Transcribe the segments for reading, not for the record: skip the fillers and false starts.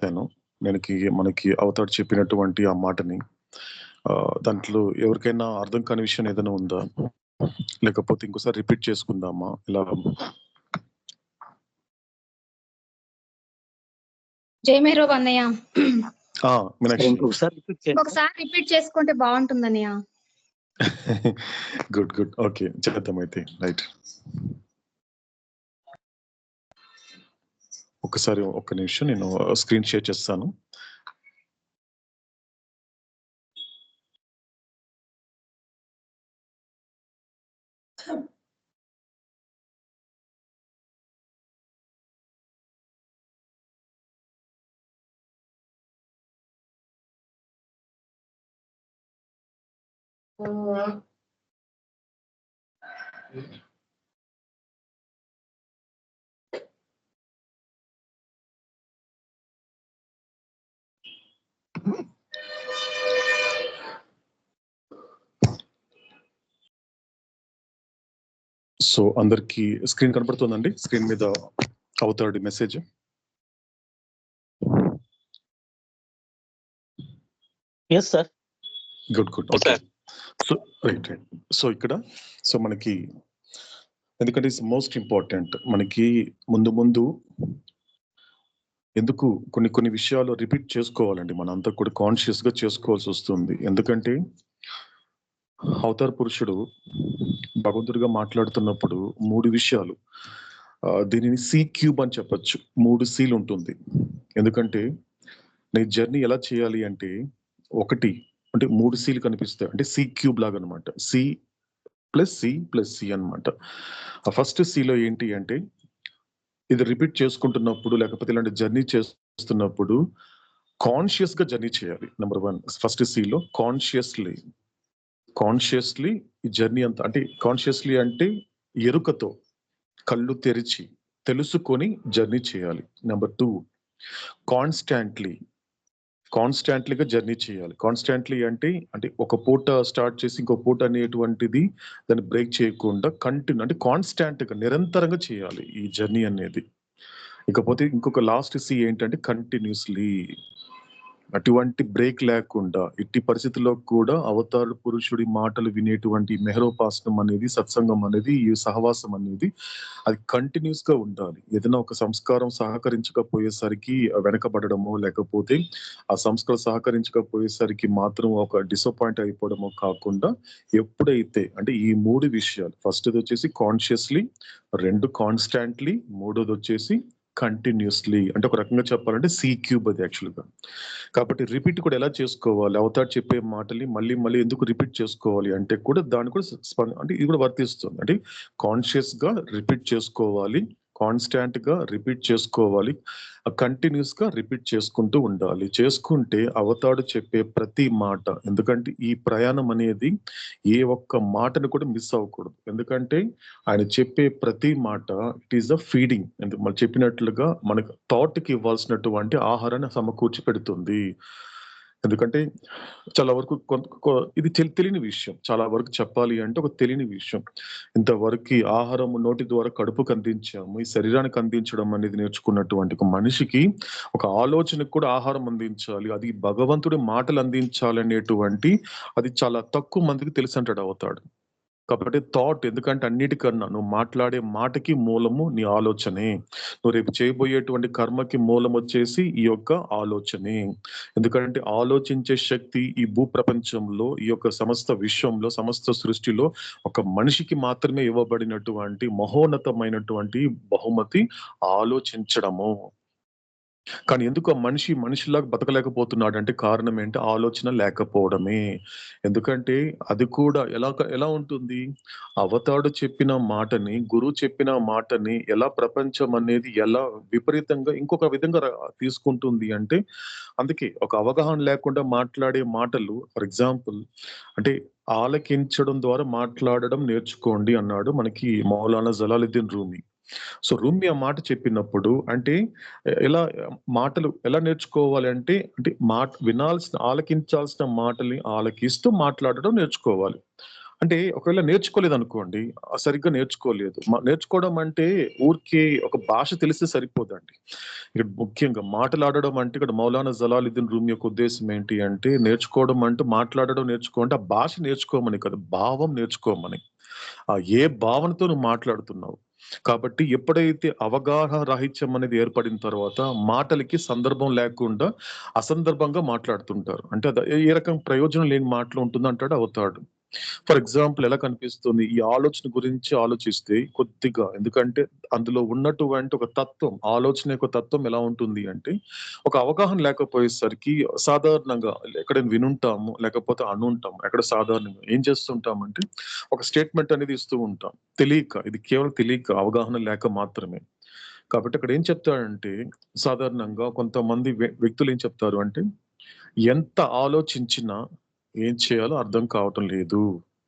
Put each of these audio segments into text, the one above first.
నేను మనకి అవతాడు చెప్పినటువంటి ఆ మాటని దాంట్లో ఎవరికైనా అర్థం కాని విషయం ఏదైనా ఉందా? లేకపోతే ఇంకోసారి రిపీట్ చేసుకుందామా? ఇలా జయమేరో అన్నయ్య మీనాక్షి ఒకసారి రిపీట్ చేసుకుంటే బాగుంటుందన్నయ్య. గుడ్ గుడ్ ఓకే చేద్దాం అయితే. రైట్, ఒకసారి ఒక్క నిమిషం నేను స్క్రీన్ షేర్ చేస్తాను. సో అందరికి స్క్రీన్ కనపడుతుందండి? స్క్రీన్ మీద అవుతాడు message. Yes sir. Good good okay. So right right. So ఇక్కడ మనకి ఎందుకంటే ఇట్స్ మోస్ట్ ఇంపార్టెంట్. మనకి ముందు ఎందుకు కొన్ని విషయాలు రిపీట్ చేసుకోవాలండి, మనంతా కూడా కాన్షియస్ గా చేసుకోవాల్సి వస్తుంది. ఎందుకంటే అవతార పురుషుడు భగవంతుడిగా మాట్లాడుతున్నప్పుడు 3 విషయాలు, దీనిని సి క్యూబ్ అని చెప్పొచ్చు. 3 సీలు ఉంటుంది. ఎందుకంటే నీ జర్నీ ఎలా చేయాలి అంటే 1 అంటే 3 సీలు కనిపిస్తాయి, అంటే సి క్యూబ్ లాగా అనమాట. సి ప్లస్ సి అనమాట. ఆ ఫస్ట్ సిలో ఏంటి అంటే ఇది రిపీట్ చేసుకుంటున్నప్పుడు లేకపోతే ఇలాంటి జర్నీ చేస్తున్నప్పుడు కాన్షియస్ గా జర్నీ చేయాలి. నెంబర్ 1 ఫస్ట్ సిలో కాన్షియస్లీ ఈ జర్నీ అంతా, అంటే కాన్షియస్లీ అంటే ఎరుకతో కళ్ళు తెరిచి తెలుసుకొని జర్నీ చేయాలి. నెంబర్ 2 కాన్స్టాంట్లీగా జర్నీ చేయాలి. కాన్స్టాంట్లీ అంటే ఒక పూట స్టార్ట్ చేసి ఇంకో పూట అనేటువంటిది దాన్ని బ్రేక్ చేయకుండా కంటిన్యూ, అంటే కాన్స్టాంట్ గా నిరంతరంగా చేయాలి ఈ జర్నీ అనేది. ఇకపోతే ఇంకొక లాస్ట్ సి ఏంటంటే కంటిన్యూస్లీ, అటువంటి బ్రేక్ లేకుండా ఎట్టి పరిస్థితుల్లో కూడా అవతార పురుషుడి మాటలు వినేటువంటి మెహరోపాసనం అనేది, సత్సంగం అనేది, ఈ సహవాసం అనేది అది కంటిన్యూస్ గా ఉండాలి. ఏదైనా ఒక సంస్కారం సహకరించకపోయేసరికి వెనకబడడమో లేకపోతే ఆ సంస్కారం సహకరించకపోయేసరికి మాత్రం ఒక డిసప్పాయింట్ అయిపోవడమో కాకుండా, ఎప్పుడైతే అంటే ఈ 3 విషయాలు, ఫస్ట్ వచ్చేసి కాన్షియస్లీ, 2 కాన్స్టాంట్లీ, 3వది వచ్చేసి కంటిన్యూస్లీ, అంటే ఒక రకంగా చెప్పాలంటే సి క్యూబ్ అది యాక్చువల్ గా. కాబట్టి రిపీట్ కూడా ఎలా చేసుకోవాలి, అవతార్ చెప్పే మాటల్ని మళ్ళీ ఎందుకు రిపీట్ చేసుకోవాలి అంటే కూడా దాన్ని కూడా అంటే ఇది కూడా వర్తిస్తుంది. అంటే కాన్షియస్ గా రిపీట్ చేసుకోవాలి, కాన్స్టాంట్ గా రిపీట్ చేసుకోవాలి, కంటిన్యూస్ గా రిపీట్ చేసుకుంటూ ఉండాలి. చేసుకుంటే అవతాడు చెప్పే ప్రతి మాట, ఎందుకంటే ఈ ప్రయాణం అనేది ఏ ఒక్క మాటను కూడా మిస్ అవ్వకూడదు. ఎందుకంటే ఆయన చెప్పే ప్రతి మాట ఇట్ ఈస్ ద ఫీడింగ్. మనం చెప్పినట్లుగా మనకు థాట్ కి ఇవ్వాల్సినటువంటి ఆహారాన్ని సమకూర్చి పెడుతుంది. ఎందుకంటే చాలా వరకు ఇది తెలియని విషయం, చాలా వరకు చెప్పాలి అంటే ఒక తెలియని విషయం. ఇంతవరకు ఆహారం నోటి ద్వారా కడుపుకు అందించాము, ఈ శరీరానికి అందించడం అనేది నేర్చుకున్నటువంటి ఒక మనిషికి ఒక ఆలోచనకు కూడా ఆహారం అందించాలి, అది భగవంతుడి మాటలు అందించాలి అనేటువంటి అది చాలా తక్కువ మందికి తెలిసి అంటాడు అవుతాడు. కాబట్టి థాట్, ఎందుకంటే అన్నిటికన్నా నువ్వు మాట్లాడే మాటకి మూలము నీ ఆలోచనే, నువ్వు రేపు చేయబోయేటువంటి కర్మకి మూలం వచ్చేసి ఈ యొక్క ఆలోచనే. ఎందుకంటే ఆలోచించే శక్తి ఈ భూ ప్రపంచంలో, ఈ యొక్క సమస్త విశ్వంలో, సమస్త సృష్టిలో ఒక మనిషికి మాత్రమే ఇవ్వబడినటువంటి మహోన్నతమైనటువంటి బహుమతి ఆలోచించడము. కానీ ఎందుకు ఆ మనిషిలాగా బతకలేకపోతున్నాడు అంటే కారణం ఏంటి? ఆలోచన లేకపోవడమే. ఎందుకంటే అది కూడా ఎలా ఉంటుంది, అవతాడు చెప్పిన మాటని, గురువు చెప్పిన మాటని ఎలా ప్రపంచం అనేది ఎలా విపరీతంగా ఇంకొక విధంగా తీసుకుంటుంది అంటే, అందుకే ఒక అవగాహన లేకుండా మాట్లాడే మాటలు, ఫర్ ఎగ్జాంపుల్ అంటే ఆలకించడం ద్వారా మాట్లాడడం నేర్చుకోండి అన్నాడు మనకి మౌలానా జలాలుద్దీన్ రూమి. సో రూమి ఆ మాట చెప్పినప్పుడు అంటే మాటలు ఎలా నేర్చుకోవాలి అంటే ఆలకించాల్సిన మాటల్ని ఆలకిస్తూ మాట్లాడడం నేర్చుకోవాలి. అంటే ఒకవేళ నేర్చుకోలేదు అనుకోండి, సరిగ్గా నేర్చుకోలేదు. నేర్చుకోవడం అంటే ఊరికే ఒక భాష తెలిస్తే సరిపోదండి. ఇక్కడ ముఖ్యంగా మాటలాడడం అంటే ఇక్కడ మౌలానా జలాలుద్దీన్ రూమి యొక్క ఉద్దేశ్యం ఏంటి అంటే, నేర్చుకోవడం అంటే మాట్లాడడం నేర్చుకో ఆ భాష నేర్చుకోమని కాదు, భావం నేర్చుకోమని. ఏ భావనతో నువ్వు మాట్లాడుతున్నావు. కాబట్టి ఎప్పుడైతే అవగాహన రాహిత్యం అనేది ఏర్పడిన తర్వాత మాటలకి సందర్భం లేకుండా అసందర్భంగా మాట్లాడుతుంటారు. అంటే ఏ రకం ప్రయోజనం లేని మాటలు ఉంటుందంటాడు అవుతాడు. ఫర్ ఎగ్జాంపుల్ ఎలా కనిపిస్తుంది? ఈ ఆలోచన గురించి ఆలోచిస్తే కొద్దిగా, ఎందుకంటే అందులో ఉన్నటువంటి ఒక తత్వం, ఆలోచన యొక్క తత్వం ఎలా ఉంటుంది అంటే, ఒక అవగాహన లేకపోయేసరికి సాధారణంగా ఎక్కడైనా వినుంటాము, లేకపోతే అనుంటాము. ఎక్కడ సాధారణంగా ఏం చేస్తుంటామంటే, ఒక స్టేట్మెంట్ అనేది ఇస్తూ ఉంటాం. తెలియక, ఇది కేవలం తెలియక, అవగాహన లేక మాత్రమే. కాబట్టి అక్కడ ఏం చెప్తాడంటే, సాధారణంగా కొంతమంది వ్యక్తులు ఏం చెప్తారు అంటే, ఎంత ఆలోచించినా ఏం చేయాలో అర్థం కావటం లేదు.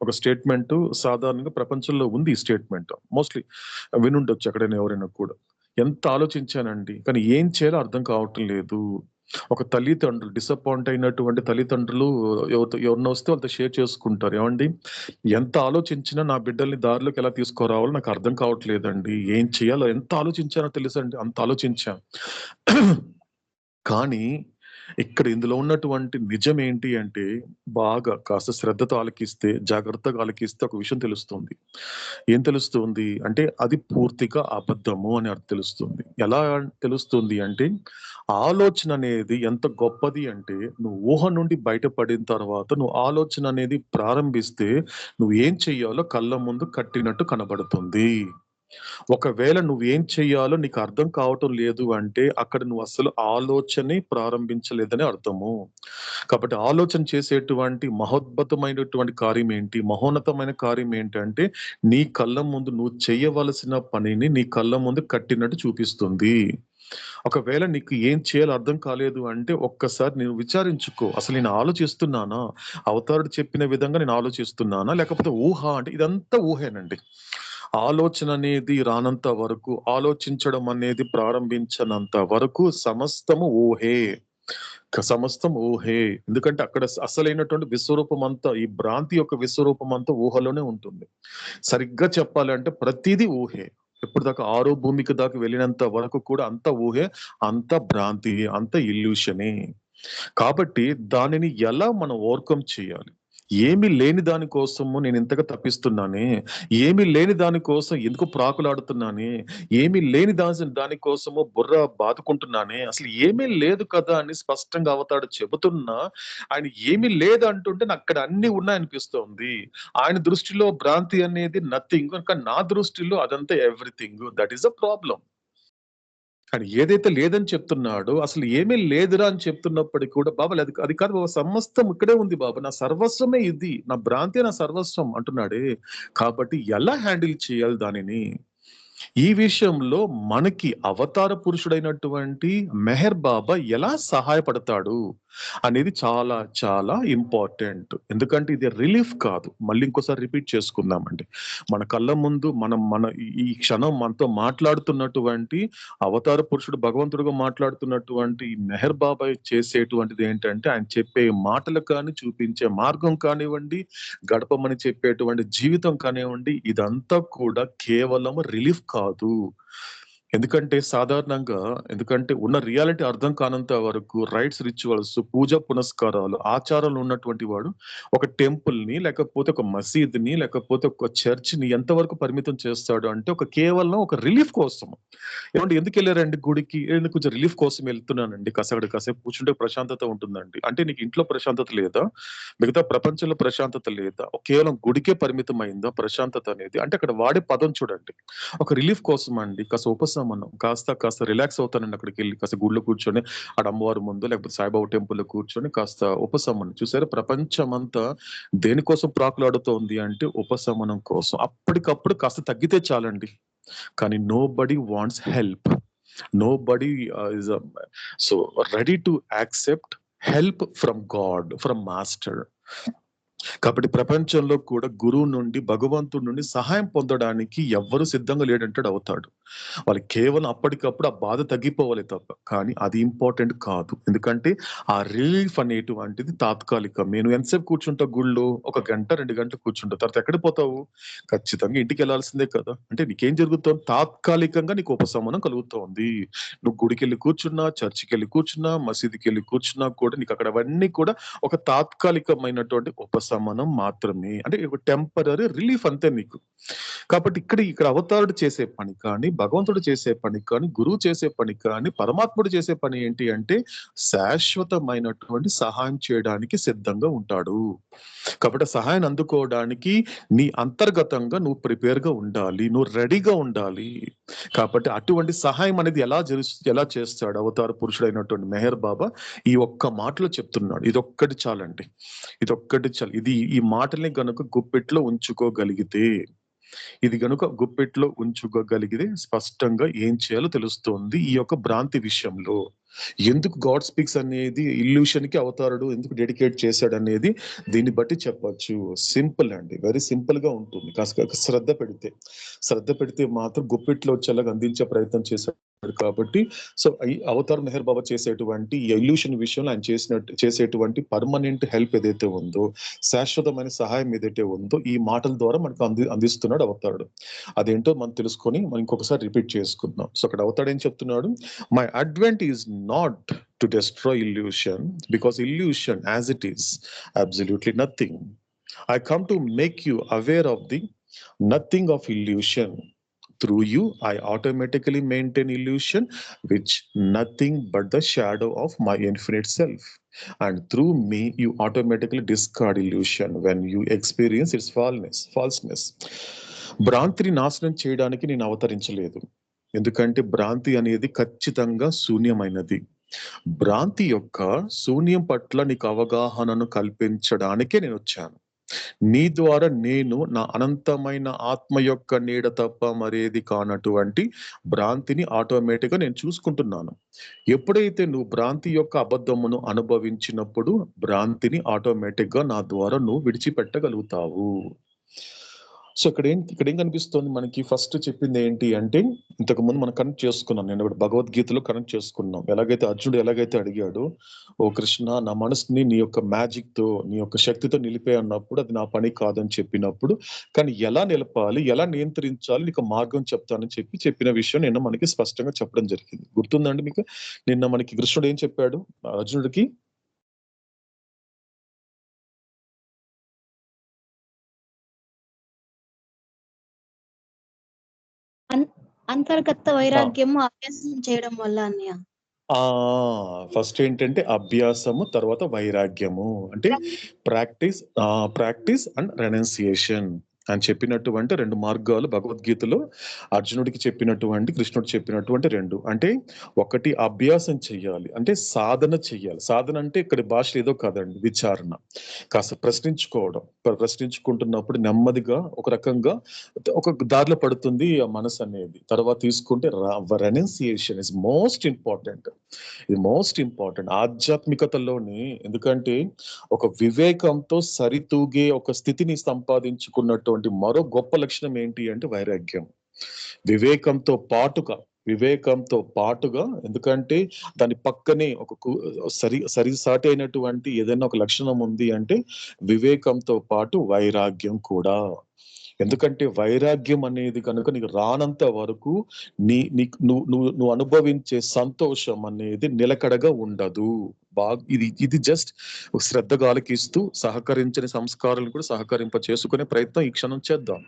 ఒక స్టేట్మెంటు సాధారణంగా ప్రపంచంలో ఉంది ఈ స్టేట్మెంట్. మోస్ట్‌లీ వినుండొచ్చు ఎక్కడైనా ఎవరైనా కూడా. ఎంత ఆలోచించానండి, కానీ ఏం చేయాలో అర్థం కావటం లేదు. ఒక తల్లిదండ్రులు డిసప్పాయింట్ అయినటువంటి తల్లిదండ్రులు ఎవరైనా వస్తే వాళ్ళతో షేర్ చేసుకుంటారు. ఏవండీ, ఎంత ఆలోచించినా నా బిడ్డల్ని దారిలోకి ఎలా తీసుకురావాలో నాకు అర్థం కావట్లేదండి. ఏం చేయాలో ఎంత ఆలోచించానో తెలుసండి, అంత ఆలోచించా. కానీ ఇక్కడ ఇందులో ఉన్నటువంటి నిజం ఏంటి అంటే, బాగా కాస్త శ్రద్ధతో ఆలకిస్తే, జాగ్రత్తగా ఆలకిస్తే ఒక విషయం తెలుస్తుంది. ఏం తెలుస్తుంది అంటే, అది పూర్తిగా అబద్ధము అని తెలుస్తుంది. ఎలా తెలుస్తుంది అంటే, ఆలోచన అనేది ఎంత గొప్పది అంటే, నువ్వు ఊహ నుండి బయటపడిన తర్వాత నువ్వు ఆలోచన అనేది ప్రారంభిస్తే, నువ్వు ఏం చెయ్యాలో కళ్ళ ముందు కట్టినట్టు కనబడుతుంది. ఒకవేళ నువ్వేం చెయ్యాలో నీకు అర్థం కావటం లేదు అంటే, అక్కడ నువ్వు అసలు ఆలోచనే ప్రారంభించలేదని అర్థము. కాబట్టి ఆలోచన చేసేటువంటి మహోద్భతమైనటువంటి కార్యం ఏంటి? మహోన్నతమైన కార్యం ఏంటంటే, నీ కళ్ళ ముందు నువ్వు చేయవలసిన పనిని నీ కళ్ళ ముందు కట్టినట్టు చూపిస్తుంది. ఒకవేళ నీకు ఏం చేయాలో అర్థం కాలేదు అంటే, ఒక్కసారి నువ్వు విచారించుకో. అసలు నేను ఆలోచిస్తున్నానా? అవతారుడు చెప్పిన విధంగా నేను ఆలోచిస్తున్నానా? లేకపోతే ఊహ అంటే ఇదంతా ఊహేనండి. ఆలోచన అనేది రానంత వరకు, ఆలోచించడం అనేది ప్రారంభించనంత వరకు సమస్తము ఊహే. సమస్తం ఊహే. ఎందుకంటే అక్కడ అసలైనటువంటి విశ్వరూపం అంతా, ఈ భ్రాంతి యొక్క విశ్వరూపం అంతా ఊహలోనే ఉంటుంది. సరిగ్గా చెప్పాలంటే ప్రతీదీ ఊహే. ఎప్పటిదాకా ఆరో భూమికి దాకా వెళ్ళినంత వరకు కూడా అంతా ఊహే, అంతా భ్రాంతి, అంతా ఇల్యూషనే. కాబట్టి దానిని ఎలా మనం ఓవర్‌కమ్ చేయాలి? ఏమీ లేని దాని కోసము నేను ఇంతగా తప్పిస్తున్నానే, ఏమీ లేని దాని కోసం ఎందుకు ప్రాకులాడుతున్నానే, ఏమీ లేని దాని కోసము బుర్ర బాదుకుంటున్నానే, అసలు ఏమీ లేదు కదా అని స్పష్టంగా అవతాడు చెబుతున్నా, ఆయన ఏమీ లేదంటుంటే నాకక్కడ అన్నీ ఉన్నాయనిపిస్తోంది. ఆయన దృష్టిలో భ్రాంతి అనేది నథింగ్. కానీ నా దృష్టిలో అదంతా everything. That is the problem. కానీ ఏదైతే లేదని చెప్తున్నాడో, అసలు ఏమీ లేదురా అని చెప్తున్నప్పటికి కూడా, బాబు అది అది కాదు బాబు, సమస్తం ఇక్కడే ఉంది బాబు. నా సర్వస్వమే ఇది. నా భ్రాంతే నా సర్వస్వం అంటున్నాడే. కాబట్టి ఎలా హ్యాండిల్ చేయాలి దానిని? ఈ విషయంలో మనకి అవతార పురుషుడైనటువంటి మెహర్ బాబా ఎలా సహాయపడతాడు అనేది చాలా చాలా ఇంపార్టెంట్. ఎందుకంటే ఇది రిలీఫ్ కాదు. మళ్ళీ ఇంకోసారి రిపీట్ చేసుకుందామండి. మన కళ్ళ ముందు మన ఈ క్షణం మనతో మాట్లాడుతున్నటువంటి అవతార పురుషుడు భగవంతుడిగా మాట్లాడుతున్నటువంటి ఈ మెహర్ బాబాయ్ చేసేటువంటిది ఏంటంటే, ఆయన చెప్పే మాటలు కానీ, చూపించే మార్గం కానివ్వండి, గడపమని చెప్పేటువంటి జీవితం కానివ్వండి, ఇదంతా కూడా కేవలం రిలీఫ్ కాదు. ఎందుకంటే ఉన్న రియాలిటీ అర్థం కానంత వరకు రైట్స్, రిచువల్స్, పూజ పునస్కారాలు, ఆచారాలు ఉన్నటువంటి వాడు ఒక టెంపుల్‌ని, లేకపోతే ఒక మసీదుని, లేకపోతే ఒక చర్చ్‌ని ఎంతవరకు పరిమితం చేస్తాడు అంటే, కేవలం ఒక రిలీఫ్ కోసం. ఏవండీ ఎందుకెళ్లారండి గుడికి? కొంచెం రిలీఫ్ కోసం వెళ్తున్నానండి. అక్కడ కాసేపు కూర్చుంటే ప్రశాంతత ఉంటుందండి. అంటే నీకు ఇంట్లో ప్రశాంతత లేదా? మిగతా ప్రపంచంలో ప్రశాంతత లేదా? కేవలం గుడికే పరిమితమైందా ప్రశాంతత అనేది? అంటే అక్కడ వాడే పదం చూడండి. ఒక రిలీఫ్ కోసం అండి. కాస్త ఉపశమనం. కాస్త రిలాక్స్ అవుతానండి అక్కడికెళ్ళి. కాస్త గుడిలో కూర్చొని, ఆడ అమ్మవారి ముందో, లేకపోతే సాయిబాబా టెంపుల్‌లో కూర్చొని కాస్త ఉపశమనం. చూసారా, ప్రపంచమంతా దేనికోసం ప్రాకులాడుతోంది అంటే ఉపశమనం కోసం. అప్పటికప్పుడు కాస్త తగ్గితే చాలండి. కానీ nobody wants help. Nobody is so ready to accept help from God, from master. కాబట్టి ప్రపంచంలో కూడా గురువు నుండి, భగవంతుడి నుండి సహాయం పొందడానికి ఎవ్వరు సిద్ధంగా లేడంటాడు అవుతాడు. వాళ్ళు కేవలం అప్పటికప్పుడు ఆ బాధ తగ్గిపోవాలి తప్ప. కానీ అది ఇంపార్టెంట్ కాదు. ఎందుకంటే ఆ రిలీఫ్ అనేటువంటిది తాత్కాలికం. నేను ఎంతసేపు కూర్చుంటావు గుళ్ళో? ఒక గంట, 2 గంటలు కూర్చుంటావు. తర్వాత ఎక్కడికి పోతావు? ఖచ్చితంగా ఇంటికెళ్ళాల్సిందే కదా! అంటే నీకేం జరుగుతోంది? తాత్కాలికంగా నీకు ఉపశమనం కలుగుతోంది. నువ్వు గుడికెళ్ళి కూర్చున్నా, చర్చికెళ్ళి కూర్చున్నా, మసీదుకెళ్ళి కూర్చున్నా కూడా నీకక్కడ అవన్నీ కూడా ఒక తాత్కాలికమైనటువంటి ఉపశమనం మాత్రమే. అంటే ఒక టెంపరరీ రిలీఫ్ అంతే నీకు. కాబట్టి ఇక్కడ అవతారుడు చేసే పని కానీ, భగవంతుడు చేసే పని కానీ, గురువు చేసే పని కానీ, పరమాత్ముడు చేసే పని ఏంటి అంటే శాశ్వతమైనటువంటి సహాయం చేయడానికి సిద్ధంగా ఉంటాడు. కాబట్టి ఆ సహాయాన్ని అందుకోవడానికి నీ అంతర్గతంగా నువ్వు ప్రిపేర్‌గా ఉండాలి. నువ్వు రెడీగా ఉండాలి. కాబట్టి అటువంటి సహాయం అనేది ఎలా చేస్తాడు అవతార పురుషుడైనటువంటి మెహర్ బాబా? ఈ ఒక్క మాటలో చెప్తున్నాడు. ఇదొక్కటి చాలండి. ఇదొక్కటి చాలు. ఈ మాటల్ని గనుక గుప్పెట్లో ఉంచుకోగలిగితే, ఇది గనుక గుప్పెట్లో ఉంచుకోగలిగితే స్పష్టంగా ఏం చేయాలో తెలుస్తోంది ఈ యొక్క భ్రాంతి విషయంలో. ఎందుకు గాడ్ స్పీక్స్ అనేది ఇల్యూషన్‌కి అవతారుడు ఎందుకు డెడికేట్ చేశాడనేది దీన్ని బట్టి చెప్పొచ్చు. సింపుల్ అండి. వెరీ సింపుల్‌గా ఉంటుంది. కాస్త శ్రద్ధ పెడితే మాత్రం గుప్పెట్లో వచ్చేలాగా అందించే ప్రయత్నం చేశాడు కాబట్టి ఈ అవతార్ మెహర్ బాబా చేసేటువంటి ఈ ఇల్యూషన్ విషయంలో ఆయన చేసేటువంటి పర్మనెంట్ హెల్ప్ ఏదైతే ఉందో, శాశ్వతమైన సహాయం ఏదైతే ఉందో ఈ మాటల ద్వారా మనకు అందిస్తున్నాడు అవతారుడు. అదేంటో మనం తెలుసుకొని మనం ఇంకొకసారి రిపీట్ చేసుకుందాం. సో అక్కడ అవతారుడు ఏం చెప్తున్నాడు? My advent is not to destroy illusion, because illusion as it is absolutely nothing. I come to make you aware of the nothing of illusion. Through you, I automatically maintain illusion, which nothing but the shadow of my infinite self. And through me, you automatically discard illusion when you experience its falseness. భ్రాంతిని నాశనం చేయడానికి నేను అవతరించలేదు. ఎందుకంటే భ్రాంతి అనేది ఖచ్చితంగా శూన్యమైనది. భ్రాంతి యొక్క శూన్యం పట్ల నీకు అవగాహనను కల్పించడానికే నేనొచ్చాను. నీ ద్వారా నేను నా అనంతమైన ఆత్మ యొక్క నీడ తప్ప మరేది కానటువంటి భ్రాంతిని ఆటోమేటిక్‌గా నేను చూసుకుంటున్నాను. ఎప్పుడైతే నువ్వు భ్రాంతి యొక్క అబద్ధమును అనుభవించినప్పుడు, భ్రాంతిని ఆటోమేటిక్‌గా నా ద్వారా నువ్వు విడిచిపెట్టగలుగుతావు. సో ఇక్కడేం కనిపిస్తోంది మనకి? ఫస్ట్ చెప్పింది ఏంటి అంటే, ఇంతకుముందు మనం కనెక్ట్ చేసుకున్నాం. నేను ఒకటి భగవద్గీతలో కనెక్ట్ చేసుకున్నాం. అర్జునుడు అడిగాడు, ఓ కృష్ణ, నా మనసుని నీ యొక్క మ్యాజిక్‌తో, నీ యొక్క శక్తితో నిలిపే అన్నప్పుడు అది నా పని కాదని చెప్పినప్పుడు, కానీ ఎలా నిలపాలి, ఎలా నియంత్రించాలి నీకు మార్గం చెప్తానని చెప్పిన విషయం నిన్న మనకి స్పష్టంగా చెప్పడం జరిగింది. గుర్తుందండి మీకు? నిన్న మనకి కృష్ణుడు ఏం చెప్పాడు అర్జునుడికి? అంతర్గత వైరాగ్యము అభ్యాసం చేయడం వల్ల అన్నయ్య. ఫస్ట్ ఏంటంటే అభ్యాసము, తర్వాత వైరాగ్యము. అంటే ప్రాక్టీస్ అండ్ రెనౌన్సియేషన్ అని చెప్పినటువంటి 2 మార్గాలు భగవద్గీతలో అర్జునుడికి చెప్పినటువంటి, కృష్ణుడు చెప్పినటువంటి 2. అంటే ఒకటి అభ్యాసం చెయ్యాలి. అంటే సాధన చెయ్యాలి. సాధన అంటే ఇక్కడ భాషలో ఏదో కాదండి, విచారణ. కాస్త ప్రశ్నించుకోవడం. ప్రశ్నించుకుంటున్నప్పుడు నెమ్మదిగా ఒక రకంగా ఒక దారిలో పడుతుంది ఆ మనసు అనేది. తర్వాత తీసుకుంటే రెనౌన్సియేషన్ ఇస్ మోస్ట్ ఇంపార్టెంట్. ఇది మోస్ట్ ఇంపార్టెంట్ ఆధ్యాత్మికతలోని. ఎందుకంటే ఒక వివేకంతో సరితూగే ఒక స్థితిని సంపాదించుకున్నటువంటి మరో గొప్ప లక్షణం ఏంటి అంటే వైరాగ్యం. వివేకంతో పాటుగా, ఎందుకంటే దాని పక్కనే ఒక సరిసాటి అయినటువంటి ఏదైనా ఒక లక్షణం ఉంది అంటే వివేకంతో పాటు వైరాగ్యం కూడా. ఎందుకంటే వైరాగ్యం అనేది కనుక నీకు రానంత వరకు నువ్వు అనుభవించే సంతోషం అనేది నిలకడగా ఉండదు. ఇది జస్ట్ శ్రద్ధగా ఆలకిస్తూ సహకరించని సంస్కారాలను కూడా సహకరింప చేసుకునే ప్రయత్నం ఈ క్షణం చేద్దాం.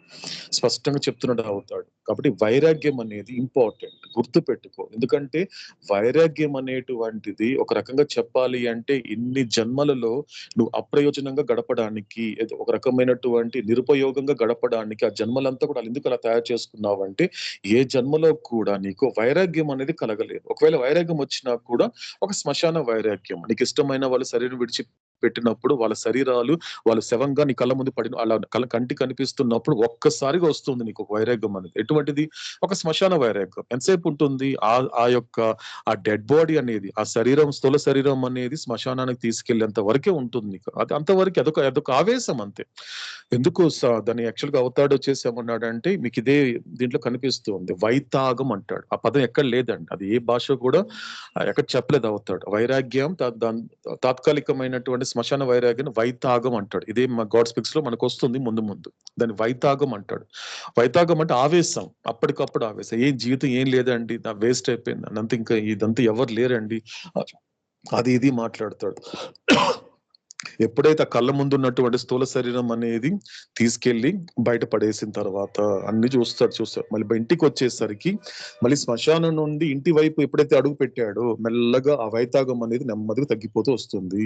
స్పష్టంగా చెప్తున్నాడు అవుతాడు. కాబట్టి వైరాగ్యం అనేది ఇంపార్టెంట్, గుర్తు పెట్టుకో. ఎందుకంటే వైరాగ్యం అనేటువంటిది ఒక రకంగా చెప్పాలి అంటే ఇన్ని జన్మలలో నువ్వు అప్రయోజనంగా గడపడానికి, ఒక రకమైనటువంటి నిరుపయోగంగా గడపడానికి ఆ జన్మలంతా కూడా ఎందుకు అలా తయారు చేసుకున్నావు అంటే, ఏ జన్మలో కూడా నీకు వైరాగ్యం అనేది కలగలేదు. ఒకవేళ వైరాగ్యం వచ్చినా కూడా ఒక శ్మశాన వైరాగ్యం. నీకు ఇష్టమైన వాళ్ళ శరీరం పెట్టినప్పుడు వాళ్ళ శరీరాలు వాళ్ళు శవంగా నీ కళ్ళ ముందు పడిన అలా కంటి కనిపిస్తున్నప్పుడు ఒక్కసారిగా వస్తుంది నీకు ఒక వైరాగ్యం అనేది. ఎటువంటిది? ఒక శ్మశాన వైరాగ్యం. ఎంతసేపు ఉంటుంది? ఆ యొక్క ఆ డెడ్ బాడీ అనేది, ఆ శరీరం, స్థూల శరీరం అనేది శ్మశానానికి తీసుకెళ్లేంత వరకే ఉంటుంది నీకు. అది అంతవరకు అదొక ఆవేశం అంతే. ఎందుకు దాన్ని యాక్చువల్ గా అవతాడు వచ్చేసి ఏమన్నాడంటే, మీకు ఇదే దీంట్లో కనిపిస్తుంది, వైతాగం అంటాడు. ఆ పదం ఎక్కడ లేదండి, అది ఏ భాష కూడా ఎక్కడ చెప్పలేదు. అవుతాడు వైరాగ్యం తాత్కాలికమైనటువంటి శ్మశాన వైరాగ్యం వైతాగం అంటాడు. ఇదే గాడ్ స్పిక్స్ లో మనకు వస్తుంది ముందు ముందు. దాన్ని వైతాగం అంటాడు. వైతాగం అంటే ఆవేశం, అప్పటికప్పుడు ఆవేశం. ఏం జీవితం ఏం లేదండి, నా వేస్ట్ అయిపోయింది అనంత, ఇంకా ఇదంతా ఎవరు లేరండి, అది ఇది మాట్లాడతాడు. ఎప్పుడైతే ఆ కళ్ళ ముందు ఉన్నటువంటి స్థూల శరీరం అనేది తీసుకెళ్లి బయట పడేసిన తర్వాత అన్ని చూస్తాడు. మళ్ళీ ఇంటికి వచ్చేసరికి మళ్ళీ శ్మశానం నుండి ఇంటి వైపు ఎప్పుడైతే అడుగు పెట్టాడో మెల్లగా ఆ వైతాగం అనేది నెమ్మదిగా తగ్గిపోతూ వస్తుంది,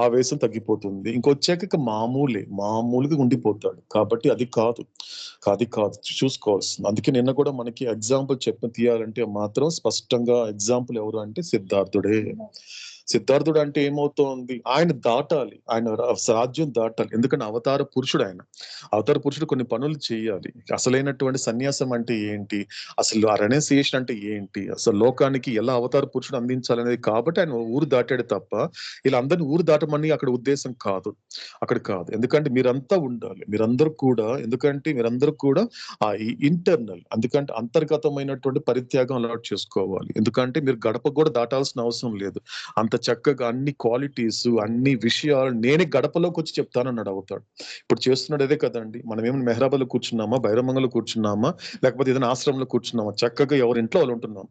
ఆవేశం తగ్గిపోతుంది. ఇంకొచ్చాక మామూలుగా ఉండిపోతాడు. కాబట్టి అది కాదు చూసుకోవాల్సింది. అందుకే నిన్న కూడా మనకి ఎగ్జాంపుల్ తీయాలంటే మాత్రం స్పష్టంగా ఎగ్జాంపుల్ ఎవరు అంటే సిద్ధార్థుడే. సిద్ధార్థుడు అంటే ఏమవుతోంది, ఆయన దాటాలి, ఆయన రాజ్యం దాటాలి. ఎందుకంటే అవతార పురుషుడు ఆయన. అవతార పురుషుడు కొన్ని పనులు చేయాలి. అసలైనటువంటి సన్యాసం అంటే ఏంటి, అసలు రెనౌన్సియేషన్ అంటే ఏంటి, అసలు లోకానికి ఎలా అవతార పురుషుడు అందించాలనేది. కాబట్టి ఆయన ఊరు దాటాడు తప్ప ఇలా అందరినీ ఊరు దాటమని అక్కడ ఉద్దేశం కాదు, అక్కడ కాదు. ఎందుకంటే మీరంతా ఉండాలి, మీరందరూ కూడా ఆ ఇంటర్నల్, ఎందుకంటే అంతర్గతమైనటువంటి పరిత్యాగం అలవాటు చేసుకోవాలి. ఎందుకంటే మీరు గడప కూడా దాటాల్సిన అవసరం లేదు. అంత చక్కగా అన్ని క్వాలిటీస్, అన్ని విషయాలు నేనే గడపలోకి వచ్చి చెప్తానన్నాడు అవుతాడు. ఇప్పుడు చేస్తున్నాడు అదే కదండి. మనం ఏమైనా మెహరాబాద్లో కూర్చున్నామా, బైరమంగళలో కూర్చున్నామా, లేకపోతే ఏదైనా ఆశ్రమంలో కూర్చున్నామా, చక్కగా ఎవరి ఇంట్లో వాళ్ళు ఉంటున్నాం.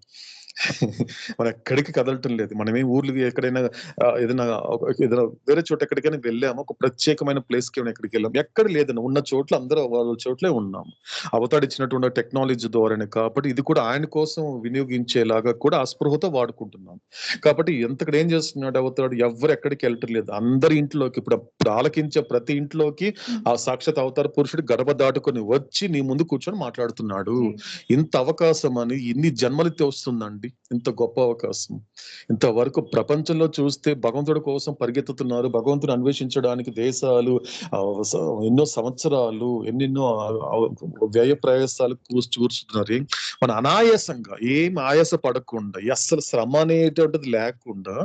మనం ఎక్కడికి కదలటం లేదు. మనమేం ఊర్లు ఎక్కడైనా ఏదైనా వేరే చోట ఎక్కడికైనా వెళ్ళాము, ఒక ప్రత్యేకమైన ప్లేస్ కి ఎక్కడికి వెళ్ళాము, ఎక్కడ లేదన్న, ఉన్న చోట్ల అందరూ వాళ్ళ చోట్లే ఉన్నాము. అవతాడు ఇచ్చినటువంటి టెక్నాలజీ ద్వారానే. కాబట్టి ఇది కూడా ఆయన కోసం వినియోగించేలాగా కూడా అస్పృహతో వాడుకుంటున్నాం. కాబట్టి ఎంతక్కడ ఏం చేస్తున్నాడు అవతాడు, ఎవరు ఎక్కడికి వెళ్ళటం లేదు, అందరి ఇంట్లోకి, ఇప్పుడు ఆలకించే ప్రతి ఇంట్లోకి ఆ సాక్షాత్ అవతార పురుషుడు గడప దాటుకొని వచ్చి నీ ముందు కూర్చొని మాట్లాడుతున్నాడు. ఇంత అవకాశం అని ఇన్ని జన్మలెత్తి వస్తుందండి, ఇంత గొప్ప అవకాశం. ఇంతవరకు ప్రపంచంలో చూస్తే భగవంతుడి కోసం పరిగెత్తుతున్నారు, భగవంతుని అన్వేషించడానికి దేశాలు, ఎన్నో సంవత్సరాలు, ఎన్నెన్నో వ్యయ ప్రయాసాలు కూర్చున్నారు. మన అనాయాసంగా ఏం ఆయాస పడకుండా, అస్సలు శ్రమ అనేటువంటిది లేకుండా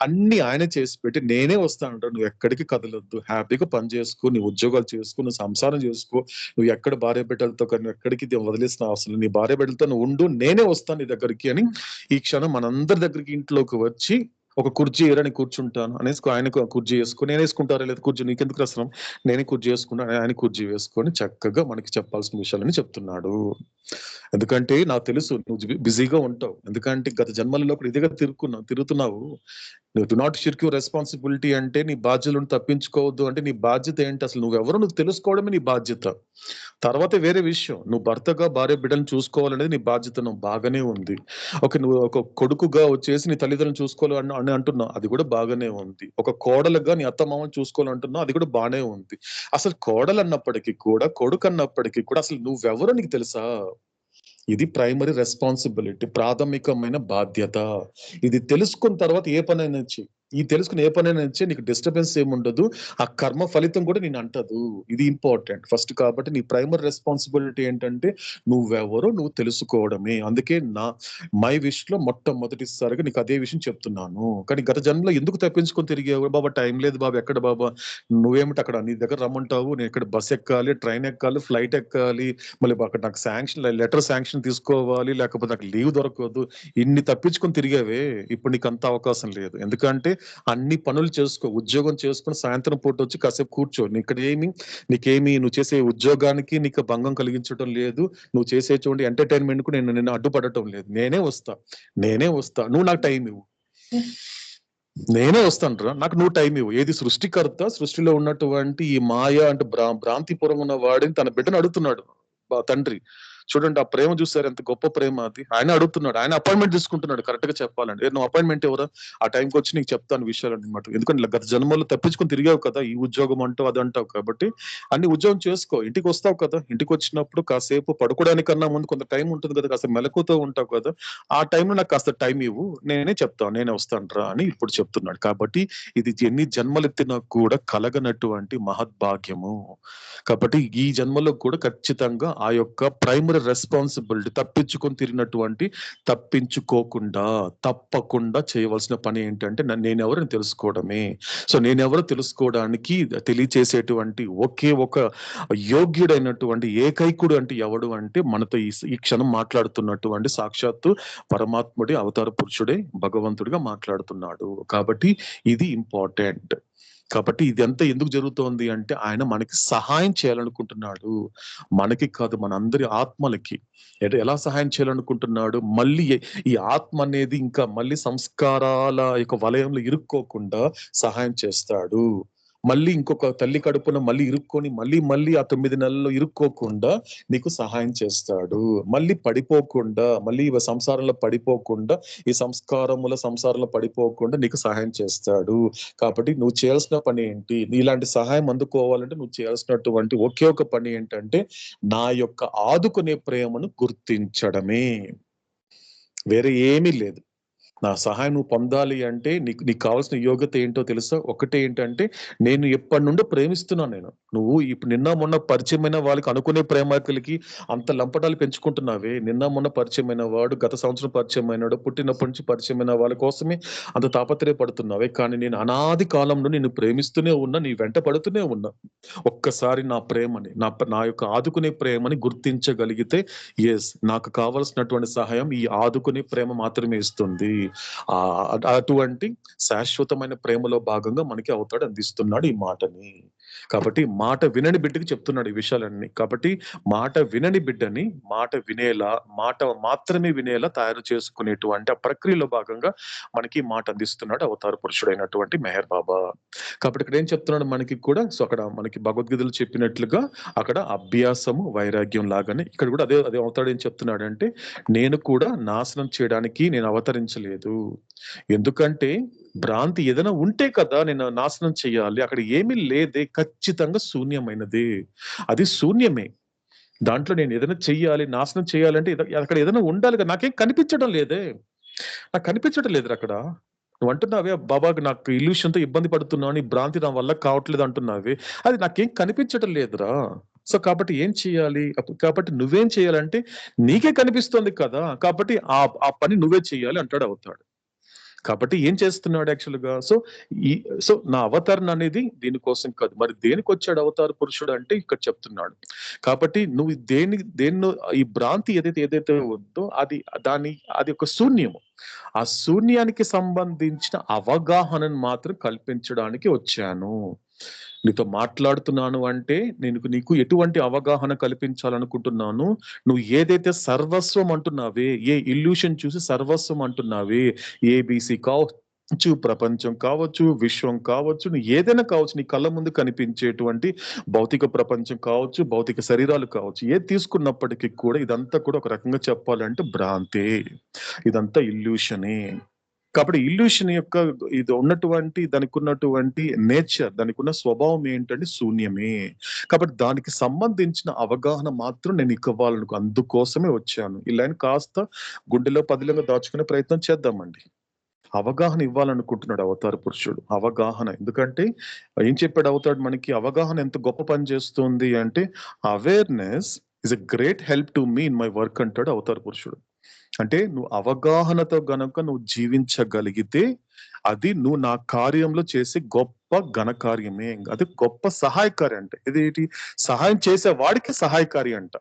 అన్ని ఆయన చేసి పెట్టి నేనే వస్తానంట, నువ్వు ఎక్కడికి కదలొద్దు, హ్యాపీగా పని చేసుకో, నీ ఉద్యోగాలు చేసుకో, నువ్వు సంసారం చేసుకో, నువ్వు ఎక్కడ భార్య బిడ్డలతో కానీ ఎక్కడికి వదిలేసిన అవసరం, నీ భార్య బిడ్డలతో నువ్వు ఉండు, నేనే వస్తాను నీ దగ్గరికి అని ఈ క్షణం మనందరి దగ్గరికి ఇంట్లోకి వచ్చి ఒక కుర్చీ ఏరని కూర్చుంటాను అనేసి ఆయన కుర్చీ వేసుకొని, నేను వేసుకుంటారా లేదా కుర్చీ, నీకెందుకు అవసరం, నేనే కుర్చీ వేసుకున్నాను, ఆయన కుర్చీ వేసుకొని చక్కగా మనకి చెప్పాల్సిన విషయాలని చెప్తున్నాడు. ఎందుకంటే నాకు తెలుసు నువ్వు బిజీగా ఉంటావు, ఎందుకంటే గత జన్మలలో కూడా ఇదిగా తిరుగుతున్నావు. నువ్వు డు నాట్ షిర్క్ యువర్ రెస్పాన్సిబిలిటీ అంటే నీ బాధ్యతలను తప్పించుకోవద్దు అంటే నీ బాధ్యత ఏంటి, అసలు నువ్వెవరో నువ్వు తెలుసుకోవడమే నీ బాధ్యత. తర్వాత వేరే విషయం, నువ్వు భర్తగా భార్య బిడ్డను చూసుకోవాలనేది నీ బాధ్యత, నువ్వు బాగానే ఉంది. నువ్వు ఒక కొడుకుగా వచ్చేసి నీ తల్లిదండ్రులను చూసుకోవాలని అని అంటున్నావు, అది కూడా బాగానే ఉంది. ఒక కోడలుగా నీ అత్త మామని చూసుకోవాలంటున్నావు, అది కూడా బాగానే ఉంది. అసలు కోడలు అన్నప్పటికీ కూడా, కొడుకు అన్నప్పటికీ కూడా అసలు నువ్వెవరో నీకు తెలుసా? ఇది ప్రైమరీ రెస్పాన్సిబిలిటీ, ప్రాథమికమైన బాధ్యత. ఇది తెలుసుకున్న తర్వాత ఏ పనైనా చెయ్యి. ఈ తెలుసుకుని ఏ పనైనా ఇచ్చే నీకు డిస్టర్బెన్స్ ఏముండదు, ఆ కర్మ ఫలితం కూడా నేను అంటదు. ఇది ఇంపార్టెంట్ ఫస్ట్. కాబట్టి నీ ప్రైమరీ రెస్పాన్సిబిలిటీ ఏంటంటే నువ్వెవరో నువ్వు తెలుసుకోవడమే. అందుకే మై విష్ లో మొట్టమొదటిసారిగా నీకు అదే విషయం చెప్తున్నాను. కానీ గత జన్మలో ఎందుకు తప్పించుకొని తిరిగావు బాబా, టైం లేదు బాబా, ఎక్కడ బాబా, నువ్వేమిటి అక్కడ నీ దగ్గర రమ్మంటావు, నేను ఇక్కడ బస్ ఎక్కాలి, ట్రైన్ ఎక్కాలి, ఫ్లైట్ ఎక్కాలి, మళ్ళీ అక్కడ నాకు లెటర్ శాంక్షన్ తీసుకోవాలి, లేకపోతే నాకు లీవ్ దొరకదు, ఇన్ని తప్పించుకొని తిరిగావే. ఇప్పుడు నీకు అంత అవకాశం లేదు. ఎందుకంటే అన్ని పనులు చేసుకో, ఉద్యోగం చేసుకుని సాయంత్రం పూట వచ్చి కాసేపు కూర్చో. నీకేమి నువ్వు చేసే ఉద్యోగానికి నీకు భంగం కలిగించడం లేదు, నువ్వు చేసేటువంటి ఎంటర్టైన్మెంట్ కు నేను అడ్డుపడటం లేదు. నేనే వస్తా, నువ్వు నాకు టైం ఇవ్వు, నేనే వస్తాను, నాకు నువ్వు టైం ఇవ్వు. ఏది సృష్టికర్త, సృష్టిలో ఉన్నటువంటి ఈ మాయ అంటే భ్రాంతిపురం ఉన్న వాడిని తన బిడ్డను అడుగుతున్నాడు తండ్రి. చూడండి ఆ ప్రేమ చూసారు, ఎంత గొప్ప ప్రేమ అది. ఆయన అడుగుతున్నాడు, ఆయన అపాయింట్మెంట్ తీసుకుంటున్నాడు. కరెక్ట్ గా చెప్పాలండి, నువ్వు అపాయింట్మెంట్ ఎవరా, ఆ టైంకి వచ్చి నీకు చెప్తాను విషయాలు అనమాట. ఎందుకంటే గత జన్మలో తప్పించుకొని తిరిగావు కదా, ఈ ఉద్యోగం అంటావు అది అంటావు, కాబట్టి అన్ని ఉద్యోగం చేసుకో, ఇంటికి వస్తావు కదా, ఇంటికి వచ్చినప్పుడు కాసేపు పడుకోవడానికన్నా ముందు కొంత టైం ఉంటుంది కదా, కాస్త మెలకుతో ఉంటావు కదా, ఆ టైంలో నాకు కాస్త టైం ఇవ్వు, నేనే చెప్తాను, నేనే వస్తాను అని ఇప్పుడు చెప్తున్నాడు. కాబట్టి ఇది ఎన్ని జన్మలెత్తినా కూడా కలగనటువంటి మహద్భాగ్యము. కాబట్టి ఈ జన్మలో కూడా ఖచ్చితంగా ఆ యొక్క ప్రైమరీ రెస్పాన్సిబిలిటీ తప్పించుకొని తిరిగినటువంటి, తప్పించుకోకుండా తప్పకుండా చేయవలసిన పని ఏంటంటే నేనెవరని తెలుసుకోవడమే. సో నేనెవరో తెలుసుకోవడానికి తెలియచేసేటువంటి ఒకే ఒక యోగ్యుడైనటువంటి ఏకైకుడు అంటే ఎవడు అంటే మనతో ఈ క్షణం మాట్లాడుతున్నటువంటి సాక్షాత్తు పరమాత్ముడి అవతార పురుషుడే భగవంతుడిగా మాట్లాడుతున్నాడు. కాబట్టి ఇది ఇంపార్టెంట్. కాబట్టి ఇదంతా ఎందుకు జరుగుతోంది అంటే ఆయన మనకి సహాయం చేయాలనుకుంటున్నాడు, మనకి కాదు మనందరి ఆత్మలకి. ఎలా సహాయం చేయాలనుకుంటున్నాడు, మళ్ళీ ఈ ఆత్మ అనేది ఇంకా మళ్ళీ సంస్కారాల యొక్క వలయంలో ఇరుక్కోకుండా సహాయం చేస్తాడు. మళ్ళీ ఇంకొక తల్లి కడుపున మళ్ళీ ఇరుక్కొని మళ్ళీ ఆ 9 నెలల్లో ఇరుక్కోకుండా నీకు సహాయం చేస్తాడు. మళ్ళీ పడిపోకుండా, మళ్ళీ సంసారంలో పడిపోకుండా, ఈ సంసారంలో పడిపోకుండా నీకు సహాయం చేస్తాడు. కాబట్టి నువ్వు చేయాల్సిన పని ఏంటి, ఇలాంటి సహాయం అందుకోవాలంటే నువ్వు చేయాల్సినటువంటి ఒకే ఒక పని ఏంటంటే నా యొక్క ఆదుకునే ప్రేమను గుర్తించడమే, వేరే ఏమీ లేదు. నా సహాయం నువ్వు పొందాలి అంటే నీకు కావాల్సిన యోగ్యత ఏంటో తెలుసా? ఒకటే ఏంటంటే నేను ఎప్పటి నుండో ప్రేమిస్తున్నాను నేను. నువ్వు ఇప్పుడు నిన్న మొన్న పరిచయమైన వాళ్ళకి అనుకునే ప్రేమికులకి అంత లంపటాలు పెంచుకుంటున్నావే. నిన్న మొన్న పరిచయమైన వాడు, గత సంవత్సరం పరిచయమైనాడు, పుట్టినప్పటి నుంచి పరిచయమైన వాళ్ళ కోసమే అంత తాపత్రయపడుతున్నావే. కానీ నేను అనాది కాలంలో నిన్ను ప్రేమిస్తూనే ఉన్నా, నీ వెంట పడుతూనే ఉన్నా. ఒక్కసారి నా ప్రేమని, నా యొక్క ఆదుకునే ప్రేమని గుర్తించగలిగితే నాకు కావలసినటువంటి సహాయం ఈ ఆదుకునే ప్రేమ మాత్రమే ఇస్తుంది. అటువంటి శాశ్వతమైన ప్రేమలో భాగంగా మనకి అవతాడు అందిస్తున్నాడు ఈ మాటని. కాబట్టి మాట వినని బిడ్డకి చెప్తున్నాడు ఈ విషయాలన్నీ. కాబట్టి మాట వినని బిడ్డని మాట మాత్రమే వినేలా తయారు చేసుకునేటువంటి ఆ ప్రక్రియలో భాగంగా మనకి మాట అందిస్తున్నాడు అవతార పురుషుడైనటువంటి మెహర్ బాబా. కాబట్టి ఇక్కడ ఏం చెప్తున్నాడు మనకి కూడా, సో అక్కడ మనకి భగవద్గీతలో చెప్పినట్లుగా అక్కడ అభ్యాసము వైరాగ్యం లాగానే ఇక్కడ కూడా అదే అవతాడు ఏం చెప్తున్నాడు అంటే, నేను కూడా నాశనం చేయడానికి నేను అవతరించలేదు. ఎందుకంటే భ్రాంతి ఏదైనా ఉంటే కదా నేను నాశనం చేయాలి, అక్కడ ఏమీ లేదే, ఖచ్చితంగా శూన్యమైనది, అది శూన్యమే. దాంట్లో నేను ఏదైనా చెయ్యాలి, నాశనం చేయాలంటే అక్కడ ఏదైనా ఉండాలి కదా, నాకేం కనిపించడం లేదే, నాకు కనిపించడం లేదు అక్కడ. నువ్వు అంటున్నావే బాబా నాకు ఇల్యూషన్తో ఇబ్బంది పడుతున్నాను, ఈ భ్రాంతి నా వల్ల కావట్లేదు అంటున్నావే, అది నాకేం కనిపించడం లేదురా. సో కాబట్టి ఏం చేయాలి, కాబట్టి నువ్వేం చేయాలంటే నీకే కనిపిస్తోంది కదా, కాబట్టి ఆ పని నువ్వే చేయాలి అంటాడు అవతాడు. కాబట్టి ఏం చేస్తున్నాడు యాక్చువల్ గా, సో నా అవతరణ అనేది దీనికోసం కాదు, మరి దేనికి వచ్చాడు అవతార పురుషుడు అంటే ఇక్కడ చెప్తున్నాడు. కాబట్టి నువ్వు దేన్ని ఈ భ్రాంతి ఏదైతే ఉందో అది ఒక శూన్యము. ఆ శూన్యానికి సంబంధించిన అవగాహనను మాత్రం కల్పించడానికి వచ్చాను. నీతో మాట్లాడుతున్నాను అంటే నీకు ఎటువంటి అవగాహన కల్పించాలనుకుంటున్నాను, నువ్వు ఏదైతే సర్వస్వం అంటున్నావే, ఏ ఇల్యూషన్ చూసి సర్వస్వం అంటున్నావే, ఏబిసి కావచ్చు, ప్రపంచం కావచ్చు, విశ్వం కావచ్చు, నువ్వు ఏదైనా కావచ్చు, నీ కళ్ళ ముందు కనిపించేటువంటి భౌతిక ప్రపంచం కావచ్చు, భౌతిక శరీరాలు కావచ్చు, ఏది తీసుకున్నప్పటికీ కూడా ఇదంతా కూడా ఒక రకంగా చెప్పాలంటే భ్రాంతే, ఇదంతా ఇల్యూషనే. కాబట్టి ఇల్యూషన్ యొక్క దానికి ఉన్నటువంటి నేచర్, దానికి ఉన్న స్వభావం ఏంటంటే శూన్యమే. కాబట్టి దానికి సంబంధించిన అవగాహన మాత్రం నేను ఇవ్వాలనుకో, అందుకోసమే వచ్చాను. ఈ లైన్ కాస్త గుండెలో పదిలంగా దాచుకునే ప్రయత్నం చేద్దామండి. అవగాహన ఇవ్వాలనుకుంటున్నాడు అవతార పురుషుడు. అవగాహన, ఎందుకంటే ఏం చెప్పాడు అవతాడు మనకి, అవగాహన ఎంత గొప్ప పని చేస్తుంది అంటే awareness is a great help to me in my work అంటాడు అవతార పురుషుడు. అంటే నువ్వు అవగాహనతో గనక నువ్వు జీవించగలిగితే అది నువ్వు నా కార్యంలో చేసే గొప్ప ఘనకార్యమే, అది గొప్ప సహాయకారి అంట. ఇదేంటి, సహాయం చేసే వాడికి సహాయకారి అంట.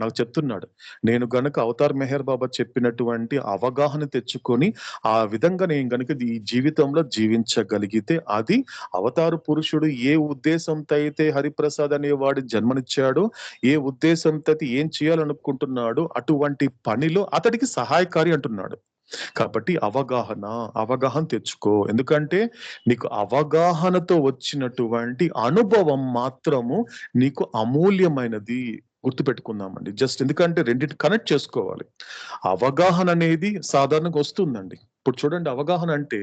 నాకు చెప్తున్నాడు, నేను గనక అవతార్ మెహర్ బాబా చెప్పినటువంటి అవగాహన తెచ్చుకొని ఆ విధంగా నేను గనక ఈ జీవితంలో జీవించగలిగితే అది అవతారు పురుషుడు ఏ ఉద్దేశంతో అయితే హరిప్రసాద్ అనేవాడు జన్మనిచ్చాడో, ఏ ఉద్దేశంతో ఏం చేయాలనుకుంటున్నాడు అటువంటి పనిలో అతడికి సహాయకారి అంటున్నాడు. కాబట్టి అవగాహన తెచ్చుకో, ఎందుకంటే నీకు అవగాహనతో వచ్చినటువంటి అనుభవం మాత్రము నీకు అమూల్యమైనది. గుర్తుపెట్టుకుందామండి. జస్ట్ ఎందుకంటే రెండిటి కనెక్ట్ చేసుకోవాలి. అవగాహన అనేది సాధారణంగా వస్తుందండి. ఇప్పుడు చూడండి, అవగాహన అంటే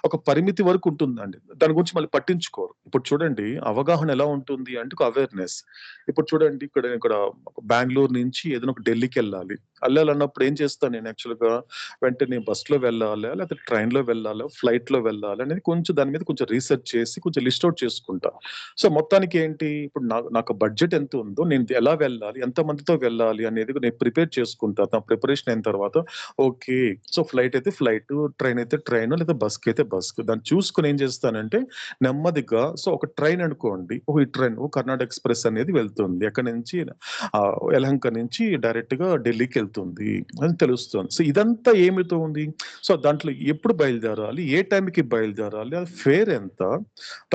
ఒక పరిమితి వరకు ఉంటుందండి. దాని గురించి మళ్ళీ పట్టించుకోరు. ఇప్పుడు చూడండి, అవగాహన ఎలా ఉంటుంది అంటే ఒక అవేర్‌నెస్. ఇప్పుడు చూడండి, ఇక్కడ బెంగుళూరు నుంచి ఏదైనా ఒక ఢిల్లీకెళ్ళాలి. ఎళ్ళాలన్నప్పుడు ఏం చేస్తాను నేను యాక్చువల్‌గా, వెంటనే బస్‌లో వెళ్ళాలా? లేకపోతే ట్రైన్‌లో వెళ్ళాలా? ఫ్లైట్‌లో వెళ్ళాలా? అనేది కొంచెం దాని మీద కొంచెం రీసెర్చ్ చేసి కొంచెం లిస్ట్ ఔట్ చేసుకుంటా. సో, మొత్తానికి ఏంటి, ఇప్పుడు నాకు బడ్జెట్ ఎంత ఉందో, నేను ఎలా వెళ్ళాలి, ఎంత మందితో వెళ్ళాలి అనేది నేను ప్రిపేర్ చేసుకుంటా. నా ప్రిపరేషన్ అయిన తర్వాత ఓకే. సో, ఫ్లైట్ అయితే ఫ్లైట్, ట్రైన్ అయితే ట్రైన్, లేదా బస్‌కి అయితే బస్. దాన్ని చూసుకొని ఏం చేస్తానంటే నెమ్మదిగా, సో, ఒక ట్రైన్ అనుకోండి. ఈ ట్రైన్ కర్ణాటక ఎక్స్‌ప్రెస్ అనేది వెళ్తుంది. ఎక్కడి నుంచి యలహంక నుంచి డైరెక్ట్‌గా ఢిల్లీకెళ్తుంది అని తెలుస్తుంది. సో, ఇదంతా ఏమితో ఉంది? సో, దాంట్లో ఎప్పుడు బయలుదేరాలి? ఏ టైంకి బయలుదేరాలి? ఫేర్ ఎంత?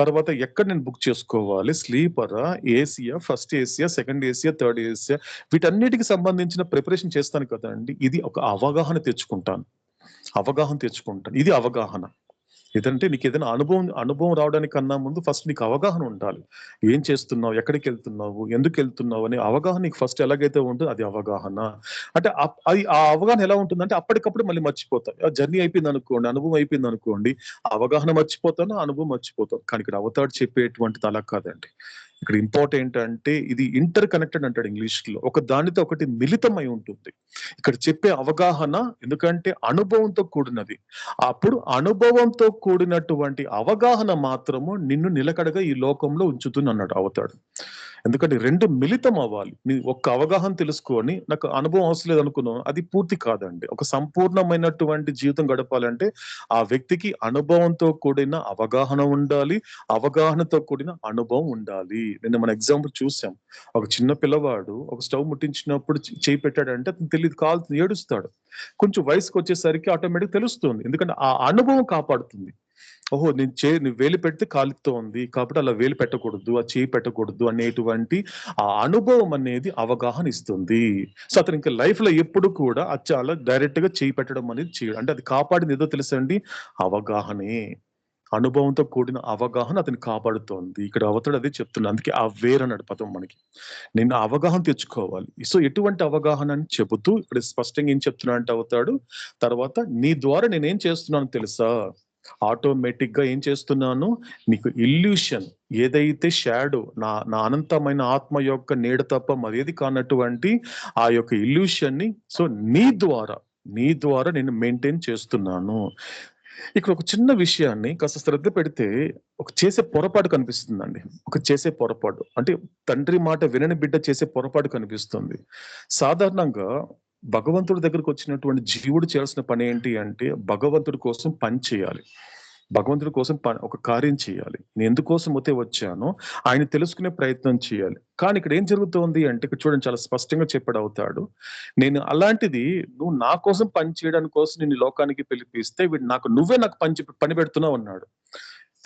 తర్వాత ఎక్కడ నేను బుక్ చేసుకోవాలి? స్లీపరా? ఏసీయా? ఫస్ట్ ఏసీయా? సెకండ్ ఏసీయా? థర్డ్ ఏసీయా? వీటన్నిటికి సంబంధించిన ప్రిపరేషన్ చేస్తాను కదండీ! ఇది ఒక అవగాహన తెచ్చుకుంటాను. ఇది అవగాహన. ఏదంటే నీకేదైనా అనుభవం రావడానికన్నా ముందు ఫస్ట్ నీకు అవగాహన ఉండాలి. ఏం చేస్తున్నావు? ఎక్కడికెళ్తున్నావు? ఎందుకెళ్తున్నావు? అనే అవగాహన నీకు ఫస్ట్ ఎలాగైతే ఉంటదో అది అవగాహన. అంటే ఆ అవగాహన ఎలా ఉంటుందంటే అప్పటికప్పుడు మళ్ళీ మర్చిపోతాం. జర్నీ అయిపోయిందనుకోండి, అనుభవం అయిపోయిందనుకోండి, ఆ అవగాహన మర్చిపోతాను, ఆ అనుభవం మర్చిపోతాను. కానీ ఇక్కడ అవతార్ చెప్పేటువంటిది అలా కాదండి. ఇక్కడ ఇంపార్టెంట్ అంటే ఇది ఇంటర్ కనెక్టెడ్ అంటాడు ఇంగ్లీష్‌లో. ఒక దానితో ఒకటి మిళితమై ఉంటుంది. ఇక్కడ చెప్పే అవగాహన ఎందుకంటే అనుభవంతో కూడినది. అప్పుడు అనుభవంతో కూడినటువంటి అవగాహన మాత్రము నిన్ను నిలకడగా ఈ లోకంలో ఉంచుతుందన్నాడు అవతాడు. ఎందుకంటే 2 మిళితం అవ్వాలి. నీ ఒక్క అవగాహన తెలుసుకొని నాకు అనుభవం అవసరం లేదనుకున్నావు, అది పూర్తి కాదండి. ఒక సంపూర్ణమైనటువంటి జీవితం గడపాలంటే ఆ వ్యక్తికి అనుభవంతో కూడిన అవగాహన ఉండాలి. అవగాహనతో కూడిన అనుభవం ఉండాలి. నిన్న మన ఎగ్జాంపుల్ చూసాం. ఒక చిన్న పిల్లవాడు ఒక స్టవ్ ముట్టించినప్పుడు చెయ్యి పెట్టాడంటే అతనికి తెలీదు, కాలుతుంది, ఏడుస్తాడు. కొంచెం వయసుకొచ్చేసరికి ఆటోమేటిక్‌గా తెలుస్తుంది. ఎందుకంటే ఆ అనుభవం కాపాడుతుంది. ఓహో! నేను వేలు పెడితే కాలుతోంది. కాబట్టి అలా వేలు పెట్టకూడదు, ఆ చెయ్యి పెట్టకూడదు అనేటువంటి ఆ అనుభవం అనేది అవగాహన ఇస్తుంది. సో, అతను ఇంకా లైఫ్‌లో ఎప్పుడు కూడా అది చాలా డైరెక్ట్‌గా చెయ్యి పెట్టడం అనేది చేయడు. అంటే అది కాపాడింది ఏదో తెలుసా అండి? అవగాహనే. అనుభవంతో కూడిన అవగాహన అతన్ని కాపాడుతోంది. ఇక్కడ అవతడు అదే చెప్తున్నాడు. అందుకే అవేర్ అన్నాడు పదం మనకి. నేను అవగాహన తెచ్చుకోవాలి. సో, ఎటువంటి అవగాహన అని చెబుతూ ఇక్కడ స్పష్టంగా ఏం చెప్తున్నాడంటే అవతాడు, తర్వాత నీ ద్వారా నేనేం చేస్తున్నానో తెలుసా? ఆటోమేటిక్‌గా ఏం చేస్తున్నాను? నీకు ఇల్యూషన్ ఏదైతే షాడో నా అనంతమైన ఆత్మ యొక్క నీడ తప్ప మరేది కానటువంటి ఆ యొక్క ఇల్యూషన్‌ని సో, నీ ద్వారా నేను మెయింటైన్ చేస్తున్నాను. ఇక్కడ ఒక చిన్న విషయాన్ని కాస్త శ్రద్ధ పెడితే చేసే పొరపాటు కనిపిస్తుందండి. చేసే పొరపాటు. అంటే తండ్రి మాట వినని బిడ్డ చేసే పొరపాటు కనిపిస్తుంది. సాధారణంగా భగవంతుడి దగ్గరకొచ్చినటువంటి జీవుడు చేయాల్సిన పనేంటి అంటే భగవంతుడి కోసం పని చేయాలి. భగవంతుడి కోసం ఒక కార్యం చేయాలి. నేను ఎందుకోసమైతే వచ్చానో ఆయన తెలుసుకునే ప్రయత్నం చేయాలి. కానీ ఇక్కడ ఏం జరుగుతోంది అంటే ఇక్కడ చూడండి, చాలా స్పష్టంగా చెప్పాడు అవతాడు. నేను అలాంటిది నువ్వు నా కోసం పని చేయడానికి కోసం నిన్ను ఈ లోకానికి పిలిపిస్తే నువ్వే నాకు పని పెడుతున్నావు అన్నాడు.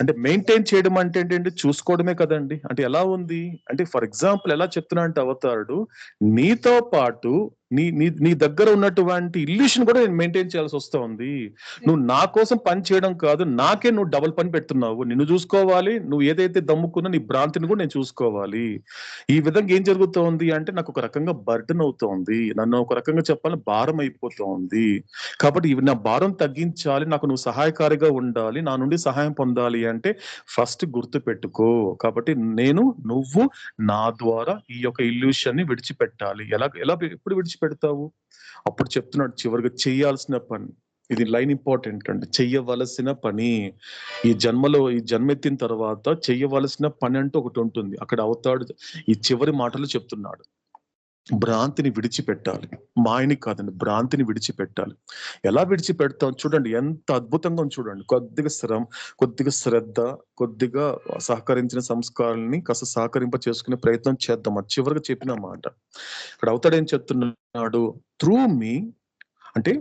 అంటే మెయింటైన్ చేయడం అంటే ఏంటండి? చూసుకోవడమే కదండీ! అంటే ఎలా ఉంది? అంటే ఫర్ ఎగ్జాంపుల్ ఎలా చెప్తున్నా అంటే అవతారుడు, నీతో పాటు నీ నీ నీ దగ్గర ఉన్నటువంటి ఇల్యూషన్ కూడా నేను మెయింటైన్ చేయాల్సొస్తా ఉంది. నువ్వు నా కోసం పని చేయడం కాదు, నాకే నువ్వు డబుల్ పని పెడుతున్నావు. నిన్ను చూసుకోవాలి, నువ్వు ఏదైతే దమ్ముకున్నా నీ భ్రాంతిని కూడా నేను చూసుకోవాలి. ఈ విధంగా ఏం జరుగుతోంది అంటే నాకు ఒక రకంగా బర్డెన్ అవుతోంది. నన్ను ఒక రకంగా చెప్పాలంటే భారం అయిపోతోంది. కాబట్టి ఇవి నా భారం తగ్గించాలి, నాకు నువ్వు సహాయకారిగా ఉండాలి, నా నుండి సహాయం పొందాలి అంటే ఫస్ట్ గుర్తుపెట్టుకో. కాబట్టి నువ్వు నా ద్వారా ఈ యొక్క ఇల్యూషన్‌ని విడిచిపెట్టాలి. ఎప్పుడు విడిచిపెడతావు? అప్పుడు చెప్తున్నాడు చివరిగా చేయాల్సిన పని. ఇది లైన్ ఇంపార్టెంట్ అండి. చెయ్యవలసిన పని. ఈ జన్మెత్తిన తర్వాత చెయ్యవలసిన పని అంటూ ఒకటుంటుంది. అక్కడ అవతాడు ఈ చివరి మాటలు చెప్తున్నాడు. భ్రాంతిని విడిచిపెట్టాలి. మాయని కాదండి, భ్రాంతిని విడిచిపెట్టాలి. ఎలా విడిచిపెడతాం చూడండి, ఎంత అద్భుతంగా ఉంది చూడండి. కొద్దిగా శ్రద్ధ, కొద్దిగా సహకరించిన సంస్కారాల్ని కాస్త సహకరింప చేసుకునే ప్రయత్నం చేద్దాం. అది చివరగా చెప్పిన మాట. ఇక్కడ అవతాడు ఏం చెప్తున్నాడు? త్రూ మీ అంటే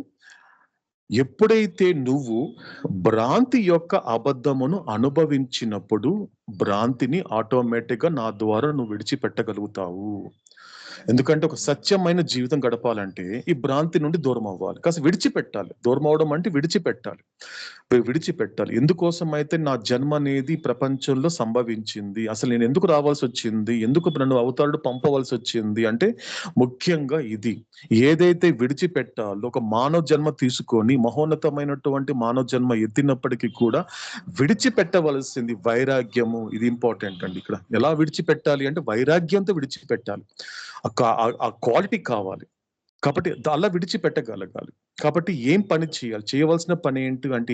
ఎప్పుడైతే నువ్వు భ్రాంతి యొక్క అబద్ధమును అనుభవించినప్పుడు భ్రాంతిని ఆటోమేటిక్‌గా నా ద్వారా నువ్వు విడిచిపెట్టగలుగుతావు. ఎందుకంటే ఒక సత్యమైన జీవితం గడపాలంటే ఈ భ్రాంతి నుండి దూరం అవ్వాలి. కాస్త విడిచిపెట్టాలి. దూరం అవ్వడం అంటే విడిచిపెట్టాలి. విడిచిపెట్టాలి. ఎందుకోసం అయితే నా జన్మ అనేది ప్రపంచంలో సంభవించింది, అసలు నేను ఎందుకు రావాల్సి వచ్చింది, ఎందుకు నన్ను అవతారుడు పంపవలసి వచ్చింది అంటే ముఖ్యంగా ఇది. ఏదైతే విడిచిపెట్టాలో ఒక మానవ జన్మ తీసుకొని మహోన్నతమైనటువంటి మానవ జన్మ ఎత్తినప్పటికీ కూడా విడిచిపెట్టవలసింది వైరాగ్యము. ఇది ఇంపార్టెంట్ అండి. ఇక్కడ ఎలా విడిచిపెట్టాలి అంటే వైరాగ్యంతో విడిచిపెట్టాలి. ఆ క్వాలిటీ కావాలి. కాబట్టి అలా విడిచిపెట్టగలగాలి. కాబట్టి ఏం పని చేయాలి, చేయవలసిన పని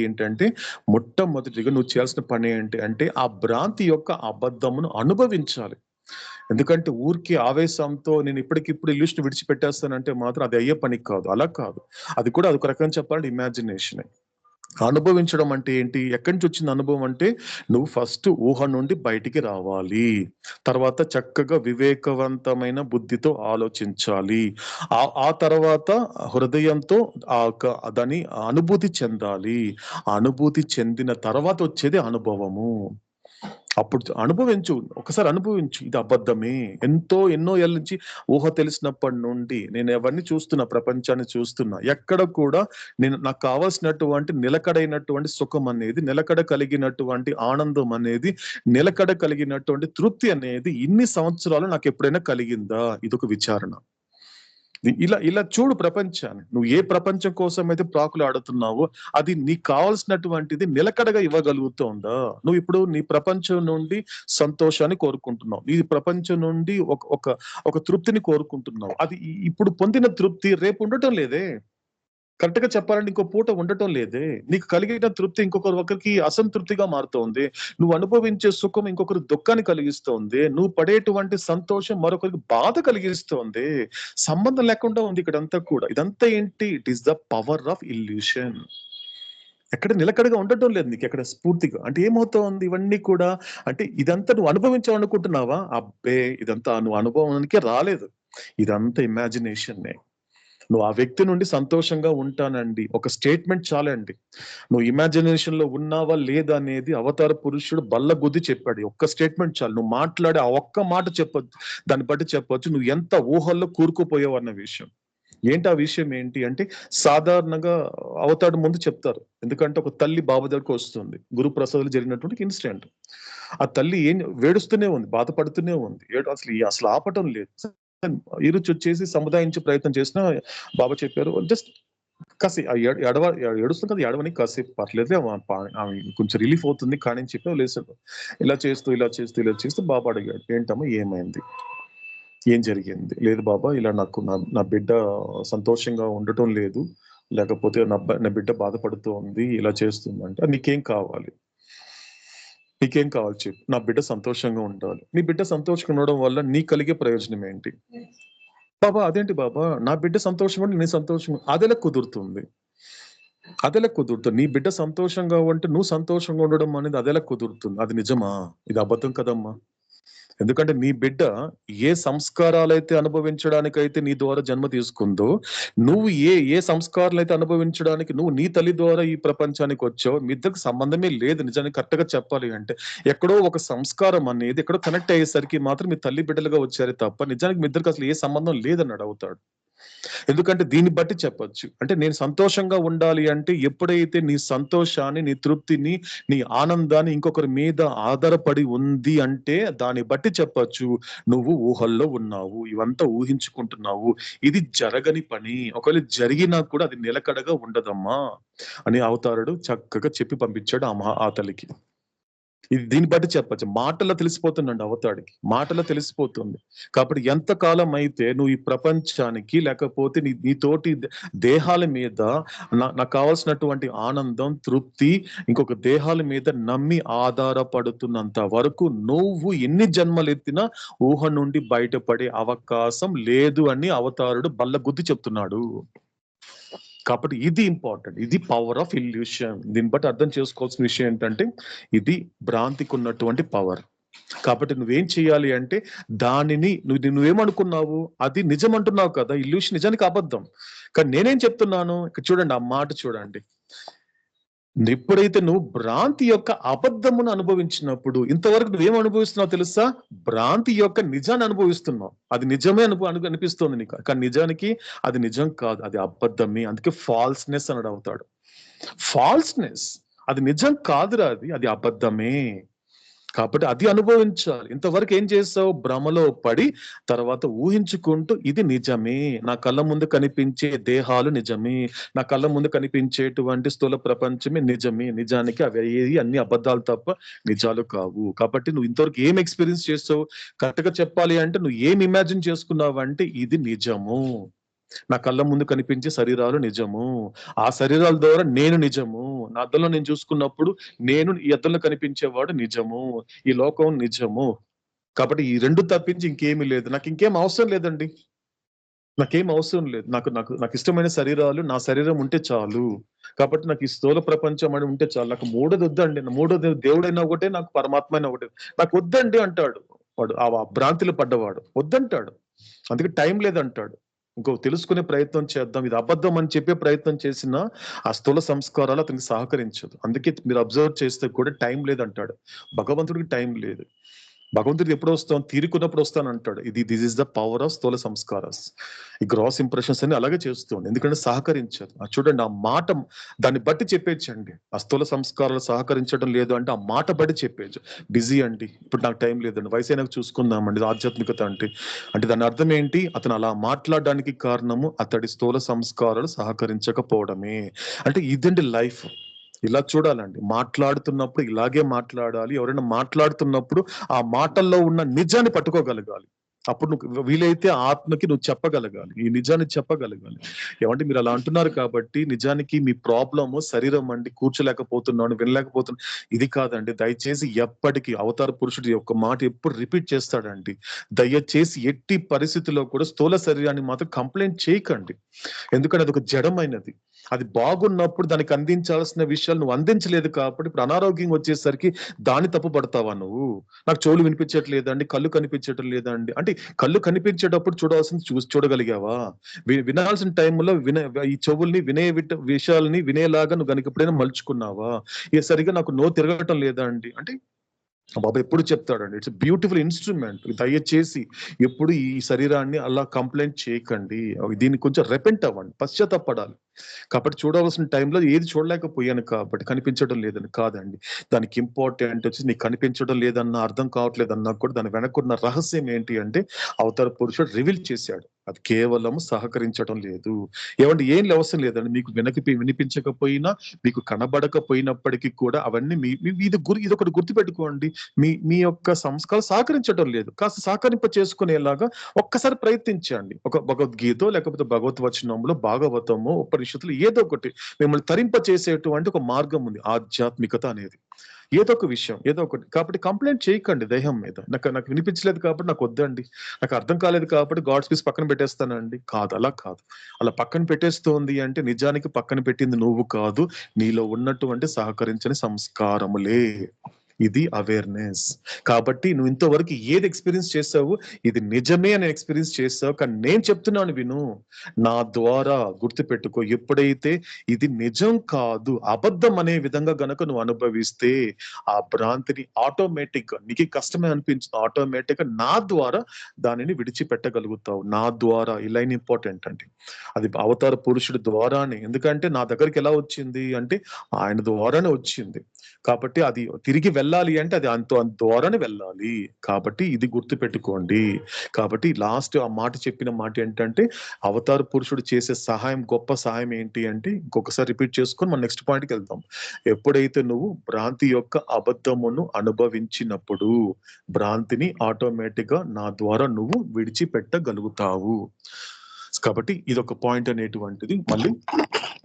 ఏంటంటే మొట్టమొదటిగా నువ్వు చేయాల్సిన పని ఏంటి అంటే ఆ భ్రాంతి యొక్క అబద్ధమును అనుభవించాలి. ఎందుకంటే ఊరికే ఆవేశంతో నేను ఇప్పటికిప్పుడు ఇల్యూషన్ విడిచిపెట్టేస్తానంటే మాత్రం అది అయ్యే పని కాదు. అలా కాదు. అది కూడా అదొక రకంగా చెప్పాలంటే ఇమాజినేషనే. అనుభవించడం అంటే ఏంటి, ఎక్కడి నుంచి వచ్చింది అనుభవం అంటే నువ్వు ఫస్ట్ ఊహ నుండి బయటికి రావాలి. తర్వాత చక్కగా వివేకవంతమైన బుద్ధితో ఆలోచించాలి. ఆ తర్వాత హృదయంతో దాని అనుభూతి చెందాలి. అనుభూతి చెందిన తర్వాత వచ్చేది అనుభవము. అప్పుడు అనుభవించు, ఒకసారి అనుభవించు ఇది అబద్ధమే. ఎన్నో ఏళ్ళ నుంచి ఊహ తెలిసినప్పటి నుండి నేను ఎవరిని చూస్తున్నా, ప్రపంచాన్ని చూస్తున్నా, ఎక్కడ కూడా నాకు కావాల్సినటువంటి నిలకడైనటువంటి సుఖం అనేది, నిలకడ కలిగినటువంటి ఆనందం అనేది, నిలకడ కలిగినటువంటి తృప్తి అనేది ఇన్ని సంవత్సరాలు నాకు ఎప్పుడైనా కలిగిందా? ఇదొక విచారణ. ఇలా చూడు ప్రపంచాన్ని. నువ్వు ఏ ప్రపంచం కోసం అయితే ప్రాకులు ఆడుతున్నావో అది నీకు కావాల్సినటువంటిది నిలకడగా ఇవ్వగలుగుతోందా? నువ్వు ఇప్పుడు నీ ప్రపంచం నుండి సంతోషాన్ని కోరుకుంటున్నావు, నీ ప్రపంచం నుండి ఒక తృప్తిని కోరుకుంటున్నావు. అది ఇప్పుడు పొందిన తృప్తి రేపు ఉండటం లేదే. కరెక్ట్ గా చెప్పాలంటే ఇంకో పూట ఉండటం లేదే. నీకు కలిగిన తృప్తి ఒకరికి అసంతృప్తిగా మారుతోంది. నువ్వు అనుభవించే సుఖం ఇంకొకరు దుఃఖాన్ని కలిగిస్తోంది. నువ్వు పడేటువంటి సంతోషం మరొకరికి బాధ కలిగిస్తోంది. సంబంధం లేకుండా ఉంది ఇక్కడంతా కూడా. ఇదంతా ఏంటి? It is the power of illusion. ఎక్కడ నిలకడగా ఉండటం లేదు నీకు ఎక్కడ స్ఫూర్తిగా. అంటే ఏమవుతోంది ఇవన్నీ కూడా అంటే ఇదంతా నువ్వు అనుభవించావనుకుంటున్నావా? అబ్బే ఇదంతా నువ్వు అనుభవానికే రాలేదు. ఇదంతా ఇమాజినేషన్నే. నువ్వు ఆ వ్యక్తి నుండి సంతోషంగా ఉంటానండి ఒక స్టేట్మెంట్ చాలండి. నువ్వు ఇమాజినేషన్ లో ఉన్నావా లేదా అనేది అవతార పురుషుడు బల్లగుద్ది చెప్పాడు. ఒక్క స్టేట్మెంట్ చాలు. నువ్వు మాట్లాడే ఆ ఒక్క మాట చెప్పొచ్చు, దాన్ని బట్టి చెప్పొచ్చు నువ్వు ఎంత ఊహల్లో కూరుకుపోయావు అన్న విషయం. ఏంటి ఆ విషయం ఏంటి అంటే సాధారణంగా అవతాడు ముందు చెప్తారు. ఎందుకంటే ఒక తల్లి బాబు దగ్గరకు వస్తుంది. గురుప్రసాద్లో జరిగినటువంటి ఇన్సిడెంట్. ఆ తల్లి వేడుస్తూనే ఉంది, బాధపడుతూనే ఉంది. అసలు ఆపటం లేదు. ఈరుచి వచ్చేసి సముదాయించే ప్రయత్నం చేసినా బాబా చెప్పారు జస్ట్ కాసి ఏడుస్తుంది కదా, ఏడవని కాసేపు పర్లేదు కొంచెం రిలీఫ్ అవుతుంది కానీ అని చెప్పి లేసాడు. ఇలా చేస్తూ బాబా అడిగాడు, ఏంటమ్మా ఏమైంది, ఏం జరిగింది? లేదు బాబా ఇలా నాకు నా బిడ్డ సంతోషంగా ఉండటం లేదు, లేకపోతే నా బిడ్డ బాధపడుతూ ఉంది, ఇలా చేస్తుందంటే నీకేం కావాలి చెప్పు. నా బిడ్డ సంతోషంగా ఉండాలి. నీ బిడ్డ సంతోషంగా ఉండడం వల్ల నీకు కలిగే ప్రయోజనం ఏంటి? బాబా అదేంటి బాబా, నా బిడ్డ సంతోషంగా ఉంటే నేను సంతోషంగా, అదెలా కుదురుతుంది? నీ బిడ్డ సంతోషంగా ఉంటే నువ్వు సంతోషంగా ఉండడం అనేది అదెలా కుదురుతుంది? అది నిజమా? ఇది అబద్ధం కదమ్మా. ఎందుకంటే నీ బిడ్డ ఏ సంస్కారాలైతే అనుభవించడానికైతే నీ ద్వారా జన్మ తీసుకుందో, నువ్వు ఏ సంస్కారాలైతే అనుభవించడానికి నువ్వు నీ తల్లి ద్వారా ఈ ప్రపంచానికి వచ్చావు, మీ ఇద్దరికి సంబంధమే లేదు. నిజానికి కరెక్ట్ గా చెప్పాలి అంటే ఎక్కడో ఒక సంస్కారం అనేది ఎక్కడో కనెక్ట్ అయ్యేసరికి మాత్రం మీ తల్లి బిడ్డలుగా వచ్చారే తప్ప నిజానికి మీ ఇద్దరికి అసలు ఏ సంబంధం లేదన్నాడు అవుతాడు. ఎందుకంటే దీన్ని బట్టి చెప్పొచ్చు. అంటే నేను సంతోషంగా ఉండాలి అంటే ఎప్పుడైతే నీ సంతోషాన్ని, నీ తృప్తిని, నీ ఆనందాన్ని ఇంకొకరి మీద ఆధారపడి ఉంది అంటే దాన్ని బట్టి చెప్పొచ్చు నువ్వు ఊహల్లో ఉన్నావు, ఇవంతా ఊహించుకుంటున్నావు, ఇది జరగని పని, ఒకవేళ జరిగినా కూడా అది నిలకడగా ఉండదమ్మా అని అవతారుడు చక్కగా చెప్పి పంపించాడు ఆ తల్లికి. ఇది దీన్ని బట్టి చెప్పచ్చు. మాటల్లో తెలిసిపోతుందండి అవతాడికి, మాటల్లో తెలిసిపోతుంది. కాబట్టి ఎంతకాలం అయితే నువ్వు ఈ ప్రపంచానికి లేకపోతే నీతోటి దేహాల మీద నాకు కావాల్సినటువంటి ఆనందం, తృప్తి ఇంకొక దేహాల మీద నమ్మి ఆధారపడుతున్నంత వరకు నువ్వు ఎన్ని జన్మలు ఎత్తినా ఊహ నుండి బయటపడే అవకాశం లేదు అని అవతారుడు బల్లగుద్ది చెప్తున్నాడు. కాబట్టి ఇది ఇంపార్టెంట్. ఇది పవర్ ఆఫ్ ఇల్యూషన్. దీన్ని బట్టి అర్థం చేసుకోవాల్సిన విషయం ఏంటంటే ఇది భ్రాంతికి ఉన్నటువంటి పవర్. కాబట్టి నువ్వేం చేయాలి అంటే దానిని నువ్వేమనుకున్నావు అది నిజం అంటున్నావు కదా, ఇల్యూషన్ నిజానికి అబద్ధం. కానీ నేనేం చెప్తున్నాను ఇక్కడ చూడండి, ఆ మాట చూడండి. ఎప్పుడైతే నువ్వు భ్రాంతి యొక్క అబద్ధమును అనుభవించినప్పుడు ఇంతవరకు నువ్వేం అనుభవిస్తున్నావు తెలుసా? భ్రాంతి యొక్క నిజాన్ని అనుభవిస్తున్నావు. అది నిజమే అనిపిస్తుంది నీకు, కానీ నిజానికి అది నిజం కాదు, అది అబద్ధమే. అందుకే ఫాల్స్నెస్ అన్నాడు అవుతాడు. ఫాల్స్నెస్ అది నిజం కాదురా, అది అబద్ధమే. కాబట్టి అది అనుభవించాలి. ఇంతవరకు ఏం చేసావు? భ్రమలో పడి తర్వాత ఊహించుకుంటూ ఇది నిజమే, నా కళ్ళ ముందు కనిపించే దేహాలు నిజమే, నా కళ్ళ ముందు కనిపించేటువంటి స్థూల ప్రపంచమే నిజమే. నిజానికి అవి అన్ని అబద్ధాలు తప్ప నిజాలు కావు. కాబట్టి నువ్వు ఇంతవరకు ఏం ఎక్స్పీరియన్స్ చేసావు? కరెక్ట్ గా చెప్పాలి అంటే నువ్వు ఏం ఇమాజిన్ చేసుకున్నావు అంటే ఇది నిజము, నా కళ్ళ ముందు కనిపించే శరీరాలు నిజము, ఆ శరీరాల ద్వారా నేను నిజము, నా అద్దంలో నేను చూసుకున్నప్పుడు నేను ఈ అద్దంలో కనిపించేవాడు నిజము, ఈ లోకం నిజము. కాబట్టి ఈ రెండు తప్పించి ఇంకేమీ లేదు. నాకు ఇంకేం అవసరం లేదండి, నాకేం అవసరం లేదు. నాకు నాకు నాకు ఇష్టమైన శరీరాలు, నా శరీరం ఉంటే చాలు. కాబట్టి నాకు ఈ స్థూల ప్రపంచం అని ఉంటే చాలు. నాకు మూడోది వద్దండి. మూడోది దేవుడైనా ఒకటే, నాకు పరమాత్మ అయినా ఒకటే. నాకు వద్దండి అంటాడు వాడు, ఆ భ్రాంతిలో పడ్డవాడు వద్దంటాడు. అందుకే టైం లేదంటాడు. ఇంకో తెలుసుకునే ప్రయత్నం చేద్దాం, ఇది అబద్ధం అని చెప్పే ప్రయత్నం చేసిన ఆ స్థూల సంస్కారాలు అతనికి సహకరించదు. అందుకే మీరు అబ్జర్వ్ చేస్తే కూడా టైం లేదంటాడు. భగవంతుడికి టైం లేదు. భగవంతుడికి ఎప్పుడు వస్తాం? తీరుకున్నప్పుడు వస్తాను అంటాడు. This is the power of స్థూల సంస్కారాస్. ఈ గ్రాస్ ఇంప్రెషన్స్ అని అలాగే చేస్తుంది, ఎందుకంటే సహకరించదు. చూడండి, ఆ మాట దాన్ని బట్టి చెప్పేచ్చండి. ఆ స్థూల సంస్కారాలు సహకరించడం లేదు అంటే ఆ మాట బట్టి చెప్పేచ్చు. బిజీ అండి, ఇప్పుడు నాకు టైం లేదండి, వయసు అయినా చూసుకుందామండి. ఆధ్యాత్మికత అంటే దాని అర్థం ఏంటి? అతను అలా మాట్లాడడానికి కారణము అతడి స్థూల సంస్కారాలు సహకరించకపోవడమే. అంటే ఇదండి లైఫ్. ఇలా చూడాలండి. మాట్లాడుతున్నప్పుడు ఇలాగే మాట్లాడాలి. ఎవరైనా మాట్లాడుతున్నప్పుడు ఆ మాటల్లో ఉన్న నిజాన్ని పట్టుకోగలగాలి. అప్పుడు నువ్వు వీలైతే ఆత్మకి నువ్వు చెప్పగలగాలి, ఈ నిజాన్ని చెప్పగలగాలి. ఏమంటే మీరు అలా అంటున్నారు కాబట్టి నిజానికి మీ ప్రాబ్లము శరీరం అండి, కూర్చోలేకపోతున్నాను, వినలేకపోతున్నాను, ఇది కాదండి. దయచేసి ఎప్పటికీ అవతార పురుషుడు ఒక మాట ఎప్పుడు రిపీట్ చేస్తాడండి, దయచేసి ఎట్టి పరిస్థితుల్లో కూడా స్థూల శరీరాన్ని మాత్రం కంప్లైంట్ చేయకండి. ఎందుకంటే అది ఒక జడమైనది. అది బాగున్నప్పుడు దానికి అందించాల్సిన విషయాలు నువ్వు అందించలేదు కాబట్టి ఇప్పుడు అనారోగ్యం వచ్చేసరికి దాన్ని తప్పు పడతావా నువ్వు? నాకు చెవులు వినిపించట్లేదండి, కళ్ళు కనిపించటం లేదండి అంటే కళ్ళు కనిపించేటప్పుడు చూడాల్సింది చూడగలిగావా? వినాల్సిన టైంలో ఈ చెవుల్ని విషయాల్ని వినేలాగా నువ్వు కనుక ఎప్పుడైనా మలుచుకున్నావా? ఇక సరిగా నాకు నో తిరగటం లేదా అండి అంటే బాబా ఎప్పుడు చెప్తాడండి, ఇట్స్ బ్యూటిఫుల్ ఇన్స్ట్రుమెంట్. దయచేసి ఎప్పుడు ఈ శరీరాన్ని అలా కంప్లైంట్ చేయకండి, దీన్ని కొంచెం రెపెంట్ అవ్వండి, పశ్చాత్తాపడాలి. కాబట్టి చూడవలసిన టైంలో ఏది చూడలేకపోయాను కాబట్టి కనిపించడం లేదని కాదండి. దానికి ఇంపార్టెంట్ వచ్చి నీకు కనిపించడం లేదన్నా, అర్థం కావట్లేదన్నా కూడా దాని వెనకున్న రహస్యం ఏంటి అంటే అవతార పురుషుడు రివీల్ చేశాడు. అది కేవలం సహకరించడం లేదు. ఏమంటే ఏం అవసరం లేదండి. మీకు వినిపించకపోయినా, మీకు కనబడకపోయినప్పటికీ కూడా అవన్నీ ఇది ఒకటి గుర్తుపెట్టుకోండి. మీ యొక్క సంస్కారం సహకరించడం లేదు. కాస్త సహకరింప చేసుకునేలాగా ఒక్కసారి ప్రయత్నించండి. ఒక భగవద్గీత లేకపోతే భగవత్ వచనంలో, భాగవతము, ఉపనిషత్తులు ఏదో ఒకటి మిమ్మల్ని తరింప చేసేటువంటి ఒక మార్గం ఉంది, ఆధ్యాత్మికత అనేది. ఏదో ఒక విషయం, ఏదో ఒకటి. కాబట్టి కంప్లైంట్ చేయకండి దేహం మీద. నాకు వినిపించలేదు కాబట్టి నాకు వద్దండి, నాకు అర్థం కాలేదు కాబట్టి గాడ్ స్పీస్ పక్కన పెట్టేస్తానండి. కాదు, అలా కాదు. అలా పక్కన పెట్టేస్తోంది అంటే నిజానికి పక్కన పెట్టింది నువ్వు కాదు, నీలో ఉన్నటువంటి సహకరించని సంస్కారములే. ఇది అవేర్నెస్. కాబట్టి నువ్వు ఇంతవరకు ఏది ఎక్స్పీరియన్స్ చేసావు, ఇది నిజమే అని ఎక్స్పీరియన్స్ చేసావు. కానీ నేను చెప్తున్నాను విను, నా ద్వారా గుర్తుపెట్టుకో, ఎప్పుడైతే ఇది నిజం కాదు అబద్ధం అనే విధంగా గనక నువ్వు అనుభవిస్తే ఆ భ్రాంతిని ఆటోమేటిక్ గా, నీకు కష్టమే అనిపించింది, ఆటోమేటిక్ గా నా ద్వారా దానిని విడిచిపెట్టగలుగుతావు. నా ద్వారా, ఈ లైన్ ఇంపార్టెంట్ అండి. అది అవతార పురుషుడి ద్వారానే. ఎందుకంటే నా దగ్గరికి ఎలా వచ్చింది అంటే ఆయన ద్వారానే వచ్చింది. కాబట్టి అది తిరిగి వెళ్ళాలి అంటే అది అంత ద్వారానే వెళ్ళాలి. కాబట్టి ఇది గుర్తు పెట్టుకోండి. కాబట్టి లాస్ట్ ఆ మాట చెప్పిన మాట ఏంటంటే అవతార పురుషుడు చేసే సహాయం, గొప్ప సహాయం ఏంటి అంటే, ఇంకొకసారి రిపీట్ చేసుకొని మనం నెక్స్ట్ పాయింట్కి వెళ్దాం. ఎప్పుడైతే నువ్వు భ్రాంతి యొక్క అబద్ధమును అనుభవించినప్పుడు భ్రాంతిని ఆటోమేటిక్ గా నా ద్వారా నువ్వు విడిచిపెట్టగలుగుతావు. కాబట్టి ఇది ఒక పాయింట్ అనేటువంటిది మళ్ళీ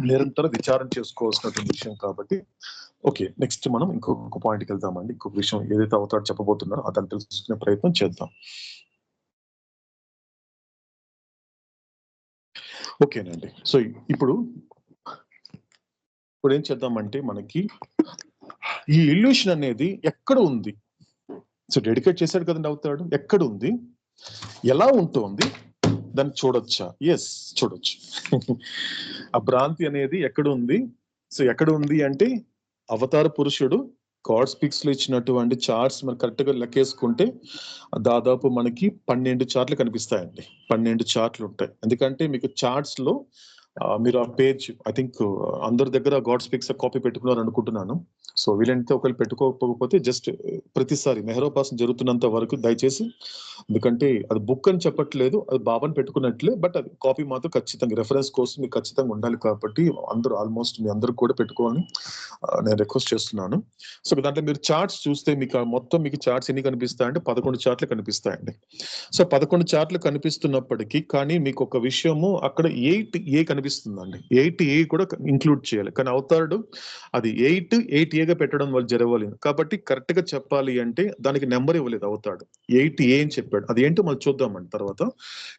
నిరంతరం విచారం చేసుకోవాల్సినటువంటి విషయం. కాబట్టి ఓకే, నెక్స్ట్ మనం ఇంకొక పాయింట్కి వెళ్దామండి. ఇంకొక విషయం ఏదైతే అవుతాడో చెప్పబోతున్నారో అతను తెలుసుకునే ప్రయత్నం చేద్దాం. ఓకేనండి. సో ఇప్పుడు ఏం చేద్దామంటే, మనకి ఈ ఇల్యూషన్ అనేది ఎక్కడ ఉంది? సో డెడికేట్ చేశాడు కదండి అవుతాడు, ఎక్కడ ఉంది, ఎలా ఉంటుంది, దాన్ని చూడొచ్చా? ఎస్, చూడొచ్చు. ఆ భ్రాంతి అనేది ఎక్కడ ఉంది? సో ఎక్కడ ఉంది అంటే అవతార పురుషుడు గాడ్ స్పీక్స్ లో ఇచ్చినటువంటి చార్ట్స్ మనం కరెక్ట్ గా లెక్కేసుకుంటే దాదాపు మనకి 12 చార్ట్లు కనిపిస్తాయండి. 12 చార్ట్లు ఉంటాయి. ఎందుకంటే మీకు చార్ట్స్ లో మీరు ఆ పేజ్ ఐ థింక్ అందరి దగ్గర గాడ్ స్పీక్స్ కాపీ పెట్టుకున్నారు అనుకుంటున్నాను. సో వీలైతే ఒకవేళ పెట్టుకోకపోతే జస్ట్ ప్రతిసారి మెహరోపాసన జరుగుతున్నంత వరకు దయచేసి, ఎందుకంటే అది బుక్ అని చెప్పట్లేదు, అది బాబాని పెట్టుకున్నట్లే, బట్ అది కాపీ మాత్రం ఖచ్చితంగా రెఫరెన్స్ కోసం మీకు ఖచ్చితంగా ఉండాలి కాబట్టి అందరూ ఆల్మోస్ట్ మీ అందరూ కూడా పెట్టుకోవాలని నేను రిక్వెస్ట్ చేస్తున్నాను. సో దాంట్లో మీరు చార్ట్స్ చూస్తే మీకు మొత్తం మీకు చార్ట్స్ ఎన్ని కనిపిస్తాయంటే 11 చార్ట్లు కనిపిస్తాయండి. సో 11 చార్ట్లు కనిపిస్తున్నప్పటికీ కానీ మీకు ఒక విషయము అక్కడ 8A కనిపిస్తుందండి. 8A కూడా ఇంక్లూడ్ చేయాలి, కానీ అవుతాడు అది 8A గా పెట్టడం వల్ల జరగలేదు కాబట్టి కరెక్ట్ గా చెప్పాలి అంటే దానికి నెంబర్ ఇవ్వలేదు, అవుతాడు 8A అని చెప్పాడు. అది ఏంటో మనం చూద్దామండి తర్వాత.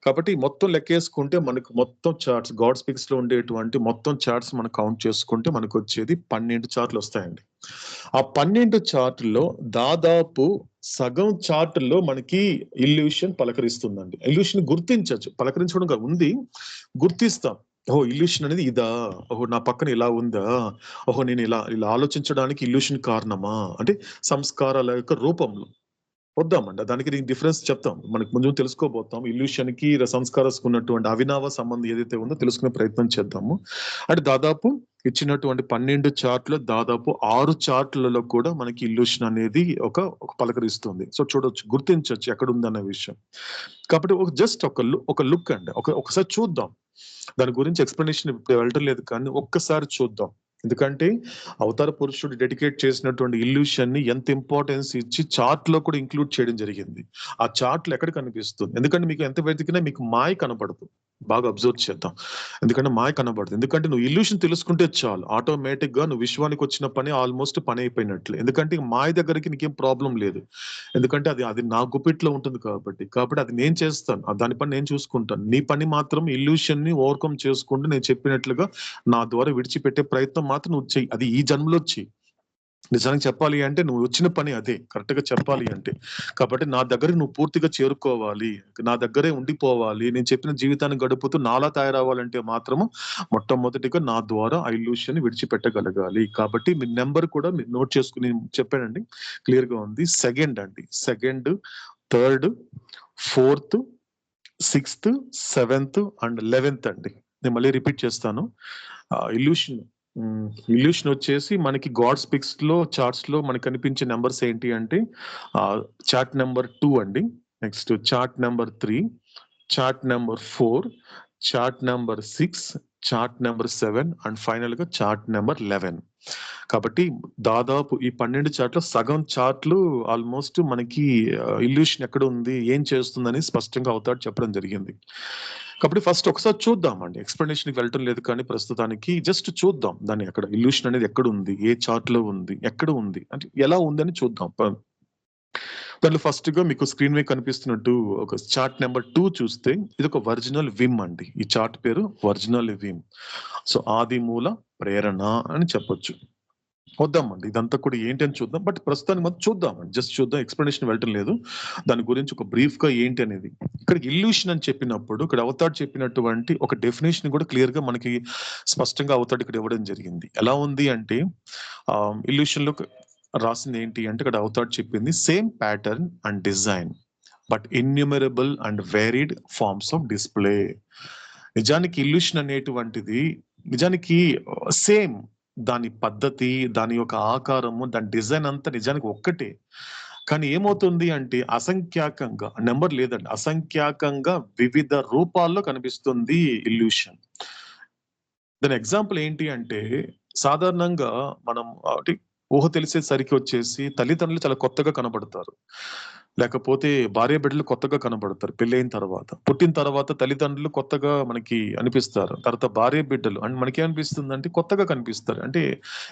కాబట్టి మొత్తం లెక్కేసుకుంటే మనకు మొత్తం చార్ట్స్ గాడ్ స్పీక్స్ లో ఉండేటువంటి మొత్తం చార్ట్స్ మనం కౌంట్ చేసుకుంటే మనకు వచ్చేది 12 చార్ట్లు వస్తాయండి. ఆ 12 చార్టుల్లో దాదాపు సగం చార్టుల్లో మనకి ఇల్యూషన్ పలకరిస్తుందండి. ఇల్యూషన్ గుర్తించవచ్చు, పలకరించడం ఉంది, గుర్తిస్తాం. ఓహో ఇల్యూషన్ అనేది ఇదా, ఓహో నా పక్కన ఇలా ఉందా, ఓహో నేను ఇలా ఇలా ఆలోచించడానికి ఇల్యూషన్ కారణమా అంటే సంస్కారాల యొక్క రూపంలో వద్దామండి దానికి దీనికి డిఫరెన్స్ చెప్తాం, మనకి ముందు తెలుసుకోబోతాం. ఇల్యూషన్ కి సంస్కారస్కు ఉన్నటువంటి అవినావ సంబంధం ఏదైతే ఉందో తెలుసుకునే ప్రయత్నం చేద్దాము. అంటే దాదాపు ఇచ్చినటువంటి 12 చార్ట్లు దాదాపు 6 చార్ట్లలో కూడా మనకి ఇల్యూషన్ అనేది ఒక పలకరిస్తుంది. సో చూడొచ్చు, గుర్తించవచ్చు ఎక్కడ ఉందన్న విషయం. కాబట్టి జస్ట్ ఒక లుక్ అండి, ఒకసారి చూద్దాం. దాని గురించి ఎక్స్ప్లెనేషన్ ఇప్పుడు వెళ్ళటం లేదు కానీ ఒక్కసారి చూద్దాం. ఎందుకంటే అవతార పురుషుడు డెడికేట్ చేసినటువంటి ఇల్యూషన్ ని ఎంత ఇంపార్టెన్స్ ఇచ్చి చార్ట్ లో కూడా ఇంక్లూడ్ చేయడం జరిగింది. ఆ చార్ట్లు ఎక్కడ కనిపిస్తుంది, ఎందుకంటే మీకు ఎంత వెతికినా మీకు మాయ కనబడదు. బాగా అబ్జర్వ్ చేద్దాం, ఎందుకంటే మాయ కనబడదు. ఎందుకంటే నువ్వు ఇల్యూషన్ తెలుసుకుంటే చాలు, ఆటోమేటిక్ గా నువ్వు విశ్వానికి వచ్చిన పని ఆల్మోస్ట్ పని అయిపోయినట్లే. ఎందుకంటే మాయ దగ్గరికి నీకేం ప్రాబ్లం లేదు, ఎందుకంటే అది నా గుప్పిట్లో ఉంటుంది కాబట్టి అది నేను చేస్తాను, దాని పని నేను చూసుకుంటాను. నీ పని మాత్రం ఇల్యూషన్ ని ఓవర్కమ్ చేసుకుంటూ నేను చెప్పినట్లుగా నా ద్వారా విడిచిపెట్టే ప్రయత్నం మాత్రం నువ్వు చెయ్యి. అది ఈ జన్మలో చెయ్యి. నిజానికి చెప్పాలి అంటే నువ్వు వచ్చిన పని అదే, కరెక్ట్ గా చెప్పాలి అంటే. కాబట్టి నా దగ్గర నువ్వు పూర్తిగా చేరుకోవాలి, నా దగ్గరే ఉండిపోవాలి, నేను చెప్పిన జీవితాన్ని గడుపుతూ నాలా తయారవ్వాలంటే మాత్రము మొట్టమొదటిగా నా ద్వారా ఆ ఇల్యూషన్ విడిచిపెట్టగలగాలి. కాబట్టి మీ నెంబర్ కూడా మీరు నోట్ చేసుకుని చెప్పానండి, క్లియర్ గా ఉంది. సెకండ్ అండి, second, third, 4th, 6th, 7th and 11th అండి. నేను మళ్ళీ రిపీట్ చేస్తాను. ఇల్యూషన్ వచ్చేసి మనకి గాడ్ స్పీక్స్ లో చార్ట్స్ లో మనకి కనిపించే నెంబర్స్ ఏంటి అంటే చార్ట్ నెంబర్ 2 అండి, next chart number 3, chart number 4, chart number 6, chart number 7 and final గా చార్ట్ నెంబర్ 11. కాబట్టి దాదాపు ఈ 12 చార్ట్లు సగం చార్ట్లు ఆల్మోస్ట్ మనకి ఇల్యూషన్ ఎక్కడ ఉంది, ఏం చేస్తుందని స్పష్టంగా అవుతాడు చెప్పడం జరిగింది. కాబట్టి ఫస్ట్ ఒకసారి చూద్దామండి, ఎక్స్ప్లెనేషన్ కి వెళ్ళటం లేదు కానీ ప్రస్తుతానికి జస్ట్ చూద్దాం దాన్ని, అక్కడ ఇల్యూషన్ అనేది ఎక్కడ ఉంది, ఏ చార్ట్ లో ఉంది, ఎక్కడ ఉంది అంటే ఎలా ఉందని చూద్దాం. దాంట్లో ఫస్ట్ గా మీకు స్క్రీన్ మీద కనిపిస్తున్నట్టు ఒక చార్ట్ నెంబర్ 2 చూస్తే ఇది ఒక ఒరిజినల్ విమ్ అండి. ఈ చార్ట్ పేరు ఒరిజినల్ విమ్. సో ఆది మూల ప్రేరణ అని చెప్పొచ్చు. వద్దామండి ఇదంతా కూడా ఏంటి అని చూద్దాం, బట్ ప్రస్తుతానికి మాత్రం చూద్దామండి, జస్ట్ చూద్దాం, ఎక్స్ప్లెనేషన్ వెళ్ళటం లేదు. దాని గురించి ఒక బ్రీఫ్ గా ఏంటి అనేది, ఇక్కడ ఇల్యూషన్ అని చెప్పినప్పుడు ఇక్కడ అవతాడు చెప్పినటువంటి ఒక డెఫినేషన్ కూడా క్లియర్ గా మనకి స్పష్టంగా అవతాడు ఇక్కడ ఇవ్వడం జరిగింది. ఎలా ఉంది అంటే ఇల్యూషన్ లో రాసింది ఏంటి అంటే ఇక్కడ అవతాడు చెప్పింది same pattern and design but innumerable and varied forms of display. నిజానికి ఇల్యూషన్ అనేటువంటిది నిజానికి సేమ్, దాని పద్ధతి, దాని యొక్క ఆకారము, దాని డిజైన్ అంతా నిజానికి ఒక్కటే. కానీ ఏమవుతుంది అంటే అసంఖ్యాకంగా, నెంబర్ లేదండి, అసంఖ్యాకంగా వివిధ రూపాల్లో కనిపిస్తుంది ఇల్యూషన్. దాని ఎగ్జాంపుల్ ఏంటి అంటే సాధారణంగా మనం ఊహ తెలిసేసరికి వచ్చేసి తల్లిదండ్రులు చాలా కొత్తగా కనబడతారు, లేకపోతే భార్య బిడ్డలు కొత్తగా కనబడతారు. పెళ్ళైన తర్వాత, పుట్టిన తర్వాత తల్లిదండ్రులు కొత్తగా మనకి అనిపిస్తారు, తర్వాత భార్య బిడ్డలు అండ్ మనకేమనిపిస్తుంది అంటే కొత్తగా కనిపిస్తారు. అంటే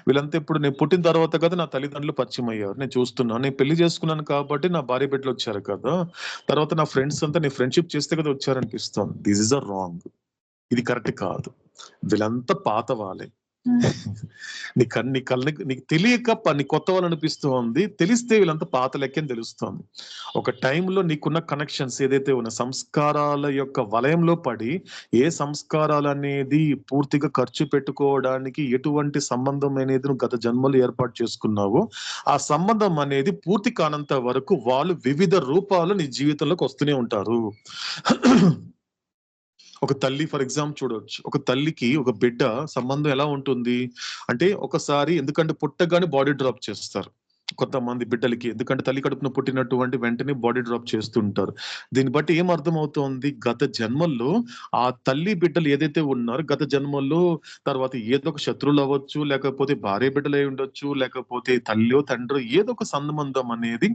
వీళ్ళంతా ఇప్పుడు నేను పుట్టిన తర్వాత కదా నా తల్లిదండ్రులు పరిచయం అయ్యారు, నేను చూస్తున్నాను, నేను పెళ్లి చేసుకున్నాను కాబట్టి నా భార్య బిడ్డలు వచ్చారు కదా, తర్వాత నా ఫ్రెండ్స్ అంతా నేను ఫ్రెండ్షిప్ చేస్తే కదా వచ్చారనిపిస్తుంది. దిస్ ఇస్ అ రాంగ్, ఇది కరెక్ట్ కాదు. వీళ్ళంతా పాత వాళ్ళే. నీకు తెలియక నీ కొత్త వాళ్ళు అనిపిస్తూ ఉంది, తెలిస్తే వీళ్ళంతా పాత లెక్కని తెలుస్తోంది. ఒక టైంలో నీకున్న కనెక్షన్స్ ఏదైతే ఉన్న సంస్కారాల యొక్క వలయంలో పడి ఏ సంస్కారాలు అనేది పూర్తిగా ఖర్చు పెట్టుకోవడానికి ఎటువంటి సంబంధం అనేది నువ్వు గత జన్మలో ఏర్పాటు చేసుకున్నావో ఆ సంబంధం అనేది పూర్తి కానంత వరకు వాళ్ళు వివిధ రూపాలు నీ జీవితంలోకి వస్తూనే ఉంటారు. ఒక తల్లి ఫర్ ఎగ్జాంపుల్ చూడొచ్చు. ఒక తల్లికి ఒక బిడ్డ సంబంధం ఎలా ఉంటుంది అంటే, ఒకసారి ఎందుకంటే పుట్టగానే బాడీ డ్రాప్ చేస్తారు కొంతమంది బిడ్డలకి. ఎందుకంటే తల్లి కడుపున పుట్టినటువంటి వెంటనే బాడీ డ్రాప్ చేస్తుంటారు. దీన్ని బట్టి ఏం అర్థమవుతోంది, గత జన్మల్లో ఆ తల్లి బిడ్డలు ఏదైతే ఉన్నారో గత జన్మల్లో తర్వాత ఏదో ఒక శత్రువులు అవ్వచ్చు, లేకపోతే భార్య బిడ్డలు అయి ఉండొచ్చు, లేకపోతే తల్లో తండ్రో ఏదో ఒక సంబంధం అనేది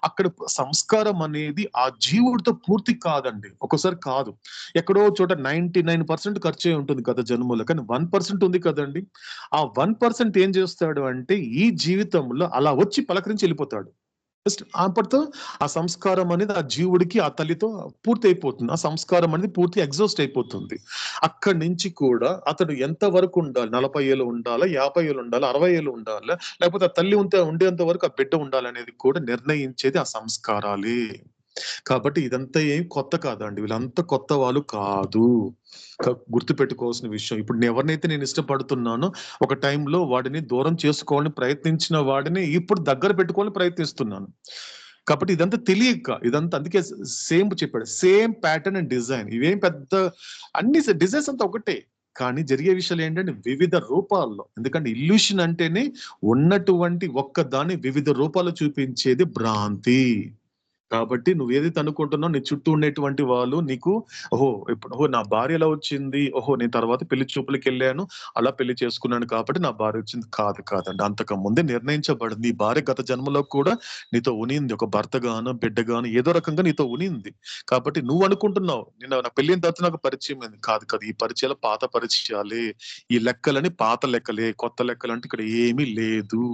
అక్కడ సంస్కారం అనేది ఆ జీవుడితో పూర్తి కాదండి. ఒక్కోసారి కాదు, ఎక్కడో చోట 99% ఖర్చు అయి ఉంటుంది గత జన్మలో, కానీ 1% ఉంది కదండి. ఆ 1% ఏం చేస్తాడు అంటే ఈ జీవితంలో అలా వచ్చి పలకరించి వెళ్ళిపోతాడు. జస్ట్ అప్పటితో ఆ సంస్కారం అనేది ఆ జీవుడికి ఆ తల్లితో పూర్తి అయిపోతుంది. ఆ సంస్కారం అనేది పూర్తి ఎగ్జాస్ట్ అయిపోతుంది. అక్కడి నుంచి కూడా అతడు ఎంత వరకు ఉండాలి, 40 ఏళ్ళు ఉండాలా, 50 ఏళ్ళు ఉండాలా, 60 ఏళ్ళు ఉండాలా, లేకపోతే ఆ తల్లి ఉండేంత వరకు ఆ బిడ్డ ఉండాలనేది కూడా నిర్ణయించేది ఆ సంస్కారాలే. కాబట్టి ఇదంతా ఏం కొత్త కాదండి. వీళ్ళంతా కొత్త వాళ్ళు కాదు. గుర్తుపెట్టుకోవాల్సిన విషయం. ఇప్పుడు ఎవరినైతే నేను ఇష్టపడుతున్నానో ఒక టైంలో వాడిని దూరం చేసుకోవాలని ప్రయత్నించిన వాడిని ఇప్పుడు దగ్గర పెట్టుకోవాలని ప్రయత్నిస్తున్నాను. కాబట్టి ఇదంతా తెలియక, ఇదంతా అందుకే సేమ్ చెప్పాడు. Same pattern and design. ఇవేం పెద్ద అన్ని డిజైన్స్ అంతా ఒకటే. కానీ జరిగే విషయాలు ఏంటంటే వివిధ రూపాల్లో. ఎందుకంటే ఇల్యూషన్ అంటేనే ఉన్నటువంటి ఒక్కదాన్ని వివిధ రూపాలు చూపించేది భ్రాంతి. కాబట్టి నువ్వు ఏదైతే అనుకుంటున్నావో నీ చుట్టూ ఉండేటువంటి వాళ్ళు నీకు ఓహో నా భార్య ఎలా వచ్చింది, నేను తర్వాత పెళ్లి చూపులకి వెళ్ళాను, అలా పెళ్లి చేసుకున్నాను కాబట్టి నా భార్య వచ్చింది. కాదండి, అంతకు ముందే నిర్ణయించబడింది. నీ భార్య గత జన్మలో కూడా నీతో ఉనింది, ఒక భర్త గాను బిడ్డ గాను ఏదో రకంగా నీతో ఉనింది. కాబట్టి నువ్వు అనుకుంటున్నావు నిన్న నా పెళ్ళిన తర్వాత నాకు పరిచయం అయింది. కాదు, ఈ పరిచయాలు పాత పరిచయాలే, ఈ లెక్కలని పాత లెక్కలే, కొత్త లెక్కలు అంటే ఇక్కడ ఏమీ లేదు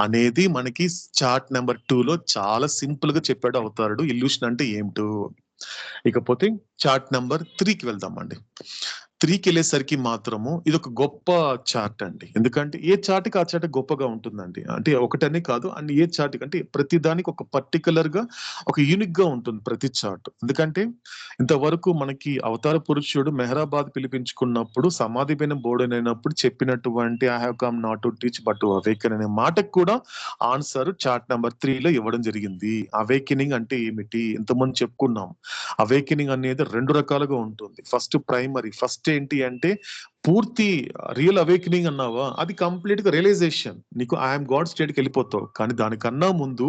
అనేది మనకి చార్ట్ నెంబర్ 2 లో చాలా సింపుల్ గా చెప్పాడు అవతారుడు ఇల్యూషన్ అంటే ఏమిటో. ఇకపోతే చార్ట్ నెంబర్ 3కి వెళ్దామండి. 3కి వెళ్ళేసరికి మాత్రము ఇది ఒక గొప్ప చార్ట్ అండి. ఎందుకంటే ఏ చార్ట్కి ఆ చార్ట్ గొప్పగా ఉంటుందండి. అంటే ఒకటనే కాదు, అండ్ ఏ చార్ట్ అంటే ప్రతి దానికి ఒక పర్టికులర్ గా ఒక యూనిక్ గా ఉంటుంది ప్రతి చార్ట్. ఎందుకంటే ఇంతవరకు మనకి అవతార పురుషుడు మెహరాబాద్ పిలిపించుకున్నప్పుడు సమాధి పైన బోర్డైనప్పుడు చెప్పినటువంటి I have come not to teach but to awaken అనే మాటకు కూడా ఆన్సర్ చార్ట్ నెంబర్ 3లో ఇవ్వడం జరిగింది. అవేకెనింగ్ అంటే ఏమిటి, ఇంతకుముందు చెప్పుకున్నాం. అవేకెనింగ్ అనేది 2 రకాలుగా ఉంటుంది. ఫస్ట్ ప్రైమరీ, ఫస్ట్ ఏంటి అంటే పూర్తి రియల్ అవేకెనింగ్ అన్నావా, అది కంప్లీట్ గా రియలైజేషన్. నీకు ఐఎమ్ గాడ్ స్టేట్కి వెళ్ళిపోతావు. కానీ దానికన్నా ముందు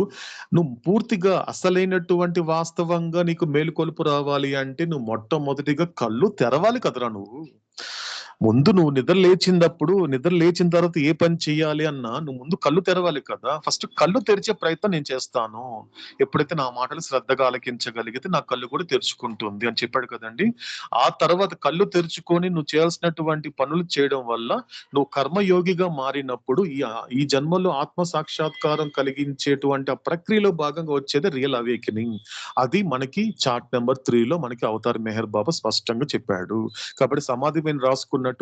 నువ్వు పూర్తిగా అసలైనటువంటి వాస్తవంగా నీకు మేలుకొలుపు రావాలి అంటే నువ్వు మొట్టమొదటిగా కళ్ళు తెరవాలి కదరా. ముందు నువ్వు నిద్ర లేచిన తర్వాత ఏ పని చేయాలి అన్నా నువ్వు ముందు కళ్ళు తెరవాలి కదా. ఫస్ట్ కళ్ళు తెరిచే ప్రయత్నం నేను చేస్తాను. ఎప్పుడైతే నా మాటలు శ్రద్ధగా ఆలకించగలిగితే నా కళ్ళు కూడా తెరుచుకుంటుంది అని చెప్పాడు కదండి. ఆ తర్వాత కళ్ళు తెరుచుకొని నువ్వు చేయాల్సినటువంటి పనులు చేయడం వల్ల నువ్వు కర్మయోగిగా మారినప్పుడు ఈ జన్మలో ఆత్మ సాక్షాత్కారం కలిగించేటువంటి ఆ ప్రక్రియలో భాగంగా వచ్చేది రియల్ అవేకెనింగ్. అది మనకి చార్ట్ నెంబర్ 3లో మనకి అవతార్ మెహర్ బాబా స్పష్టంగా చెప్పాడు. కాబట్టి సమాధి మీద రాసుకున్నటువంటి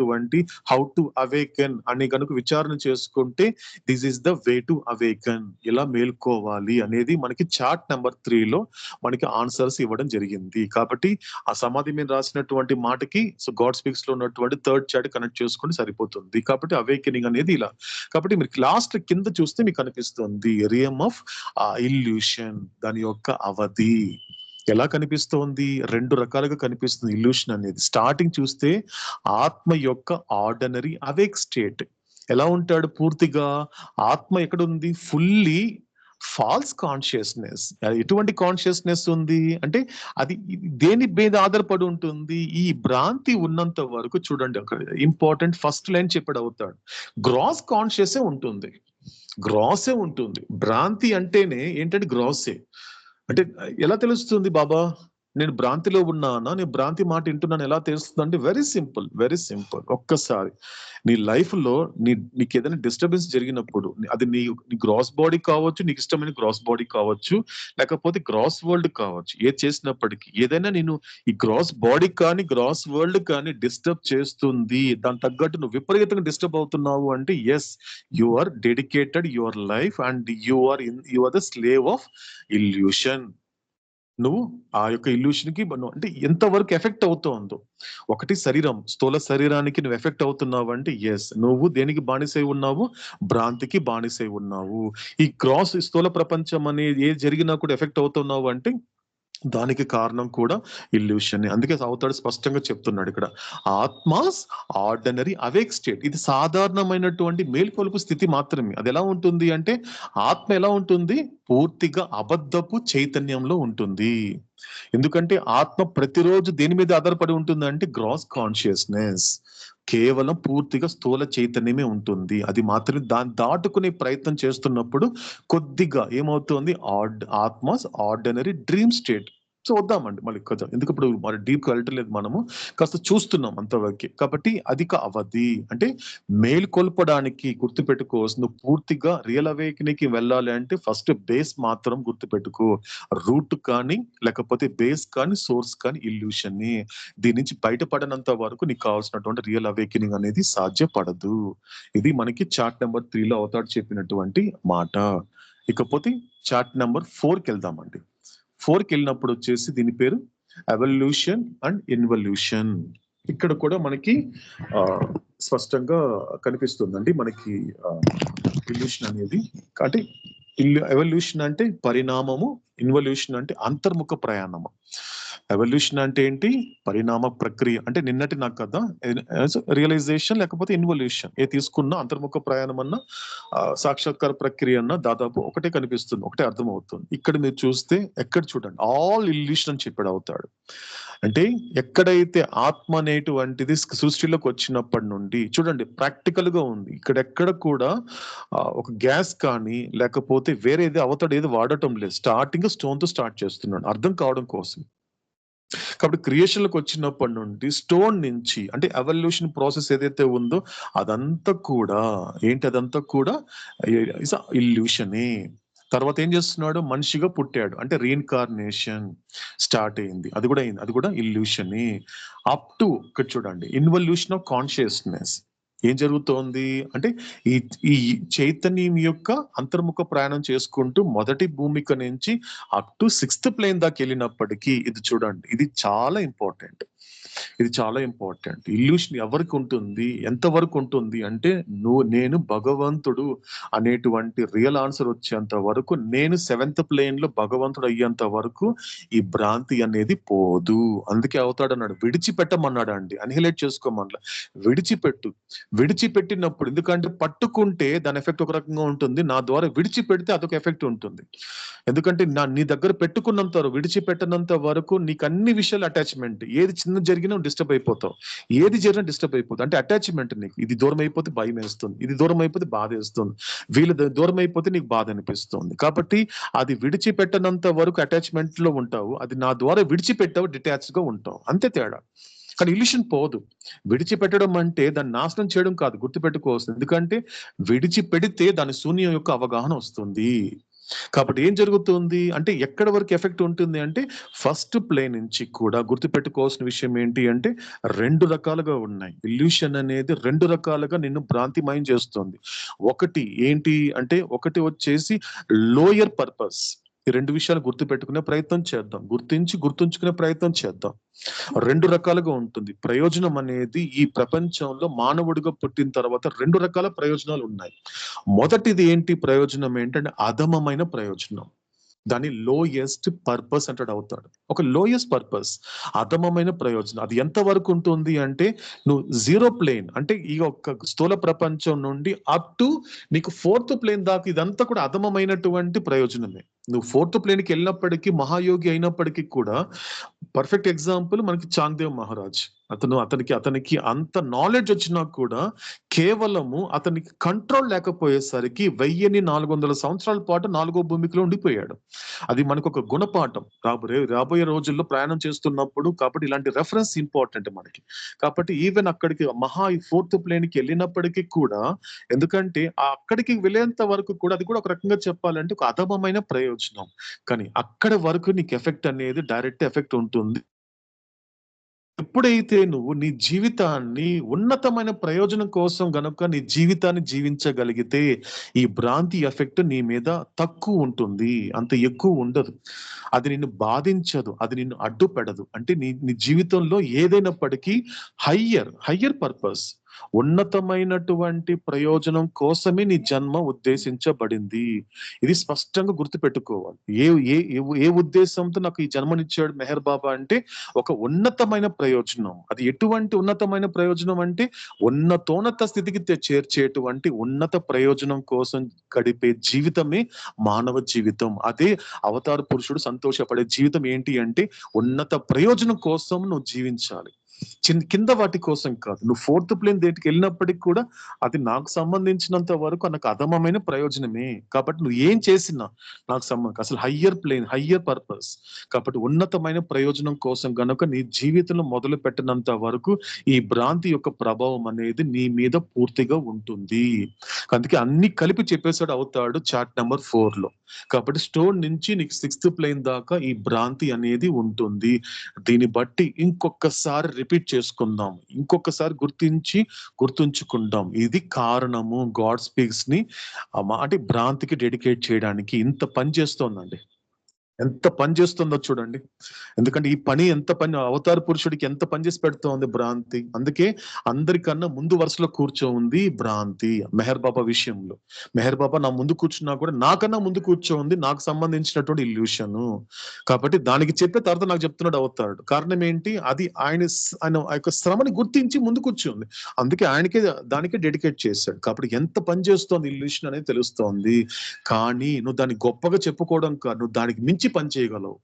హౌ టు అవేకెన్ అని కనుక విచారణ చేసుకుంటే this is the way to awaken, ఇలా మేల్కోవాలి అనేది మనకి చార్ట్ నెంబర్ 3లో మనకి ఆన్సర్స్ ఇవ్వడం జరిగింది. కాబట్టి ఆ సమాధి మీద రాసినటువంటి మాటకి గాడ్ స్పీక్స్ లో ఉన్నటువంటి 3rd చార్ట్ కనెక్ట్ చేసుకుంటే సరిపోతుంది. కాబట్టి అవేకెనింగ్ అనేది ఇలా. కాబట్టి మీరు లాస్ట్ కింద చూస్తే మీకు కనిపిస్తుంది రియమ్ ఆఫ్ ఇల్యూషన్, దాని యొక్క అవధి ఎలా కనిపిస్తోంది. 2 రకాలుగా కనిపిస్తుంది ఇల్యూషన్ అనేది. స్టార్టింగ్ చూస్తే ఆత్మ యొక్క ఆర్డినరీ అవేక్ స్టేట్ ఎలా ఉంటాడు, పూర్తిగా ఆత్మ ఎక్కడ ఉంది, ఫుల్లీ ఫాల్స్ కాన్షియస్నెస్. ఎటువంటి కాన్షియస్నెస్ ఉంది అంటే అది దేని మీద ఆధారపడి ఉంటుంది, ఈ భ్రాంతి ఉన్నంత వరకు. చూడండి అక్కడ ఇంపార్టెంట్ ఫస్ట్ లైన్ చెప్పాడు అవుతాడు, గ్రాస్ కాన్షియసే ఉంటుంది. గ్రాసే ఉంటుంది. భ్రాంతి అంటేనే ఏంటంటే గ్రాసే. అంటే ఎలా తెలుస్తుంది బాబా నేను భ్రాంతిలో ఉన్నానా, నేను భ్రాంతి మాట వింటున్నాను ఎలా తెలుస్తుంది అంటే వెరీ సింపుల్. ఒక్కసారి నీ లైఫ్ లో నీకు ఏదైనా డిస్టర్బెన్స్ జరిగినప్పుడు, అది నీ గ్రాస్ బాడీ కావచ్చు, నీకు ఇష్టమైన గ్రాస్ బాడీ కావచ్చు, లేకపోతే గ్రాస్ వరల్డ్ కావచ్చు, ఏది చేసినప్పటికీ ఏదైనా నేను ఈ గ్రాస్ బాడీ కానీ గ్రాస్ వరల్డ్ కానీ డిస్టర్బ్ చేస్తుంది, దాని తగ్గట్టు నువ్వు విపరీతంగా డిస్టర్బ్ అవుతున్నావు అంటే yes, you are dedicated your life and you are the slave of illusion. నువ్వు ఆ యొక్క ఇల్యూషన్ కి అంటే ఎంతవరకు ఎఫెక్ట్ అవుతుందో. ఒకటి శరీరం, స్థూల శరీరానికి నువ్వు ఎఫెక్ట్ అవుతున్నావు అంటే ఎస్, నువ్వు దేనికి బానిసై ఉన్నావు, భ్రాంతికి బానిసై ఉన్నావు. ఈ స్థూల ప్రపంచం అనేది ఏ జరిగినా కూడా ఎఫెక్ట్ అవుతున్నావు అంటే దానికి కారణం కూడా ఇల్యూషన్. అందుకే అవుతాడు స్పష్టంగా చెప్తున్నాడు ఇక్కడ, ఆత్మాస్ ఆర్డినరీ అవేక్ స్టేట్. ఇది సాధారణమైనటువంటి మేల్కొలుపు స్థితి మాత్రమే. అది ఎలా ఉంటుంది అంటే, ఆత్మ ఎలా ఉంటుంది, పూర్తిగా అబద్ధపు చైతన్యంలో ఉంటుంది. ఎందుకంటే ఆత్మ ప్రతిరోజు దేని మీద ఆధారపడి ఉంటుందంటే గ్రాస్ కాన్షియస్నెస్, కేవలం పూర్తిగా స్థూల చైతన్యమే ఉంటుంది. అది మాత్రమే దాన్ని దాటుకునే ప్రయత్నం చేస్తున్నప్పుడు కొద్దిగా ఏమవుతుంది, ఆత్మస్ ఆర్డినరీ డ్రీమ్ స్టేట్. చూద్దామండి మళ్ళీ కొంచెం, ఎందుకు ఇప్పుడు మరి డీప్ వెళ్ళట్లేదు, మనము కాస్త చూస్తున్నాం అంతవరకే. కాబట్టి అధిక అవధి అంటే మేల్కొల్పడానికి గుర్తుపెట్టుకోవచ్చు. నువ్వు పూర్తిగా రియల్ అవేకనికి వెళ్ళాలి అంటే ఫస్ట్ బేస్ మాత్రం గుర్తుపెట్టుకో. రూట్ కానీ లేకపోతే బేస్ కానీ సోర్స్ కానీ ఇల్యూషన్. దీని నుంచి బయటపడనంత వరకు నీకు కావాల్సినటువంటి రియల్ అవేకనింగ్ అనేది సాధ్యపడదు. ఇది మనకి చార్ట్ నెంబర్ 3లో అవతాడు చెప్పినటువంటి మాట. ఇకపోతే చార్ట్ నెంబర్ 4కి వెళ్దామండి. 4కి వెళ్ళినప్పుడు వచ్చేసి దీని పేరు ఎవల్యూషన్ అండ్ ఇన్వల్యూషన్. ఇక్కడ కూడా మనకి స్పష్టంగా కనిపిస్తుందండి మనకి ఇల్యూషన్ అనేది. అంటే ఎవల్యూషన్ అంటే పరిణామము, ఇన్వల్యూషన్ అంటే అంతర్ముఖ ప్రయాణము. ఎవల్యూషన్ అంటే ఏంటి, పరిణామ ప్రక్రియ. అంటే నిన్నటి నాకు కదా రియలైజేషన్ లేకపోతే ఇన్వల్యూషన్ ఏ తీసుకున్నా, అంతర్ముఖ ప్రయాణం అన్న సాక్షాత్కార ప్రక్రియ అన్న దాదాపు ఒకటే కనిపిస్తుంది, ఒకటే అర్థం అవుతుంది. ఇక్కడ మీరు చూస్తే ఎక్కడ చూడండి ఆల్ ఇల్యూషన్ అని చెప్పాడు అవుతాడు. అంటే ఎక్కడైతే ఆత్మ అనేటువంటిది సృష్టిలోకి వచ్చినప్పటి నుండి చూడండి ప్రాక్టికల్ గా ఉంది. ఇక్కడెక్కడ కూడా ఒక గ్యాస్ కానీ లేకపోతే వేరేది అవతాడు ఏది వాడటం లేదు. స్టార్టింగ్ స్టోన్ తో స్టార్ట్ చేస్తున్నాడు అర్థం కావడం కోసం. కాబట్టి క్రియేషన్ లోకి వచ్చినప్పటి నుండి స్టోన్ నుంచి అంటే ఎవల్యూషన్ ప్రాసెస్ ఏదైతే ఉందో అదంతా కూడా ఏంటి, అదంతా కూడా ఇల్యూషనే. తర్వాత ఏం చేస్తున్నాడు, మనిషిగా పుట్టాడు అంటే రీఇన్కార్నేషన్ స్టార్ట్ అయింది, అది కూడా అయింది, అది కూడా ఇల్యూషనే. అప్ టు ఇక్కడ చూడండి ఇన్వల్యూషన్ ఆఫ్ కాన్షియస్నెస్. ఏం జరుగుతోంది అంటే ఈ ఈ చైతన్యం యొక్క అంతర్ముఖ ప్రయాణం చేసుకుంటూ మొదటి భూమిక నుంచి అప్ టు 6th ప్లేన్ దాకా వెళ్ళినప్పటికీ ఇది చూడండి, ఇది చాలా ఇంపార్టెంట్. ఇది చాలా ఇంపార్టెంట్. ఇల్యూషన్ ఎవరికి ఉంటుంది, ఎంతవరకు ఉంటుంది అంటే నేను భగవంతుడు అనేటువంటి రియల్ ఆన్సర్ వచ్చేంత వరకు, నేను 7th ప్లేన్ లో భగవంతుడు అయ్యేంత వరకు ఈ భ్రాంతి అనేది పోదు. అందుకే అవుతాడు అన్నాడు, విడిచిపెట్టమన్నాడు అండి, అనిహిలేట్ చేసుకోమన్నా. విడిచిపెట్టినప్పుడు, ఎందుకంటే పట్టుకుంటే దాని ఎఫెక్ట్ ఒక రకంగా ఉంటుంది, నా ద్వారా విడిచిపెడితే అదొక ఎఫెక్ట్ ఉంటుంది. ఎందుకంటే నీ దగ్గర పెట్టుకున్నంత విడిచిపెట్టనంత వరకు నీకు అన్ని విషయాలు అటాచ్మెంట్. ఏది చిన్న జరిగినా డిస్టర్బ్ అయిపోతావు, ఏది జరిగినా డిస్టర్బ్ అయిపోతావు. అంటే అటాచ్మెంట్ నీకు. ఇది దూరం అయిపోతే భయం వేస్తుంది, ఇది దూరం అయిపోతే బాధ వేస్తుంది, వీళ్ళు దూరం అయిపోతే నీకు బాధ అనిపిస్తుంది. కాబట్టి అది విడిచిపెట్టనంత వరకు అటాచ్మెంట్ లో ఉంటావు, అది నా ద్వారా విడిచిపెట్టావు డిటాచ్ గా ఉంటావు, అంతే తేడా. కానీ ఇల్యూషన్ పోదు. విడిచిపెట్టడం అంటే దాన్ని నాశనం చేయడం కాదు, గుర్తుపెట్టుకోవాల్సింది. ఎందుకంటే విడిచిపెడితే దాని శూన్యం యొక్క అవగాహన వస్తుంది. కాబట్టి ఏం జరుగుతుంది అంటే ఎక్కడ వరకు ఎఫెక్ట్ ఉంటుంది అంటే ఫస్ట్ ప్లే నుంచి కూడా గుర్తుపెట్టుకోవాల్సిన విషయం ఏంటి అంటే 2 రకాలుగా ఉన్నాయి. ఇల్యూషన్ అనేది 2 రకాలుగా నిన్ను భ్రాంతిమయం చేస్తుంది. ఒకటి ఏంటి అంటే, ఒకటి వచ్చేసి లోయర్ పర్పస్. ఈ 2 విషయాలు గుర్తుపెట్టుకునే ప్రయత్నం చేద్దాం, గుర్తుంచుకునే ప్రయత్నం చేద్దాం. 2 రకాలుగా ఉంటుంది. ప్రయోజనం అనేది ఈ ప్రపంచంలో మానవుడిగా పుట్టిన తర్వాత 2 రకాల ప్రయోజనాలు ఉన్నాయి. మొదటిది ఏంటి ప్రయోజనం ఏంటంటే అధమమైన ప్రయోజనం. దాని లోయెస్ట్ పర్పస్ అంటాడు అవుతాడు. ఒక లోయెస్ట్ పర్పస్, అధమమైన ప్రయోజనం. అది ఎంత వరకు ఉంటుంది అంటే నువ్వు 0 ప్లేన్ అంటే ఈ యొక్క స్థూల ప్రపంచం నుండి అప్ టు నీకు 4th ప్లేన్ దాకా ఇదంతా కూడా అధమమైనటువంటి ప్రయోజనమే. నువ్వు 4th ప్లేన్కి వెళ్ళినప్పటికీ మహాయోగి అయినప్పటికీ కూడా, పర్ఫెక్ట్ ఎగ్జాంపుల్ మనకి చాంగ్దేవ్ మహారాజ్. అతనికి అంత నాలెడ్జ్ వచ్చినా కూడా కేవలము అతనికి కంట్రోల్ లేకపోయేసరికి 1400 సంవత్సరాల పాటు 4వ భూమికలో ఉండిపోయాడు. అది మనకు ఒక గుణపాఠం రాబోయే రోజుల్లో ప్రయాణం చేస్తున్నప్పుడు. కాబట్టి ఇలాంటి రెఫరెన్స్ ఇంపార్టెంట్ మనకి. కాబట్టి ఈవెన్ అక్కడికి 4th ప్లేన్కి వెళ్ళినప్పటికీ కూడా, ఎందుకంటే అక్కడికి వెళ్ళేంత వరకు కూడా అది కూడా ఒక రకంగా చెప్పాలంటే ఒక అధమమైన ప్రయోజనం. కానీ అక్కడ వరకు నీకు ఎఫెక్ట్ అనేది డైరెక్ట్ ఎఫెక్ట్ ఉంటుంది. ఎప్పుడైతే నువ్వు నీ జీవితాన్ని ఉన్నతమైన ప్రయోజనం కోసం గనుక నీ జీవితాన్ని జీవించగలిగితే ఈ భ్రాంతి ఎఫెక్ట్ నీ మీద తక్కువ ఉంటుంది, అంత ఎక్కువ ఉండదు. అది నిన్ను బాధించదు, అది నిన్ను అడ్డుపెడదు. అంటే నీ జీవితంలో ఏదైనప్పటికీ హయ్యర్ పర్పస్, ఉన్నతమైనటువంటి ప్రయోజనం కోసమే నీ జన్మ ఉద్దేశించబడింది. ఇది స్పష్టంగా గుర్తుపెట్టుకోవాలి. ఏ ఏ ఏ ఉద్దేశంతో నాకు ఈ జన్మనిచ్చాడు మెహర్ బాబా అంటే ఒక ఉన్నతమైన ప్రయోజనం. అది ఎటువంటి ఉన్నతమైన ప్రయోజనం అంటే ఉన్నతోన్నత స్థితికి చేర్చేటువంటి ఉన్నత ప్రయోజనం కోసం గడిపే జీవితమే మానవ జీవితం. అదే అవతార పురుషుడు సంతోషపడే జీవితం ఏంటి అంటే ఉన్నత ప్రయోజనం కోసం నువ్వు జీవించాలి, కింద వాటి కోసం కాదు. నువ్వు ఫోర్త్ ప్లేన్ దేటికి వెళ్ళినప్పటికీ కూడా అది నాకు సంబంధించినంత వరకు నాకు అధమమైన ప్రయోజనమే. కాబట్టి నువ్వు ఏం చేసినా నాకు సంబంధం అసలు హయ్యర్ ప్లేన్, హయ్యర్ పర్పస్. కాబట్టి ఉన్నతమైన ప్రయోజనం కోసం గనుక నీ జీవితంలో మొదలు పెట్టినంత వరకు ఈ భ్రాంతి యొక్క ప్రభావం అనేది నీ మీద పూర్తిగా ఉంటుంది. అందుకే అన్ని కలిపి చెప్పేసాడు అవుతాడు చార్ట్ నెంబర్ 4 లో. కాబట్టి స్టోన్ నుంచి నీకు 6th ప్లేన్ దాకా ఈ భ్రాంతి అనేది ఉంటుంది. దీన్ని బట్టి ఇంకొకసారి రిపీట్ చేసుకుందాం, ఇంకొకసారి గుర్తుంచుకుందాం. ఇది కారణము గాడ్ స్పీక్స్ ని అంటే భ్రాంతికి డెడికేట్ చేయడానికి ఇంత పని చేస్తోందండి. ఎంత పని చేస్తుందో చూడండి. ఎందుకంటే ఈ పని అవతార పురుషుడికి ఎంత పని చేసి పెడుతోంది భ్రాంతి. అందుకే అందరికన్నా ముందు వరుసలో కూర్చోంది భ్రాంతి మెహర్ బాబా విషయంలో. మెహర్ బాబా నా ముందు కూర్చున్నా కూడా నాకన్నా ముందు కూర్చోంది నాకు సంబంధించినటువంటి ఇల్యూషన్. కాబట్టి దానికి చెప్పే తర్వాత నాకు చెప్తున్నాడు అవుతాడు. కారణం ఏంటి? అది ఆయన యొక్క శ్రమని గుర్తించి ముందు కూర్చోంది. అందుకే దానికే డెడికేట్ చేశాడు. కాబట్టి ఎంత పని చేస్తోంది ఇల్యూషన్ అనేది తెలుస్తోంది. కానీ నువ్వు దాన్ని గొప్పగా చెప్పుకోవడం కాదు, నువ్వు దానికి మించి పని చేయగలవు.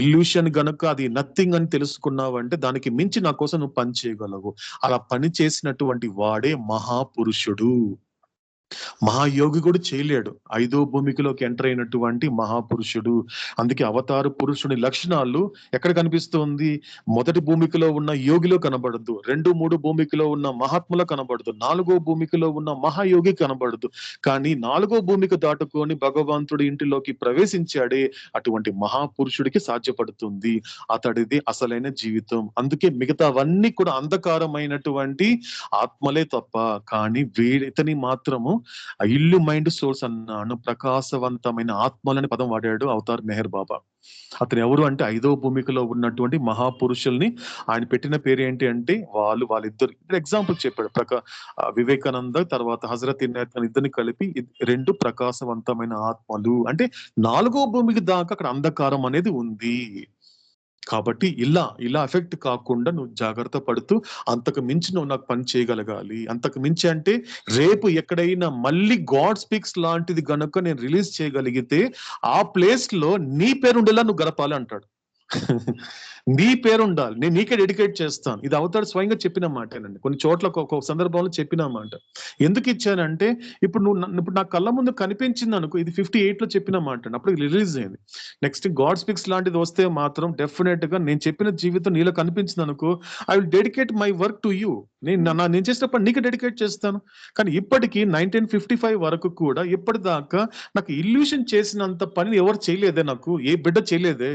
ఇల్యూషన్ గనుక అది నథింగ్ అని తెలుసుకున్నావంటే దానికి మించి నా కోసం నువ్వు పని చేయగలవు. అలా పని చేసినటువంటి వాడే మహాపురుషుడు. మహాయోగి కూడా చేయలేడు. 5వ భూమికలోకి ఎంటర్ అయినటువంటి మహాపురుషుడు. అందుకే అవతార పురుషుని లక్షణాలు ఎక్కడ కనిపిస్తుంది? మొదటి భూమికలో ఉన్న యోగిలో కనబడదు, 2, 3 భూమికలో ఉన్న మహాత్ములో కనబడదు, 4వ భూమికలో ఉన్న మహాయోగి కనబడదు. కానీ 4వ భూమిక దాటుకొని భగవంతుడి ఇంటిలోకి ప్రవేశించాడే అటువంటి మహాపురుషుడికి సాధ్యపడుతుంది. అతడిది అసలైన జీవితం. అందుకే మిగతావన్నీ కూడా అంధకారమైనటువంటి ఆత్మలే తప్ప, కానీ ఇతని మాత్రము ఇల్లు మైండ్ సోర్స్ అన్నాను, ప్రకాశవంతమైన ఆత్మలని పదం వాడాడు అవతార్ మెహర్ బాబా. అతను ఎవరు అంటే 5వ భూమికలో ఉన్నటువంటి మహాపురుషుల్ని ఆయన పెట్టిన పేరు ఏంటి అంటే వాళ్ళిద్దరు ఎగ్జాంపుల్ చెప్పాడు. వివేకానంద తర్వాత హజరత్ ఇనాయత్ ఖాన్ ఇద్దరిని కలిపి 2 ప్రకాశవంతమైన ఆత్మలు అంటే 4వ భూమికి దాకా అక్కడ అంధకారం అనేది ఉంది. కాబట్టి ఇలా ఎఫెక్ట్ కాకుండా నువ్వు జాగ్రత్త పడుతూ అంతకు మించి నువ్వు నాకు పని చేయగలగాలి. అంతకు మించి అంటే రేపు ఎక్కడైనా మళ్ళీ గాడ్ స్పీక్స్ లాంటిది గనుక నేను రిలీజ్ చేయగలిగితే ఆ ప్లేస్ లో నీ పేరు ఉండేలా నువ్వు గడపాలి అంటాడు. నీ పేరు ఉండాలి, నేను నీకే డెడికేట్ చేస్తాను. ఇది అవతారు స్వయంగా చెప్పిన మాటేనండి. కొన్ని చోట్ల ఒక్కొక్క సందర్భంలో చెప్పిన మాట. ఎందుకు ఇచ్చానంటే ఇప్పుడు నా కళ్ళ ముందు కనిపించింది అనుకో, ఇది 58 లో చెప్పిన మాట అండి. అప్పుడు రిలీజ్ అయింది. నెక్స్ట్ గాడ్ స్పీక్స్ లాంటిది వస్తే మాత్రం డెఫినెట్ గా నేను చెప్పిన జీవితం నీలో కనిపించింది అనుకో, I will dedicate my work to you. నేను చేసిన పని నీకు డెడికేట్ చేస్తాను. కానీ ఇప్పటికీ 1955 వరకు కూడా ఇప్పటిదాకా నాకు ఇల్యూషన్ చేసినంత పని ఎవరు చేయలేదే, నాకు ఏ బిడ్డ చేయలేదే.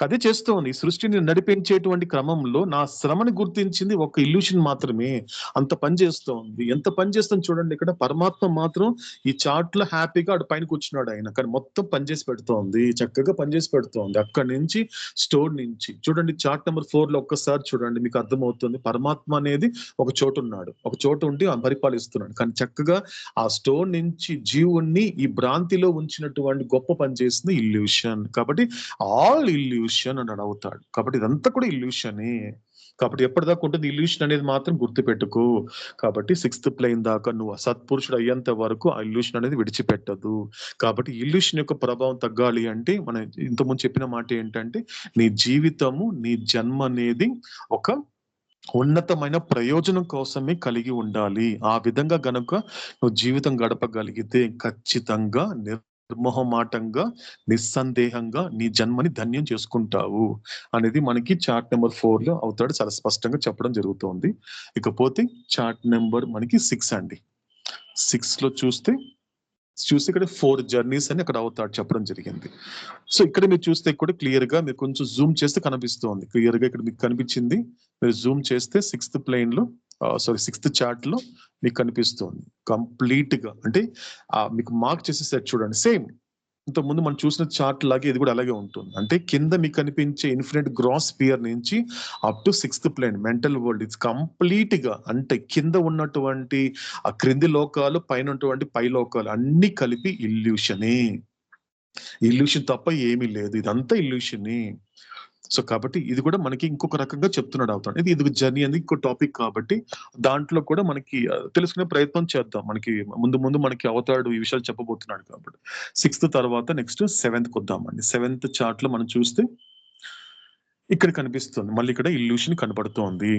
అదే చేస్తోంది. ఈ సృష్టిని నడిపించేటువంటి క్రమంలో నా శ్రమని గుర్తించింది ఒక ఇల్యూషన్ మాత్రమే. అంత పని చేస్తోంది. ఎంత పని చేస్తుంది చూడండి. ఇక్కడ పరమాత్మ మాత్రం ఈ చార్ట్ లో హ్యాపీగా అటు పైన కూర్చున్నాడు ఆయన, కానీ మొత్తం పనిచేసి పెడుతోంది, చక్కగా పనిచేసి పెడుతోంది. అక్కడి నుంచి స్టోర్ నుంచి చూడండి, చార్ట్ నెంబర్ 4 లో ఒక్కసారి చూడండి, మీకు అర్థమవుతుంది. పరమాత్మ అనేది ఒక చోటు ఉన్నాడు, ఒక చోటు ఉండి పరిపాలిస్తున్నాడు. కానీ చక్కగా ఆ స్టోర్ నుంచి జీవుణ్ణి ఈ భ్రాంతిలో ఉంచినటువంటి గొప్ప పని చేస్తుంది ఇల్యూషన్. కాబట్టి ఆల్ ఇల్యూషన్ అని అవుతాడు. కాబట్టి ఇదంతా కూడా ఇల్యూషనే. కాబట్టి ఎప్పటిదాకా ఉంటుంది ఇల్యూషన్ అనేది మాత్రం గుర్తుపెట్టుకో. కాబట్టి 6th ప్లేన్ దాకా నువ్వు సత్పురుషుడు అయ్యేంత వరకు ఆ ఇల్యూషన్ అనేది విడిచిపెట్టదు. కాబట్టి ఇల్యూషన్ యొక్క ప్రభావం తగ్గాలి అంటే మనం ఇంతకుముందు చెప్పిన మాట ఏంటంటే నీ జీవితము, నీ జన్మ అనేది ఒక ఉన్నతమైన ప్రయోజనం కోసమే కలిగి ఉండాలి. ఆ విధంగా గనుక నువ్వు జీవితం గడపగలిగితే ఖచ్చితంగా నిర్మోహమాటంగా నిస్సందేహంగా నీ జన్మని ధన్యం చేసుకుంటావు అనేది మనకి చార్ట్ నెంబర్ 4 లో అవుతాడు చాలా స్పష్టంగా చెప్పడం జరుగుతోంది. ఇకపోతే చార్ట్ నెంబర్ మనకి 6 అండి. 6 లో చూస్తే ఇక్కడ 4 జర్నీస్ అని అక్కడ అవుతాడు చెప్పడం జరిగింది. సో ఇక్కడ మీరు చూస్తే కూడా క్లియర్ గా మీరు కొంచెం జూమ్ చేస్తే కనిపిస్తోంది. క్లియర్ గా ఇక్కడ మీకు కనిపించింది. మీరు జూమ్ చేస్తే 6th ప్లేన్ లో 6th చార్ట్ లో మీకు కనిపిస్తుంది కంప్లీట్ గా. అంటే మీకు మార్క్ చేసేసారు చూడండి. సేమ్ ఇంతకుముందు మనం చూసిన చార్ట్ లాగే ఇది కూడా అలాగే ఉంటుంది. అంటే కింద మీకు కనిపించే ఇన్ఫినిట్ గ్రాస్ స్పియర్ నుంచి up to 6th plane mental world it's complete గా, అంటే కింద ఉన్నటువంటి ఆ క్రింది లోకాలు, పైన ఉన్నటువంటి పై లోకాలు అన్ని కలిపి ఇల్యూషనే. ఇల్యూషన్ తప్ప ఏమీ లేదు, ఇదంతా ఇల్యూషనే. సో కాబట్టి ఇది కూడా మనకి ఇంకొక రకంగా చెప్తున్నాడు అవుతాడు. ఇది జర్నీ అనేది ఇంకో టాపిక్ కాబట్టి దాంట్లో కూడా మనకి తెలుసుకునే ప్రయత్నం చేద్దాం. మనకి ముందు మనకి అవుతాడు ఈ విషయాలు చెప్పబోతున్నాడు కాబట్టి. 6th తర్వాత నెక్స్ట్ 7th వద్దామండి. 7th చార్ట్ లో మనం చూస్తే ఇక్కడ కనిపిస్తుంది, మళ్ళీ ఇక్కడ ఇల్యూషన్ కనపడుతోంది.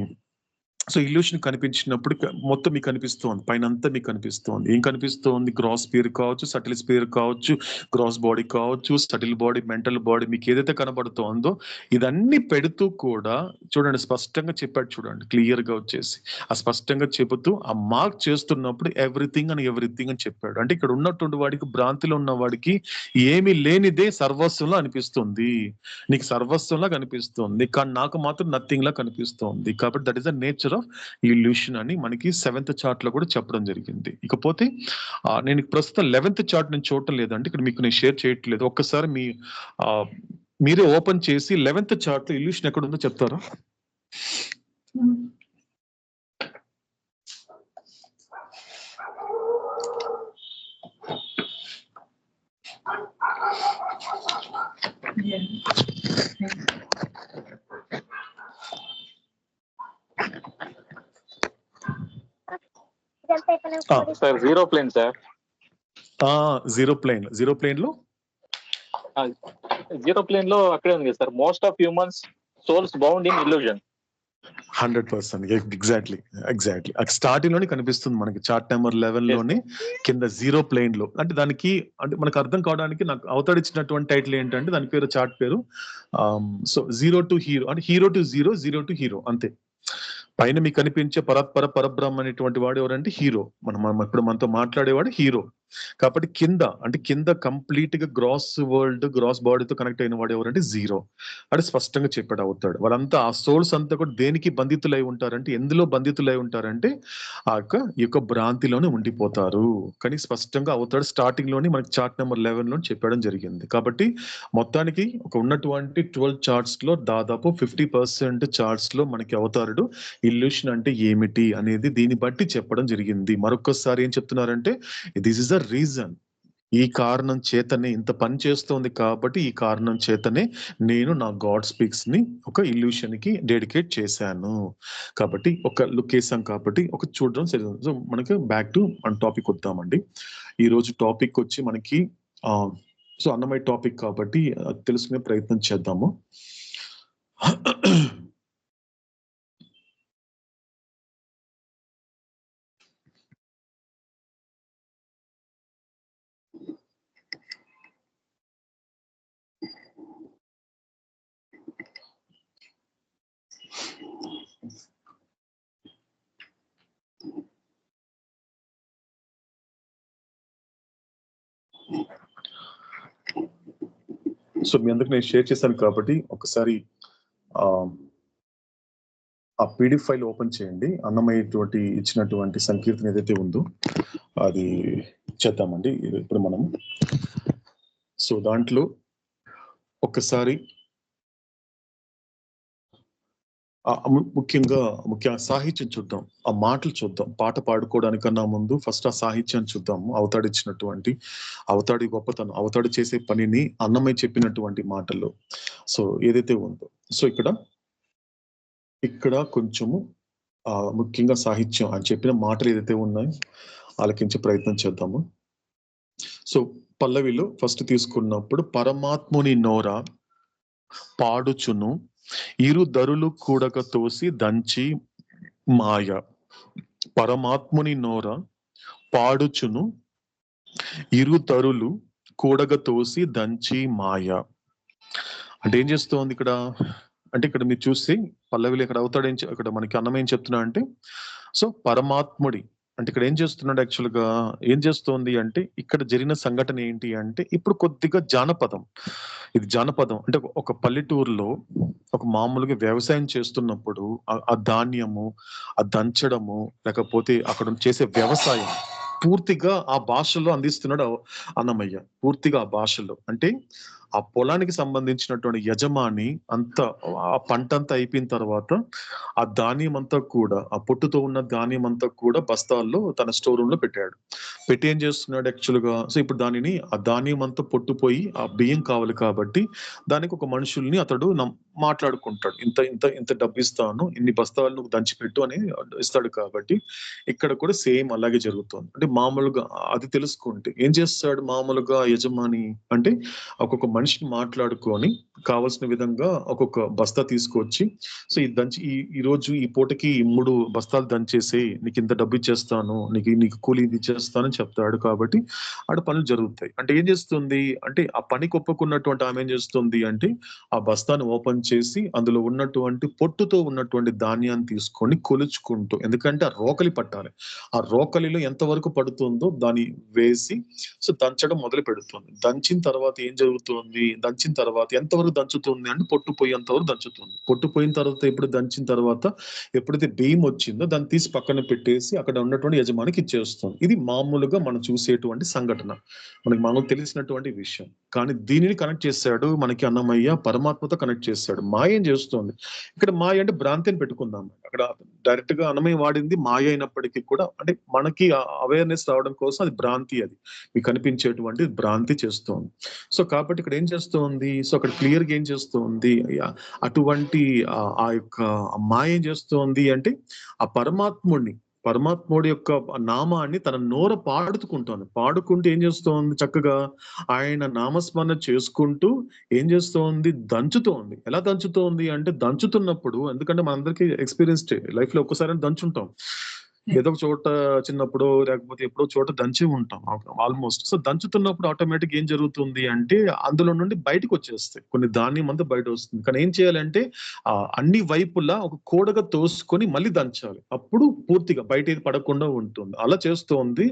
సో ఇల్యూషన్ కనిపించినప్పుడు మొత్తం మీకు కనిపిస్తోంది, పైన అంతా మీకు కనిపిస్తోంది. ఏం కనిపిస్తోంది? గ్రాస్ స్పియర్ కావచ్చు, సటిల్ స్పియర్ కావచ్చు, గ్రాస్ బాడీ కావచ్చు, సటిల్ బాడీ, మెంటల్ బాడీ, మీకు ఏదైతే కనబడుతోందో ఇదన్నీ పెడుతూ కూడా చూడండి, స్పష్టంగా చెప్పాడు చూడండి, క్లియర్ గా వచ్చేసి ఆ స్పష్టంగా చెబుతూ ఆ మార్క్ చేస్తున్నప్పుడు ఎవ్రీథింగ్ అని చెప్పాడు. అంటే ఇక్కడ ఉన్నటువంటి వాడికి, భ్రాంతిలో ఉన్న వాడికి ఏమీ లేనిదే సర్వస్వంలో అనిపిస్తుంది. నీకు సర్వస్వంలా కనిపిస్తుంది, కానీ నాకు మాత్రం నథింగ్ లా కనిపిస్తుంది. కాబట్టి that is the nature of illusion అని మనకి 7th చార్ట్ లో కూడా చెప్పడం జరిగింది. ఇకపోతే నేను ప్రస్తుతం 11th చార్ట్ నేను చూడటం లేదండి, ఇక్కడ మీకు నేను షేర్ చేయట్లేదు. ఒక్కసారి మీరే ఓపెన్ చేసి 11th చార్ట్ లో ఇల్యూషన్ ఎక్కడ ఉందో చెప్తారా? Sir zero plane sir. Zero plane లో అక్కడే ఉంది sir. Most of humans souls bound in illusion. 100% exactly starting లోనే కనిపిస్తుంది మనకి, చార్ట్ నెంబర్ 11 లోనే కింద జీరో ప్లేన్ లో. అంటే దానికి అంటే మనకు అర్థం కావడానికి నాకు అవతడిచ్చినటువంటి టైటిల్ ఏంటంటే దాని పేరు, చార్ట్ పేరు సో జీరో టు హీరో, అంటే hero to zero, zero to hero అంతే. పైన మీకు కనిపించే పరబ్రహ్మ అనేటువంటి వాడు ఎవరంటే హీరో, మనం ఇప్పుడు మనతో మాట్లాడేవాడు హీరో. కాబట్టి కింద కంప్లీట్ గా గ్రాస్ వరల్డ్, గ్రాస్ బాడీతో కనెక్ట్ అయిన వాడు ఎవరంటే జీరో. అంటే స్పష్టంగా చెప్పాడు అవుతాడు. వాళ్ళంతా ఆ సోల్స్ అంతా కూడా దేనికి బంధితులై ఉంటారంటే, ఎందులో బంధితులై ఉంటారంటే ఈ యొక్క భ్రాంతిలోనే ఉండిపోతారు. కానీ స్పష్టంగా అవుతాడు స్టార్టింగ్ లోనే మనకి చార్ట్ నెంబర్ 11 లో చెప్పడం జరిగింది. కాబట్టి మొత్తానికి ఒక ఉన్నటువంటి 12 చార్ట్స్ లో దాదాపు 50% చార్ట్స్ లో మనకి అవతారుడు ఇల్యూషన్ అంటే ఏమిటి అనేది దీన్ని బట్టి చెప్పడం జరిగింది. మరొకసారి ఏం చెప్తున్నారంటే, దిస్ ఇస్ ద రీజన్, ఈ కారణం చేతనే ఇంత పని చేస్తోంది కాబట్టి ఈ కారణం చేతనే నేను నా గాడ్ స్పీక్స్ ని ఒక ఇల్యూషన్ కి డెడికేట్ చేశాను. కాబట్టి ఒక లుక్ వేసాం కాబట్టి ఒక చూడడం సరిగ్గా. సో మనకి బ్యాక్ టు మన టాపిక్ వద్దామండి. ఈ రోజు టాపిక్ వచ్చి మనకి సో అన్నమయ్య టాపిక్ కాబట్టి తెలుసుకునే ప్రయత్నం చేద్దాము. సో మీ అందరికి నేను షేర్ చేశాను కాబట్టి ఒకసారి ఆ పీడిఎఫ్ ఫైల్ ఓపెన్ చేయండి. అన్నమయ్యేటువంటి ఇచ్చినటువంటి సంకీర్తన ఏదైతే ఉందో అది చేద్దామండి ఇప్పుడు మనం. సో దాంట్లో ఒకసారి ముఖ్య సాహిత్యం చూద్దాం, ఆ మాటలు చూద్దాం. పాట పాడుకోవడానికన్నా ముందు ఫస్ట్ ఆ సాహిత్యాన్ని చూద్దాము. అవతాడి గొప్పతనం, అవతాడు చేసే పనిని అన్నమయ్య చెప్పినటువంటి మాటలు సో ఏదైతే ఉందో, సో ఇక్కడ కొంచెము ముఖ్యంగా సాహిత్యం అని చెప్పిన మాటలు ఏదైతే ఉన్నాయో ఆలకించే ప్రయత్నం చేద్దాము. సో పల్లవిలో ఫస్ట్ తీసుకున్నప్పుడు, పరమాత్ముని నోర పాడుచును ఇరు దరులు కూడక తోసి దంచి మాయ. పరమాత్ముని నోర పాడుచును ఇరు తరులు కూడగ తోసి దంచి మాయ. అంటే ఏం చేస్తోంది ఇక్కడ అంటే, ఇక్కడ మీరు చూస్తే పల్లవిలో ఇక్కడ అవుతాడు ఇక్కడ మనకి అన్నం ఏం చెప్తున్నా అంటే, సో పరమాత్ముడి అంటే ఇక్కడ ఏం చేస్తున్నాడు, యాక్చువల్ గా ఏం చేస్తోంది అంటే ఇక్కడ జరిగిన సంఘటన ఏంటి అంటే, ఇప్పుడు కొద్దిగా ఇది జానపదం అంటే ఒక పల్లెటూరులో ఒక మామూలుగా వ్యవసాయం చేస్తున్నప్పుడు ఆ ధాన్యము, ఆ దంచడము, లేకపోతే అక్కడ చేసే వ్యవసాయం పూర్తిగా ఆ భాషలో అందిస్తున్నాడు అన్నమయ్య. పూర్తిగా ఆ భాషలో. అంటే ఆ పొలానికి సంబంధించినటువంటి యజమాని ఆ పంటంతా అయిపోయిన తర్వాత ఆ ధాన్యం అంతా కూడా, ఆ పొట్టుతో ఉన్న ధాన్యం అంతా కూడా బస్తాల్లో తన స్టోర్ రూమ్ లో పెట్టాడు. పెట్టి ఏం చేస్తున్నాడు యాక్చువల్‌గా, సో ఇప్పుడు ఆ ధాన్యం అంతా పొట్టుపోయి ఆ బియ్యం కావాలి కాబట్టి దానికి ఒక మనుషుల్ని అతడు మాట్లాడుకుంటాడు. ఇంత ఇంత ఇంత డబ్బిస్తాను, ఇన్ని బస్తాలు నువ్వు దంచిపెట్టు అని ఇస్తాడు కాబట్టి ఇక్కడ కూడా సేమ్ అలాగే జరుగుతుంది. అంటే మామూలుగా అది తెలుసుకుంటే ఏం చేస్తాడు మామూలుగా యజమాని అంటే ఒక్కొక్క మనిషిని మాట్లాడుకొని కావాల్సిన విధంగా ఒక్కొక్క బస్తా తీసుకొచ్చి, సో ఈ రోజు ఈ పూటకి 3 బస్తాలు దంచేసేయి, నీకు ఇంత డబ్బు ఇచ్చేస్తాను, నీకు కూలి ఇది ఇచ్చేస్తానని చెప్తాడు. కాబట్టి ఆడ పనులు జరుగుతాయి. అంటే ఏం చేస్తుంది అంటే ఆ పనికి ఒప్పుకున్నటువంటి ఆమె ఏం చేస్తుంది అంటే ఆ బస్తాను ఓపెన్ చేసి అందులో ఉన్నటువంటి పొట్టుతో ఉన్నటువంటి ధాన్యాన్ని తీసుకొని కొలుచుకుంటూ, ఎందుకంటే ఆ రోకలి పట్టాలి, ఆ రోకలిలో ఎంత వరకు పడుతుందో దాన్ని వేసి సో దంచడం మొదలు పెడుతుంది. దంచిన తర్వాత ఏం జరుగుతుంది, దంచిన తర్వాత ఎంతవరకు దంచుతుంది అంటే పొట్టు పోయేంత వరకు దంచుతుంది. పొట్టు పోయిన తర్వాత ఎప్పుడు దంచిన తర్వాత ఎప్పుడైతే బియ్యం వచ్చిందో దాన్ని తీసి పక్కన పెట్టేసి అక్కడ ఉన్నటువంటి యజమానికి ఇచ్చేస్తుంది. ఇది మామూలుగా మనం చూసేటువంటి సంఘటన, మనకు తెలిసినటువంటి విషయం. కానీ దీనిని కనెక్ట్ చేశాడు మనకి అన్నమయ్య, పరమాత్మతో కనెక్ట్ చేశాడు. మాయ ఏం చేస్తుంది ఇక్కడ, మాయ అంటే భ్రాంతి అని పెట్టుకుందాం. అక్కడ డైరెక్ట్ గా అన్నమయ్య వాడింది మాయ అయినప్పటికీ కూడా అంటే మనకి అవేర్నెస్ రావడం కోసం అది భ్రాంతి, అది మీకు కనిపించేటువంటి భ్రాంతి చేస్తోంది. సో కాబట్టి ఇక్కడ ఏం చేస్తోంది, సో అక్కడ క్లియర్ గా ఏం చేస్తోంది, అటువంటి ఆ యొక్క మాయ ఏం చేస్తోంది అంటే ఆ పరమాత్ముడి యొక్క నామాన్ని తన నోర పాడుకుంటోంది. పాడుకుంటూ ఏం చేస్తోంది, చక్కగా ఆయన నామస్మరణ చేసుకుంటూ ఏం చేస్తోంది, దంచుతోంది. ఎలా దంచుతోంది అంటే దంచుతున్నప్పుడు, ఎందుకంటే మనందరికీ ఎక్స్పీరియన్స్డ్ లైఫ్ లో ఒక్కసారి దంచుంటాం, ఏదో ఒక చోట చిన్నప్పుడు లేకపోతే ఎప్పుడో చోట దంచి ఉంటాం ఆల్మోస్ట్. సో దంచుతున్నప్పుడు ఆటోమేటిక్ ఏం జరుగుతుంది అంటే అందులో నుండి బయటకు వచ్చేస్తాయి, కొన్ని ధాన్యం అంతా బయట వస్తుంది. కానీ ఏం చేయాలంటే అన్ని వైపులా ఒక కోడగా తోసుకొని మళ్ళీ దంచాలి, అప్పుడు పూర్తిగా బయట ఏది పడకుండా ఉంటుంది. అలా చేస్తోంది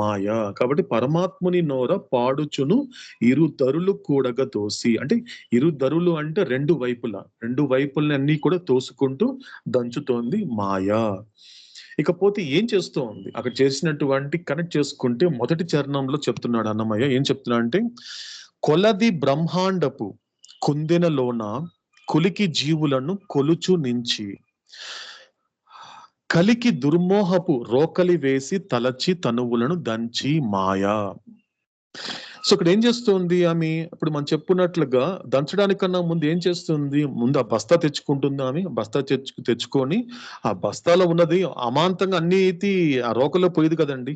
మాయ. కాబట్టి పరమాత్ముని నోర పాడుచును ఇరు ధరులు కూడగా తోసి, అంటే ఇరు ధరులు అంటే రెండు వైపులని అన్ని కూడా తోసుకుంటూ దంచుతోంది మాయ. ఇకపోతే ఏం చేస్తూ ఉంది అక్కడ చేసినటువంటి కనెక్ట్ చేసుకుంటే మొదటి చరణంలో చెప్తున్నాడు అన్నమయ్య, ఏం చెప్తున్నా అంటే కొలది బ్రహ్మాండపు కుందెనలోన కులికి జీవులను కొలుచు నుంచి కలికి దుర్మోహపు రోకలి వేసి తలచి తనువులను దంచి మాయా. సో ఇక్కడ ఏం చేస్తుంది ఆమె, ఇప్పుడు మనం చెప్పుకున్నట్లుగా దంచడానికన్నా ముందు ఏం చేస్తుంది, ముందు ఆ బస్తా తెచ్చుకుంటుంది. ఆమె బస్తా తెచ్చుకొని ఆ బస్తాలో ఉన్నది అమాంతంగా అన్ని అయితే ఆ రోకల్లో పోయేది కదండి,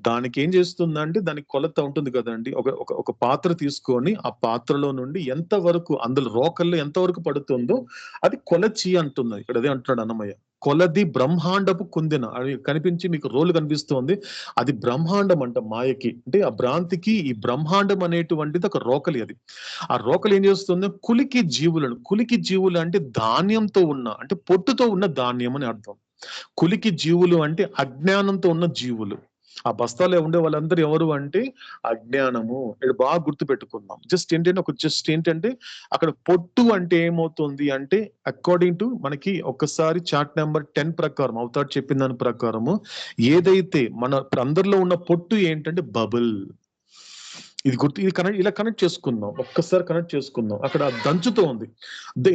దానికి ఏం చేస్తుందంటే దానికి కొలత ఉంటుంది కదండి, ఒక పాత్ర తీసుకొని ఆ పాత్రలో నుండి ఎంత వరకు అందులో రోకల్లో ఎంత వరకు పడుతుందో అది కొలచి అంటున్నది. ఇక్కడ అదే అంటున్నాడు అన్నమయ్య, కొలది బ్రహ్మాండపు కుందెన. అది కనిపించి మీకు రోలు కనిపిస్తోంది, అది బ్రహ్మాండం అంట మాయకి, అంటే ఆ భ్రాంతికి ఈ బ్రహ్మాండం అనేటువంటిది ఒక రోకలి. అది ఆ రోకలి ఏం చేస్తుంది, కులికి జీవులు అంటే ధాన్యంతో ఉన్న, అంటే పొట్టుతో ఉన్న ధాన్యం అని అర్థం. కులికి జీవులు అంటే అజ్ఞానంతో ఉన్న జీవులు. ఆ బస్తాలో ఉండే వాళ్ళందరూ ఎవరు అంటే అజ్ఞానము. ఇక్కడ బాగా గుర్తు పెట్టుకుందాం. జస్ట్ ఏంటంటే అక్కడ పొట్టు అంటే ఏమవుతుంది అంటే అకార్డింగ్ టు మనకి ఒక్కసారి చార్ట్ నెంబర్ 10 ప్రకారం అవతార్ చెప్పిన దాని ప్రకారము ఏదైతే మన అందరిలో ఉన్న పొట్టు ఏంటంటే బబుల్. ఇది ఇలా కనెక్ట్ చేసుకుందాం, ఒక్కసారి కనెక్ట్ చేసుకుందాం. అక్కడ దంచుతూ ఉంది,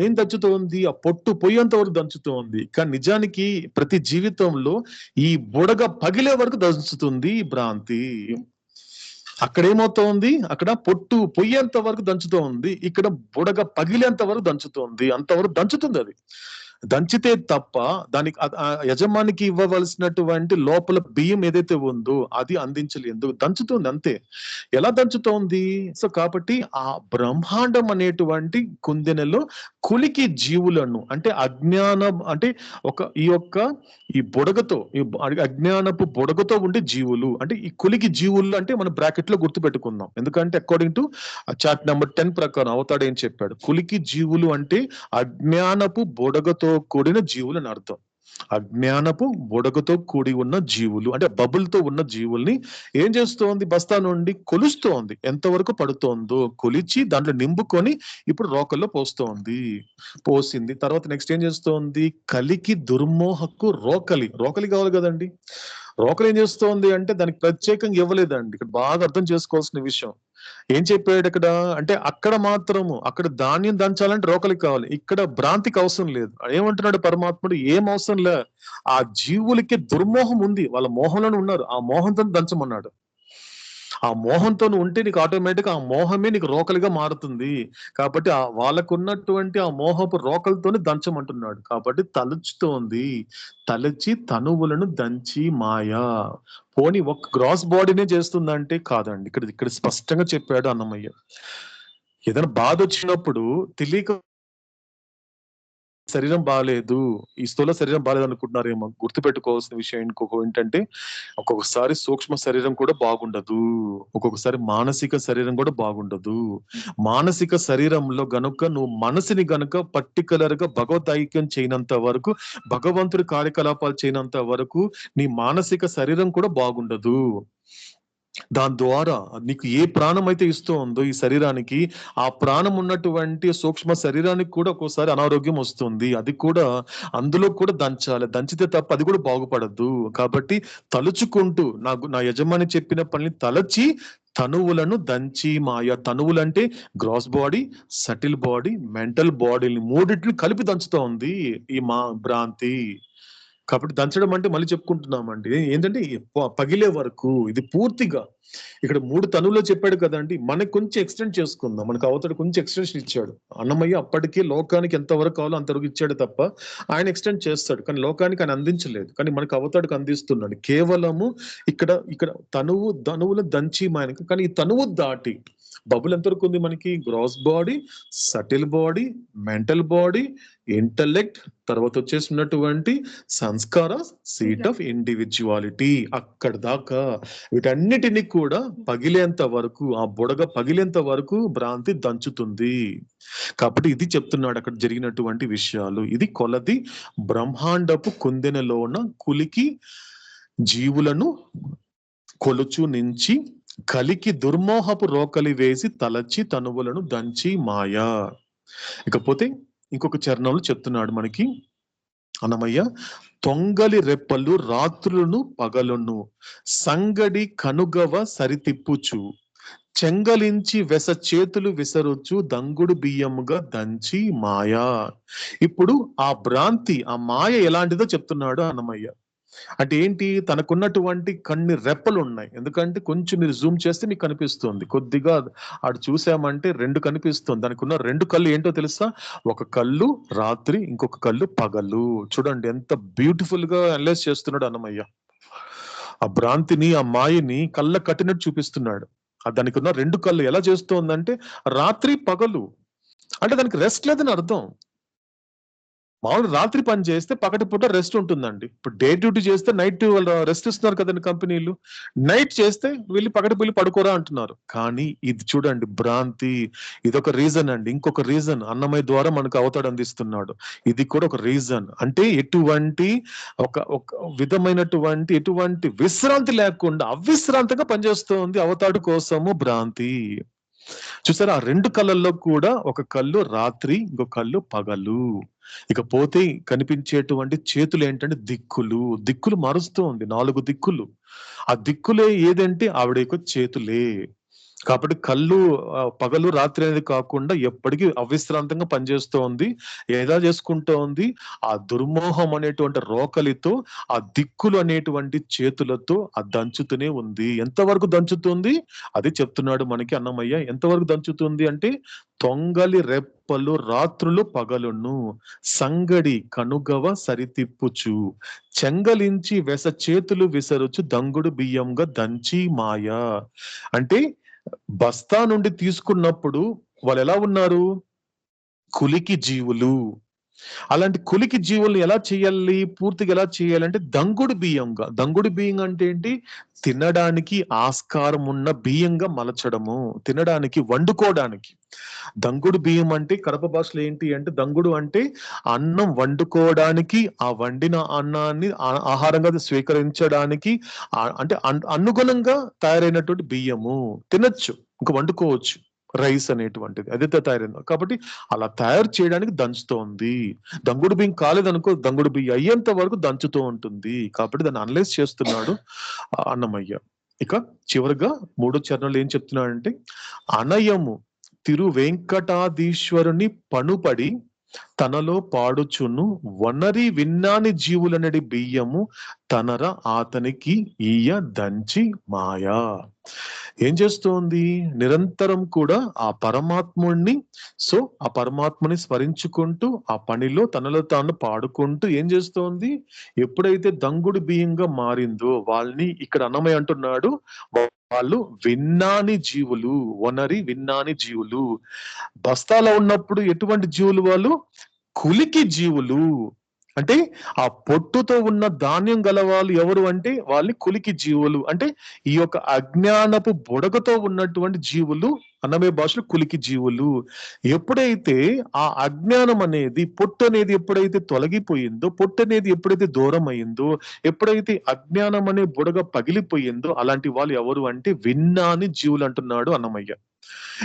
ఏం దంచుతూ ఉంది, ఆ పొట్టు పొయ్యేంత వరకు దంచుతూ ఉంది. కానీ నిజానికి ప్రతి జీవితంలో ఈ బుడగ పగిలే వరకు దంచుతుంది భ్రాంతి. అక్కడ ఏమవుతోంది, అక్కడ పొట్టు పొయ్యేంత వరకు దంచుతూ ఉంది, ఇక్కడ బుడగ పగిలేంత వరకు దంచుతోంది, అంతవరకు దంచుతుంది. అది దంచితే తప్ప దానికి యజమానికి ఇవ్వవలసినటువంటి లోపల బియ్యం ఏదైతే ఉందో అది అందించలేదు, దంచుతుంది అంతే. ఎలా దంచుతోంది, సో కాబట్టి ఆ బ్రహ్మాండం అనేటువంటి కుందెనలో కులికి జీవులను, అంటే అజ్ఞానం, అంటే ఈ బుడగతో, ఈ అజ్ఞానపు బుడగతో ఉండే జీవులు, అంటే ఈ కులికి జీవులు అంటే మనం బ్రాకెట్ లో గుర్తు పెట్టుకుందాం. ఎందుకంటే అకార్డింగ్ టు చార్ట్ నెంబర్ 10 ప్రకారం అవతాడు ఏం చెప్పాడు, కులికి జీవులు అంటే అజ్ఞానపు బుడగతో కూడిన జీవులు అని అర్థం. అజ్ఞానపు బుడగతో కూడి ఉన్న జీవులు అంటే బబుల్తో ఉన్న జీవుల్ని ఏం చేస్తోంది, బస్తా నుండి కొలుస్తోంది, ఎంతవరకు పడుతోందో కొలిచి దాంట్లో నింపుకొని ఇప్పుడు రోకల్లో పోసింది. తర్వాత నెక్స్ట్ ఏం చేస్తోంది, కలికి దుర్మోహకు రోకలి కావాలి కదండి, రోకలు ఏం చేస్తోంది అంటే దానికి ప్రత్యేకంగా ఇవ్వలేదండి. ఇక్కడ బాగా అర్థం చేసుకోవాల్సిన విషయం. ఏం చెప్పాడు ఇక్కడ అంటే అక్కడ మాత్రము అక్కడ ధాన్యం దంచాలంటే రోకలికి కావాలి. ఇక్కడ భ్రాంతికి అవసరం లేదు. ఏమంటున్నాడు పరమాత్ముడు? ఏం అవసరం లే. ఆ జీవులకి దుర్మోహం ఉంది. వాళ్ళ మోహంలోనే ఉన్నారు. ఆ మోహంతో దంచమన్నాడు. ఆ మోహంతో నువ్వు ఉంటే నీకు ఆటోమేటిక్ ఆ మోహమే నీకు రోకలిగా మారుతుంది. కాబట్టి వాళ్ళకున్నటువంటి ఆ మోహపు రోకలతోని దంచమంటున్నాడు. కాబట్టి తలుచుతోంది. తలచి తనువులను దంచి మాయ. పోనీ ఒక గ్రాస్ బాడీనే చేస్తుందంటే కాదండి. ఇక్కడ స్పష్టంగా చెప్పాడు అన్నమయ్య. ఏదైనా బాధ వచ్చినప్పుడు తెలియక శరీరం బాలేదు, ఈ స్థూల శరీరం బాలేదు అనుకుంటున్నారేమో. గుర్తుపెట్టుకోవాల్సిన విషయం ఏంటంటే ఒక్కొక్కసారి సూక్ష్మ శరీరం కూడా బాగుండదు. ఒక్కొక్కసారి మానసిక శరీరం కూడా బాగుండదు. మానసిక శరీరంలో గనుక నువ్వు మనసుని గనుక పర్టికులర్ గా భగవద్ ఐక్యం చేయనంత వరకు, భగవంతుడి కార్యకలాపాలు చేయనంత వరకు నీ మానసిక శరీరం కూడా బాగుండదు. దాని ద్వారా నీకు ఏ ప్రాణం అయితే ఇస్తూ ఉందో ఈ శరీరానికి, ఆ ప్రాణం ఉన్నటువంటి సూక్ష్మ శరీరానికి కూడా ఒక్కోసారి అనారోగ్యం వస్తుంది. అది కూడా అందులో కూడా దంచాలి. దంచితే తప్ప అది కూడా బాగుపడద్దు. కాబట్టి తలుచుకుంటూ నా యజమాని చెప్పిన పనిని తలచి తనువులను దంచి మాయ. తనువులంటే gross body, subtle body, mental బాడీని మూడిట్లు కలిపి దంచుతా ఉంది ఈ భ్రాంతి. కాబట్టి దంచడం అంటే మళ్ళీ చెప్పుకుంటున్నామండి ఏంటంటే పగిలే వరకు ఇది పూర్తిగా. ఇక్కడ 3 తనువులో చెప్పాడు కదండి. మనకు కొంచెం ఎక్స్టెండ్ చేసుకుందాం. మనకు అవతల కొంచెం ఎక్స్టెన్షన్ ఇచ్చాడు. అన్నమయ్య అప్పటికే లోకానికి ఎంతవరకు కావాలో అంతవరకు ఇచ్చాడు తప్ప ఆయన ఎక్స్టెండ్ చేస్తాడు. కానీ లోకానికి ఆయన అందించలేదు. కానీ మనకు అవతడికి అందిస్తున్నాడు. కేవలము ఇక్కడ తనువులు దంచి మాయనకి. కానీ ఈ తనువు దాటి బబుల్ ఎంతవరకు ఉంది మనకి? Gross body, subtle body, mental body, intellect, తర్వాత వచ్చేసినటువంటి సంస్కార, సీట్ ఆఫ్ ఇండివిజువాలిటీ. అక్కడ దాకా వీటన్నిటిని కూడా పగిలేంత వరకు, ఆ బుడగ పగిలేంత వరకు భ్రాంతి దంచుతుంది. కాబట్టి ఇది చెప్తున్నాడు అక్కడ జరిగినటువంటి విషయాలు. ఇది కొలది బ్రహ్మాండపు కుందెనలోన కులికి జీవులను కొలుచు నుంచి కలికి దుర్మోహపు రోకలి వేసి తలచి తనువులను దంచి మాయా. ఇకపోతే ఇంకొక చరణంలో చెప్తున్నాడు మనకి అన్నమయ్య. తొంగలి రెప్పలు రాత్రులను పగలును సంగడి కనుగవ సరితిప్పుచు చెంగలించి వెస చేతులు విసరుచు దంగుడు బియ్యముగా దంచి మాయా. ఇప్పుడు ఆ భ్రాంతి, ఆ మాయ ఎలాంటిదో చెప్తున్నాడు అన్నమయ్య. అంటే ఏంటి? తనకున్నటువంటి కొన్ని రెప్పలు ఉన్నాయి. ఎందుకంటే కొంచెం మీరు జూమ్ చేస్తే మీకు కనిపిస్తుంది. కొద్దిగా అటు చూసామంటే 2 కనిపిస్తుంది. దానికి ఉన్న 2 కళ్ళు ఏంటో తెలుసా? ఒక కళ్ళు రాత్రి, ఇంకొక కళ్ళు పగలు. చూడండి ఎంత బ్యూటిఫుల్ గా అనలైజ్ చేస్తున్నాడు అన్నమయ్య. ఆ భ్రాంతిని, ఆ మాయని కళ్ళ కట్టినట్టు చూపిస్తున్నాడు. దానికి ఉన్న 2 కళ్ళు ఎలా చేస్తోందంటే రాత్రి పగలు. అంటే దానికి రెస్ట్ లేదని అర్థం. మామూలు రాత్రి పని చేస్తే పగటిపూట రెస్ట్ ఉంటుందండి. ఇప్పుడు డే డ్యూటీ చేస్తే నైట్ వాళ్ళు రెస్ట్ ఇస్తున్నారు కదండి కంపెనీలు. నైట్ చేస్తే పగటి పడుకోరా అంటున్నారు. కానీ ఇది చూడండి భ్రాంతి. ఇదొక రీజన్ అండి. ఇంకొక రీజన్ అన్నమయ్య ద్వారా మనకు అవతాడు అందిస్తున్నాడు. ఇది కూడా ఒక రీజన్. అంటే ఎటువంటి ఒక విధమైనటువంటి ఎటువంటి విశ్రాంతి లేకుండా అవిశ్రాంతిగా పనిచేస్తుంది అవతాడు కోసము భ్రాంతి. చూసారా? ఆ 2 కళ్ళల్లో కూడా ఒక కళ్ళు రాత్రి, ఇంకో కళ్ళు పగలు. ఇకపోతే కనిపించేటువంటి చేతులు ఏంటంటే దిక్కులు మారుస్తూ ఉంది. 4 దిక్కులు. ఆ దిక్కులే ఏదంటే ఆవిడ యొక్క చేతులే. కాబట్టి కళ్ళు పగలు రాత్రి అనేది కాకుండా ఎప్పటికీ అవిశ్రాంతంగా పనిచేస్తూ ఉంది. ఎలా చేసుకుంటూ ఉంది? ఆ దుర్మోహం అనేటువంటి రోకలితో, ఆ దిక్కులు అనేటువంటి చేతులతో ఆ దంచుతూనే ఉంది. ఎంతవరకు దంచుతుంది? అది చెప్తున్నాడు మనకి అన్నమయ్య. ఎంతవరకు దంచుతుంది అంటే తొంగలి రెప్పలు రాత్రులు పగలును సంగడి కనుగవ సరితిప్పుచు చెంగలించి వెస చేతులు విసరుచు దంగుడు బియ్యంగా దంచి మాయ. అంటే బస్తా నుండి తీసుకున్నప్పుడు వాళ్ళు ఎలా ఉన్నారు? కులికి జీవులు. అలాంటి కులికి జీవుల్ని ఎలా చేయాలి? పూర్తిగా ఎలా చేయాలంటే దంగుడు బియ్యం అంటే ఏంటి? తినడానికి ఆస్కారం ఉన్న బియ్యంగా మలచడము, తినడానికి వండుకోవడానికి. దంగుడు బియ్యం అంటే కడప భాషలో ఏంటి అంటే దంగుడు అంటే అన్నం వండుకోవడానికి, ఆ వండిన అన్నాన్ని ఆహారంగా స్వీకరించడానికి అంటే అనుగుణంగా తయారైనటువంటి బియ్యము. తినొచ్చు, ఇంకా వండుకోవచ్చు. రైస్ అనేటువంటిది అదైతే తయారైంది. కాబట్టి అలా తయారు చేయడానికి దంచుతోంది. దంగుడు బియ్యం కాలేదనుకో, దంగుడు బియ్యం అయ్యేంత వరకు దంచుతూ ఉంటుంది. కాబట్టి దాన్ని అనలైజ్ చేస్తున్నాడు అన్నమయ్య. ఇక చివరిగా 3వ చరణంలో ఏం చెప్తున్నాడంటే, అనయము తిరు వెంకటాధీశ్వరుని పనుపడి తనలో పాడుచును వనరి విన్నాని జీవులనడి బియ్యము తనర అతనికి ఈయ దంచి మాయా. ఏం చేస్తోంది? నిరంతరం కూడా ఆ పరమాత్ముణ్ణి ఆ పరమాత్మని స్మరించుకుంటూ ఆ పనిలో తనలో తాను పాడుకుంటూ ఏం చేస్తోంది? ఎప్పుడైతే దంగుడు బియ్యంగా మారిందో వాళ్ళని ఇక్కడ అన్నమయ్య అంటున్నాడు, వాళ్ళు విన్నాని జీవులు, వనరి విన్నాని జీవులు. బస్తాలో ఉన్నప్పుడు ఎటువంటి జీవులు వాళ్ళు? కులికి జీవులు. అంటే ఆ పొట్టుతో ఉన్న ధాన్యం గల వాళ్ళు ఎవరు అంటే వాళ్ళని కులికి జీవులు. అంటే ఈ యొక్క అజ్ఞానపు బుడగతో ఉన్నటువంటి జీవులు అన్నమయ్య భాషలో కులికి జీవులు. ఎప్పుడైతే ఆ అజ్ఞానం అనేది పొట్టు అనేది ఎప్పుడైతే తొలగిపోయిందో, పొట్టు అనేది ఎప్పుడైతే దూరం అయిందో, ఎప్పుడైతే అజ్ఞానం అనే బుడగ పగిలిపోయిందో అలాంటి వాళ్ళు ఎవరు అంటే విన్నాని జీవులు అంటున్నాడు అన్నమయ్య.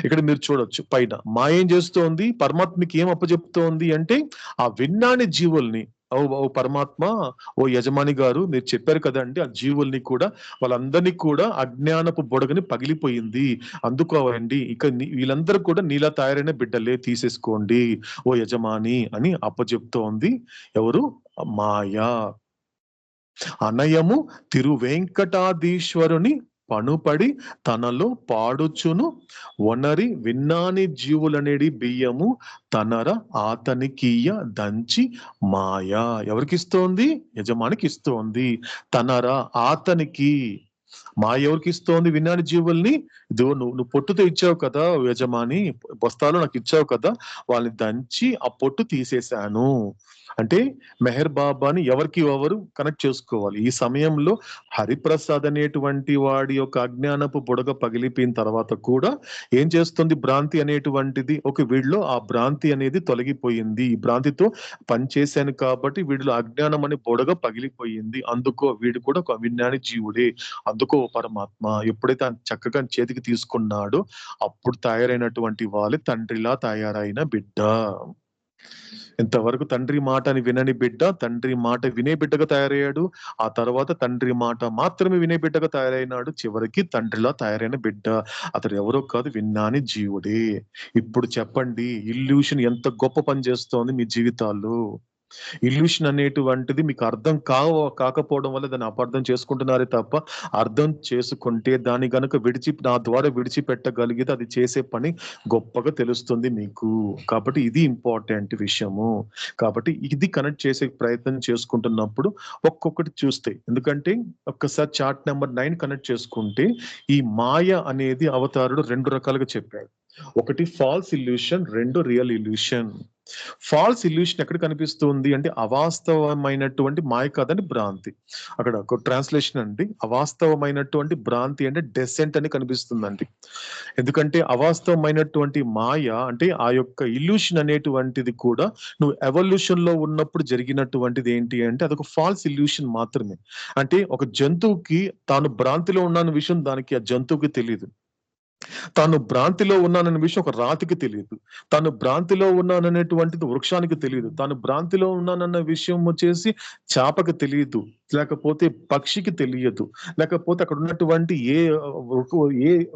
ఇక్కడ మీరు చూడొచ్చు పైన మాయ ఏం చేస్తోంది? పరమాత్మకి ఏం అప్పచెప్తోంది అంటే ఆ విన్నాని జీవుల్ని, ఓ పరమాత్మ, ఓ యజమాని గారు మీరు చెప్పారు కదండి, ఆ జీవుల్ని కూడా వాళ్ళందరినీ కూడా అజ్ఞానపు బుడగని పగిలిపోయింది, అందుకోవండి, ఇక వీళ్ళందరూ కూడా నీలా తయారైన బిడ్డలే, తీసేసుకోండి ఓ యజమాని అని అప్పచెప్తోంది ఎవరు? మాయా. అనయము తిరు వెంకటాధీశ్వరుని పనుపడి తనలో పాడుచును వనరి విన్నాని జీవులనేది బియ్యము తనర అతనికియ దంచి మాయా. ఎవరికి ఇస్తోంది? యజమానికి ఇస్తోంది. తనర అతనికి. మాయ ఎవరికి ఇస్తోంది? విన్నాని జీవుల్ని. ఇదో నువ్వు పొట్టుతో ఇచ్చావు కదా యజమాని, బస్తాలో నాకు ఇచ్చావు కదా, వాళ్ళని దంచి ఆ పొట్టు తీసేశాను. అంటే మెహర్ బాబాని ఎవరికి ఎవరు కనెక్ట్ చేసుకోవాలి. ఈ సమయంలో హరిప్రసాద్ అనేటువంటి వాడి యొక్క అజ్ఞానపు బుడగ పగిలిపోయిన తర్వాత కూడా ఏం చేస్తుంది? భ్రాంతి అనేటువంటిది వీడిలో ఆ భ్రాంతి అనేది తొలగిపోయింది. ఈ భ్రాంతితో పనిచేశాను కాబట్టి వీడిలో అజ్ఞానం అనే బుడగ పగిలిపోయింది. అందుకో వీడు కూడా ఒక విజ్ఞాని జీవుడే. అందుకో పరమాత్మ ఎప్పుడైతే ఆయన చక్కగా చేతికి తీసుకున్నాడో అప్పుడు తయారైనటువంటి వాళ్ళే తండ్రిలా తయారైన బిడ్డ. ఇంతవరకు తండ్రి మాటని వినని బిడ్డ తండ్రి మాట వినే బిడ్డగా తయారయ్యాడు. ఆ తర్వాత తండ్రి మాట మాత్రమే వినే బిడ్డగా తయారైనాడు. చివరికి తండ్రిలా తయారైన బిడ్డ. అతడు ఎవరో కాదు, విన్నాని జీవుడే. ఇప్పుడు చెప్పండి, ఇల్యూషన్ ఎంత గొప్ప పని చేస్తోంది మీ జీవితాల్లో. ఇల్యూషన్ అనేటువంటిది మీకు అర్థం కాకపోవడం వల్ల దాన్ని అపార్థం చేసుకుంటున్నారే తప్ప, అర్థం చేసుకుంటే దాన్ని గనుక నా ద్వారా విడిచిపెట్టగలిగితే అది చేసే పని గొప్పగా తెలుస్తుంది మీకు. కాబట్టి ఇది ఇంపార్టెంట్ విషయము. కాబట్టి ఇది కనెక్ట్ చేసే ప్రయత్నం చేసుకుంటున్నప్పుడు ఒక్కొక్కటి చూస్తే, ఎందుకంటే ఒక్కసారి చార్ట్ నెంబర్ 9 కనెక్ట్ చేసుకుంటే ఈ మాయ అనేది అవతారుడు 2 రకాలుగా చెప్పాడు. ఒకటి false illusion, 2 real illusion. False illusion ఎక్కడ కనిపిస్తుంది అంటే అవాస్తవమైనటువంటి మాయ కాదని భ్రాంతి. అక్కడ ఒక ట్రాన్స్లేషన్ అండి, అవాస్తవమైనటువంటి భ్రాంతి అంటే డెసెంట్ అని కనిపిస్తుందండి. ఎందుకంటే అవాస్తవమైనటువంటి మాయ అంటే ఆ యొక్క ఇల్యూషన్ అనేటువంటిది కూడా నువ్వు ఎవల్యూషన్ లో ఉన్నప్పుడు జరిగినటువంటిది ఏంటి అంటే అదొక ఫాల్స్ ఇల్యూషన్ మాత్రమే. అంటే ఒక జంతువుకి తాను భ్రాంతిలో ఉన్న విషయం దానికి ఆ జంతువుకి తెలియదు. తాను భ్రాంతిలో ఉన్నానన్న విషయం ఒక రాతికి తెలియదు. తాను భ్రాంతిలో ఉన్నాననేటువంటిది వృక్షానికి తెలియదు. తాను భ్రాంతిలో ఉన్నానన్న విషయం వచ్చేసి చేపకి తెలియదు, లేకపోతే పక్షికి తెలియదు, లేకపోతే అక్కడ ఉన్నటువంటి ఏ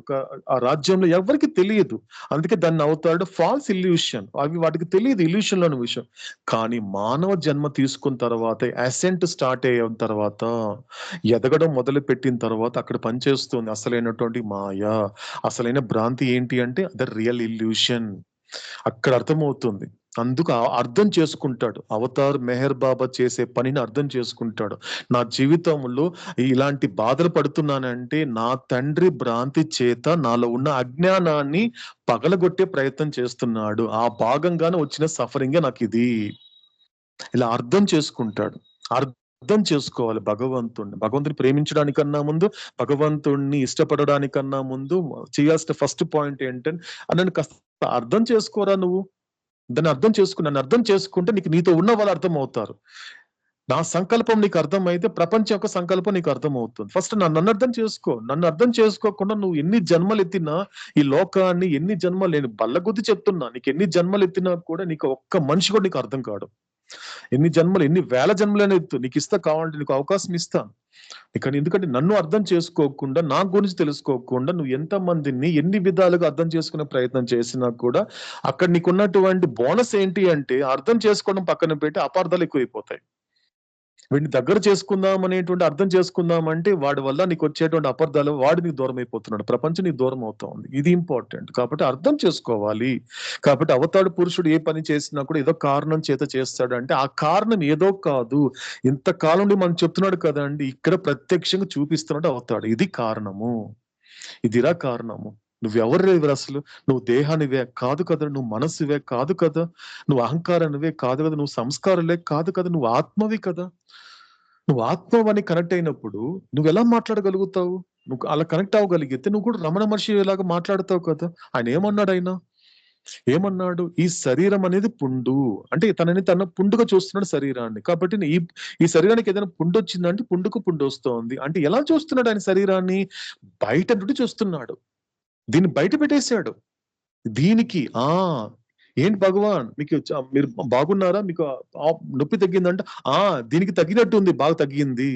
ఒక ఆ రాజ్యంలో ఎవరికి తెలియదు. అందుకే దాన్ని అవుతాడు ఫాల్స్ ఇల్యూషన్. వాటికి తెలియదు ఇల్యూషన్ లోని విషయం. కానీ మానవ జన్మ తీసుకున్న తర్వాత, అసెంట్ స్టార్ట్ అయిన తర్వాత, ఎదగడం మొదలు పెట్టిన తర్వాత అక్కడ పనిచేస్తుంది అసలైనటువంటి మాయ. అసలైన భ్రాంతి ఏంటి అంటే ద రియల్ ఇల్యూషన్. అక్కడ అర్థమవుతుంది. అందుకు అర్థం చేసుకుంటాడు అవతార్ మెహర్ బాబా చేసే పనిని అర్థం చేసుకుంటాడు. నా జీవితంలో ఇలాంటి బాధలు పడుతున్నానంటే నా తండ్రి భ్రాంతి చేత నాలో ఉన్న అజ్ఞానాన్ని పగలగొట్టే ప్రయత్నం చేస్తున్నాడు. ఆ భాగంగానే వచ్చిన సఫరింగే నాకు ఇది. ఇలా అర్థం చేసుకుంటాడు. అర్థం చేసుకోవాలి భగవంతుడిని ప్రేమించడానికన్నా ముందు, భగవంతుడిని ఇష్టపడడానికన్నా ముందు చేయాల్సిన ఫస్ట్ పాయింట్ ఏంటంటే నన్ను కాస్త అర్థం చేసుకోరా నువ్వు. దాన్ని అర్థం చేసుకుని నన్ను అర్థం చేసుకుంటే నీతో ఉన్న వాళ్ళు అర్థం అవుతారు. నా సంకల్పం నీకు అర్థమైతే ప్రపంచం యొక్క సంకల్పం నీకు అర్థమవుతుంది. ఫస్ట్ నన్ను అర్థం చేసుకో. నన్ను అర్థం చేసుకోకుండా నువ్వు ఎన్ని జన్మలు ఎత్తినా ఈ లోకాన్ని ఎన్ని జన్మలు, నేను బల్లగుద్ది చెప్తున్నా, నీకు ఎన్ని జన్మలు ఎత్తినా కూడా నీకు ఒక్క మనిషి కూడా నీకు అర్థం కాడు. ఎన్ని జన్మలు, ఎన్ని వేల జన్మలైనా ఎత్తు, నీకు ఇస్తా, కావాలంటే నీకు అవకాశం ఇస్తాను. కానీ ఎందుకంటే నన్ను అర్థం చేసుకోకుండా, నా గురించి తెలుసుకోకుండా నువ్వు ఎంత మందిని ఎన్ని విధాలుగా అర్థం చేసుకునే ప్రయత్నం చేసినా కూడా అక్కడ నీకున్నటువంటి బోనస్ ఏంటి అంటే అర్థం చేసుకోవడం పక్కన పెట్టి అపార్థాలు ఎక్కువైపోతాయి. వీడిని దగ్గర చేసుకుందాం అనేటువంటి అర్థం చేసుకుందాం అంటే వాడి వల్ల నీకు వచ్చేటువంటి అపార్థాలు, వాడు నీకు దూరం అయిపోతున్నాడు, ప్రపంచం నీకు దూరం అవుతా ఉంది. ఇది ఇంపార్టెంట్. కాబట్టి అర్థం చేసుకోవాలి. కాబట్టి అవతాడు పురుషుడు ఏ పని చేసినా కూడా ఏదో కారణం చేత చేస్తాడు అంటే ఆ కారణం ఏదో కాదు, ఇంతకాలం నుండి మనం చెప్తున్నాడు కదండి, ఇక్కడ ప్రత్యక్షంగా చూపిస్తున్నాడు అవుతాడు. ఇది కారణము, ఇదిరా కారణము. నువ్వెవరు అసలు? నువ్వు దేహానివే కాదు కదా, నువ్వు మనస్సువే కాదు కదా, నువ్వు అహంకారానివే కాదు కదా, నువ్వు సంస్కారాలే కాదు కదా, నువ్వు ఆత్మవి కదా. నువ్వు ఆత్మవని కనెక్ట్ అయినప్పుడు నువ్వు ఎలా మాట్లాడగలుగుతావు? నువ్వు అలా కనెక్ట్ అవ్వగలిగితే నువ్వు కూడా రమణ మహర్షి లాగా మాట్లాడతావు కదా. ఆయన ఏమన్నాడు? ఈ శరీరం అనేది పుండు, అంటే తన పుండుగా చూస్తున్నాడు శరీరాన్ని. కాబట్టి ఈ శరీరానికి ఏదైనా పుండు వచ్చిందంటే పుండుకు పుండు వస్తోంది అంటే ఎలా చూస్తున్నాడు ఆయన శరీరాన్ని? బయట నుండి చూస్తున్నాడు. దీన్ని బయట పెట్టేశాడు. దీనికి ఏంటి భగవాన్ మీకు మీరు బాగున్నారా, మీకు నొప్పి తగ్గిందంట, దీనికి తగ్గినట్టు ఉంది, బాగా తగ్గింది.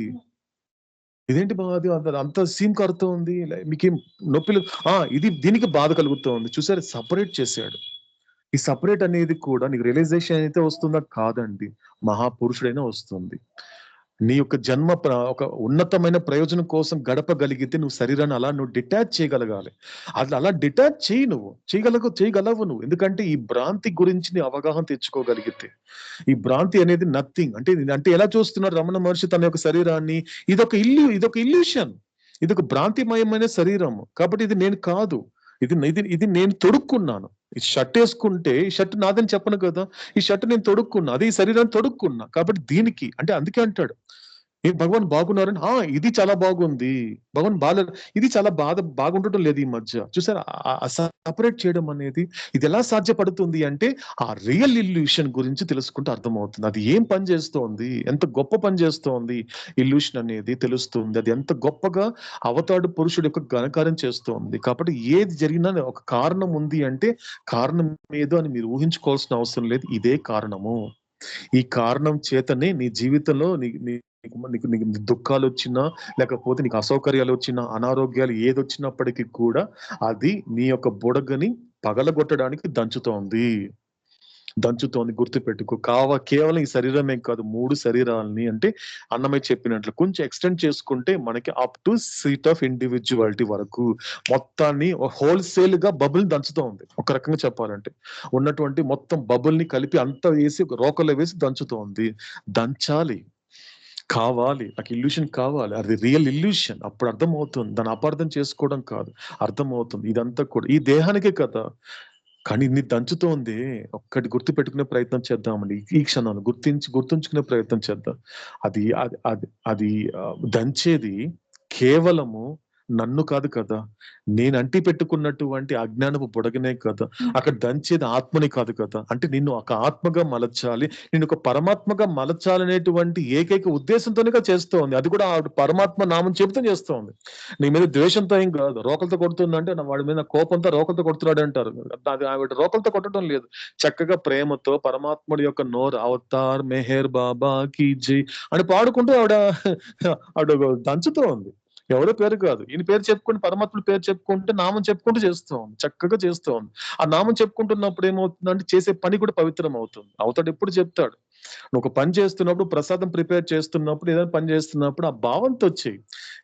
ఇదేంటి అది అంత సీమ్ కడుతూ ఉంది, మీకేం నొప్పిలు? ఇది దీనికి బాధ కలుగుతోంది. చూసారు, సపరేట్ చేశాడు. ఈ సపరేట్ అనేది కూడా నీకు రియలైజేషన్ అయితే వస్తుందా? కాదండి, మహాపురుషుడైనా వస్తుంది. నీ యొక్క జన్మ ఒక ఉన్నతమైన ప్రయోజనం కోసం గడపగలిగితే నువ్వు శరీరాన్ని అలా నువ్వు డిటాచ్ చేయగలగాలి. అలా డిటాచ్ చేయగలవు నువ్వు. ఎందుకంటే ఈ భ్రాంతి గురించి నీ అవగాహన తెచ్చుకోగలిగితే, ఈ భ్రాంతి అనేది నథింగ్. అంటే ఎలా చూస్తున్నాడు రమణ మహర్షి తన యొక్క శరీరాన్ని? ఇదొక ఇల్యూషన్, ఇదొక భ్రాంతిమయమైన శరీరం. కాబట్టి ఇది నేను కాదు, ఇది నేను తొడుక్కున్నాను. ఈ షర్ట్ వేసుకుంటే ఈ షర్ట్ నాదని చెప్పను కదా, ఈ షర్ట్ నేను తొడుక్కున్నా, అదే ఈ శరీరాన్ని తొడుక్కున్నా. కాబట్టి దీనికి అంటే అందుకే అంటాడు, భగవాన్ బాగున్నారని, ఇది చాలా బాగుంది, భగవాన్ ఇది చాలా బాగుండటం లేదు ఈ మధ్య. చూసారా, సపరేట్ చేయడం అనేది ఇది ఎలా సాధ్యపడుతుంది అంటే ఆ రియల్ ఇల్యూషన్ గురించి తెలుసుకుంటే అర్థమవుతుంది. అది ఏం పని చేస్తోంది, ఎంత గొప్ప పని చేస్తోంది ఇల్యూషన్ అనేది తెలుస్తుంది. అది ఎంత గొప్పగా అవతాడు పురుషుడు యొక్క ఘనకార్యం చేస్తోంది. కాబట్టి ఏది జరిగినా ఒక కారణం ఉంది అంటే కారణం ఏదో అని మీరు ఊహించుకోవాల్సిన అవసరం లేదు, ఇదే కారణము. ఈ కారణం చేతనే నీ జీవితంలో నీకు దుఃఖాలు వచ్చినా, లేకపోతే నీకు అసౌకర్యాలు వచ్చినా, అనారోగ్యాలు ఏదొచ్చినప్పటికీ కూడా అది నీ యొక్క బుడగని పగలగొట్టడానికి దంచుతోంది. గుర్తుపెట్టుకో. కేవలం ఈ శరీరమే కాదు, 3 శరీరాలని అంటే అన్నమయ్య చెప్పినట్లు కొంచెం ఎక్స్టెండ్ చేసుకుంటే మనకి up to seat of individuality వరకు మొత్తాన్ని హోల్సేల్ గా బబుల్ దంచుతోంది. ఒక రకంగా చెప్పాలంటే ఉన్నటువంటి మొత్తం బబుల్ ని కలిపి అంతా వేసి రోకల్లో వేసి దంచుతోంది. దంచాలి, కావాలి, నాకు ఇల్యూషన్ కావాలి, అది రియల్ ఇల్యూషన్. అప్పుడు అర్థమవుతుంది, దాన్ని అపార్థం చేసుకోవడం కాదు, అర్థమవుతుంది. ఇదంతా కూడా ఈ దేహానికే కదా, కానీ ఇన్ని దంచుతోంది. ఒక్కటి గుర్తు పెట్టుకునే ప్రయత్నం చేద్దామండి. ఈ క్షణాన్ని గుర్తుంచుకునే ప్రయత్నం చేద్దాం. అది అది దంచేది కేవలము నన్ను కాదు కదా, నేను అంటి పెట్టుకున్నటువంటి అజ్ఞానపు బుడగనే కదా. అక్కడ దంచేది ఆత్మని కాదు కదా. అంటే నిన్ను ఒక ఆత్మగా మలచాలి, నేను ఒక పరమాత్మగా మలచాలనేటువంటి ఏకైక ఉద్దేశంతోనే చేస్తోంది. అది కూడా ఆవిడ పరమాత్మ నామం చెబుతూ చేస్తోంది. నీ మీద ద్వేషంతో ఏం కాదు. రోకలతో కొడుతుందంటే వాడి మీద కోపంతో రోకలతో కొడుతున్నాడు అంటారు. అది ఆవిడ రోకలతో కొట్టడం లేదు, చక్కగా ప్రేమతో పరమాత్ముడి యొక్క నోరు అవతార్ మెహర్ బాబా కీ జై అని పాడుకుంటూ ఆవిడ దంచుతూ ఉంది. ఎవరో పేరు కాదు, ఈయన పేరు చెప్పుకుంటూ, పరమాత్ముడి పేరు చెప్పుకుంటే, నామం చెప్పుకుంటూ చేస్తూ ఉంది, చక్కగా చేస్తూ ఉంది. ఆ నామం చెప్పుకుంటున్నప్పుడు ఏమవుతుందంటే చేసే పని కూడా పవిత్రం అవుతుంది. అవుతాడు ఎప్పుడు చెప్తాడు, నువ్వు ఒక పని చేస్తున్నప్పుడు, ప్రసాదం ప్రిపేర్ చేస్తున్నప్పుడు, ఏదైనా పని చేస్తున్నప్పుడు ఆ భావంతో చెయ్యి.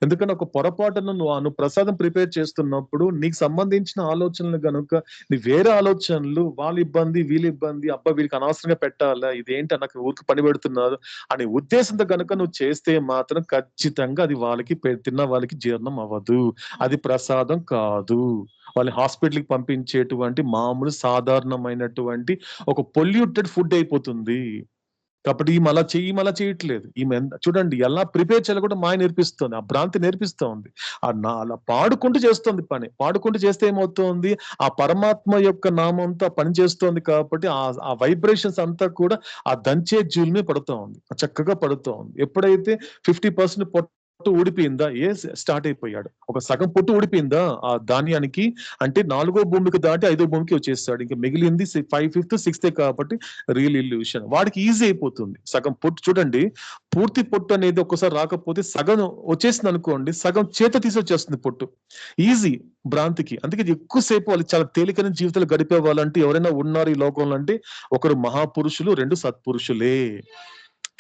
ఎందుకంటే ఒక పొరపాటును నువ్వు ప్రసాదం ప్రిపేర్ చేస్తున్నప్పుడు నీకు సంబంధించిన ఆలోచనలు గనుక నీ వేరే ఆలోచనలు, వాళ్ళ ఇబ్బంది, వీళ్ళ ఇబ్బంది, అబ్బా వీళ్ళకి అనవసరంగా పెట్టాలా, ఇదేంటి నాకు ఊరికి పని పెడుతున్నారు అనే ఉద్దేశంతో గనుక నువ్వు చేస్తే మాత్రం ఖచ్చితంగా అది తిన్న వాళ్ళకి జీర్ణం అవ్వదు. అది ప్రసాదం కాదు. వాళ్ళని హాస్పిటల్కి పంపించేటువంటి మామూలు సాధారణమైనటువంటి ఒక పొల్యూటెడ్ ఫుడ్ అయిపోతుంది. కాబట్టి ఈమె అలా చేయట్లేదు. ఈమె చూడండి ఎలా ప్రిపేర్ చేయాలో కూడా మాయ నేర్పిస్తుంది, ఆ భ్రాంతి నేర్పిస్తూ ఉంది. అలా పాడుకుంటూ చేస్తుంది పని. పాడుకుంటూ చేస్తే ఏమవుతుంది, ఆ పరమాత్మ యొక్క నామంతో పని చేస్తోంది కాబట్టి ఆ వైబ్రేషన్స్ అంతా కూడా ఆ దంచే జూల్ని పడుతూ ఉంది, చక్కగా పడుతూ ఉంది. ఎప్పుడైతే 50% పొట్టు ఊడిపోయిందా, స్టార్ట్ అయిపోయాడు. ఒక సగం పొట్టు ఊడిపోయిందా ఆ ధాన్యానికి, అంటే 4వ భూమికి దాటి 5వ భూమికి వచ్చేస్తాడు. ఇంకా మిగిలింది 5th 6th కాబట్టి రియల్ ఇల్యూషన్. వాడికి ఈజీ అయిపోతుంది. సగం పొట్టు చూడండి, పూర్తి పొట్టు అనేది ఒక్కసారి రాకపోతే సగం వచ్చేసింది అనుకోండి, సగం చేత తీసి వచ్చేస్తుంది పొట్టు. ఈజీ భ్రాంతికి. అందుకే ఎక్కువసేపు వాళ్ళు చాలా తేలికైన జీవితాలు గడిపే వాళ్ళంటే ఎవరైనా ఉన్నారు ఈ లోకంలో అంటే ఒకరు మహాపురుషులు, 2 సత్పురుషులే.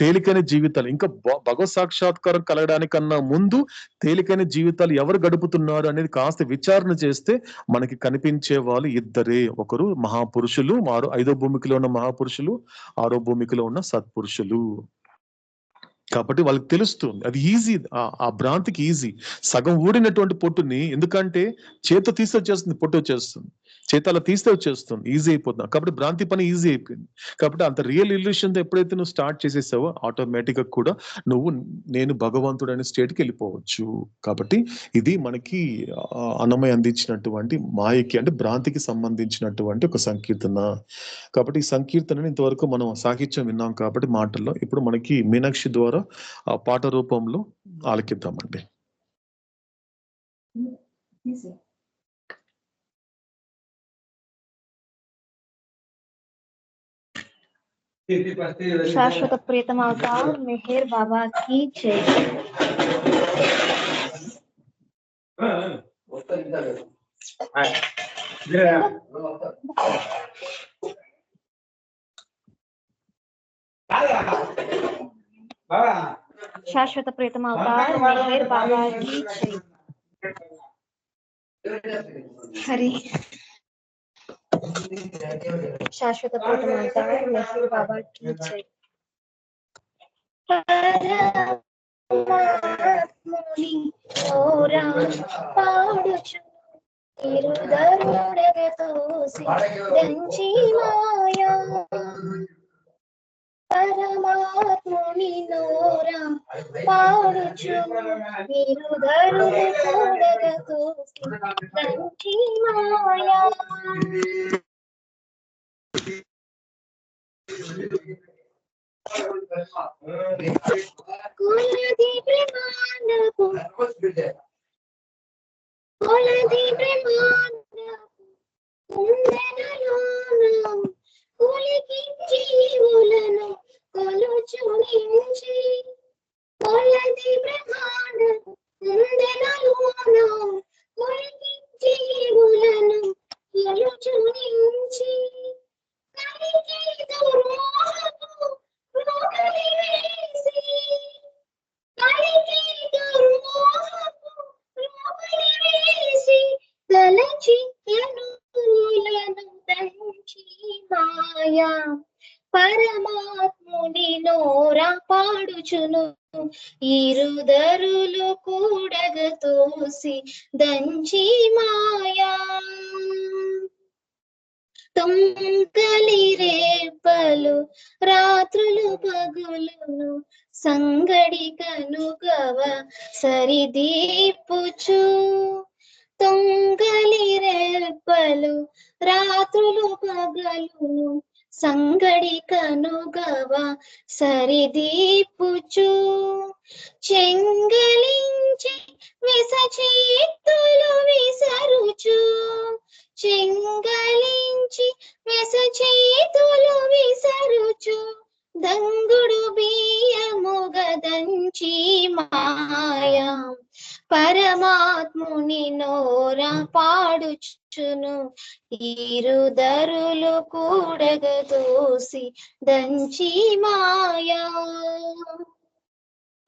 తేలికైన జీవితాలు, ఇంకా భగవత్ సాక్షాత్కారం కలగడానికన్నా ముందు తేలికైన జీవితాలు ఎవరు గడుపుతున్నారు అనేది కాస్త విచారణ చేస్తే మనకి కనిపించే వాళ్ళు ఇద్దరే. ఒకరు మహాపురుషులు, 5వ భూమికిలో ఉన్న మహాపురుషులు, 6వ భూమికిలో ఉన్న సత్పురుషులు. కాబట్టి వాళ్ళకి తెలుస్తుంది, అది ఈజీ. ఆ భ్రాంతికి ఈజీ. సగం ఊడినటువంటి పొట్టుని, ఎందుకంటే చేత తీస్తే వచ్చేస్తుంది, పొట్టు వచ్చేస్తుంది. చేత అలా తీస్తే వచ్చేస్తుంది, ఈజీ అయిపోతుంది. కాబట్టి భ్రాంతి పని ఈజీ అయిపోయింది. కాబట్టి అంత రియల్ ఇల్యూషన్ ఎప్పుడైతే నువ్వు స్టార్ట్ చేసేసావో ఆటోమేటిక్ గా కూడా నువ్వు నేను భగవంతుడు అనే స్టేట్ కి వెళ్ళిపోవచ్చు. కాబట్టి ఇది మనకి అన్నమయ్య అందించినటువంటి మాయకి అంటే భ్రాంతికి సంబంధించినటువంటి ఒక సంకీర్తన. కాబట్టి ఈ సంకీర్తనని ఇంతవరకు మనం సాహిత్యం విన్నాం కాబట్టి మాటల్లో, ఇప్పుడు మనకి మీనాక్షి ద్వారా ఆ పాట రూపంలో ఆలకిద్దామండి. శాశ్వత ప్రీతం అవతార్ మెహర్ బాబా की जय। శాశ్వత ప్రీతం అవతార్ మెహర్ బాబా की जय। హరి శాశ్వత ప్రీతం అవతార్ మెహర్ బాబా की जय। పరమాత్ముని ఓరా పాడుచు తిరుదరుడగతోసి దంచి మాయా। పరమాత్ముని నోరా పాడుచు తిరుదరుడగతోసి దంచి మాయా। కొలది బ్రహ్మాండపు కుందనలోన కొలికి జీవులను కొలుచునించి। కొలది బ్రహ్మాండపు కుందనలోన కొలికి జీవులను కొలుచునించి। కలికి దుర్మోహపు రోగలివేసి, కలికి దుర్మోహపు రోగలివేసి, తలచి అనుకూలను దంచి మాయా। పరమాత్ముని నోరా పాడుచును ఇరుదరులు కూడగతోసి దంచి మాయా। తొంకలి రేపలు రాత్రులు పగులును సంగడి కనుగవ సరిదీపుచు। తొంగలి రేపలు రాత్రులు పగలును సంగడి కనుగవ సరిదీపుచు। చెంగలించి విసచేతులు విసరుచు, చెంగలించి విసచేతులు విసరుచు, దంగుడు బియ్యముగ దంచి మాయా। పరమాత్ముని నోరా పాడుచును ఇరుదరులు కూడగదోసి దంచి మాయా।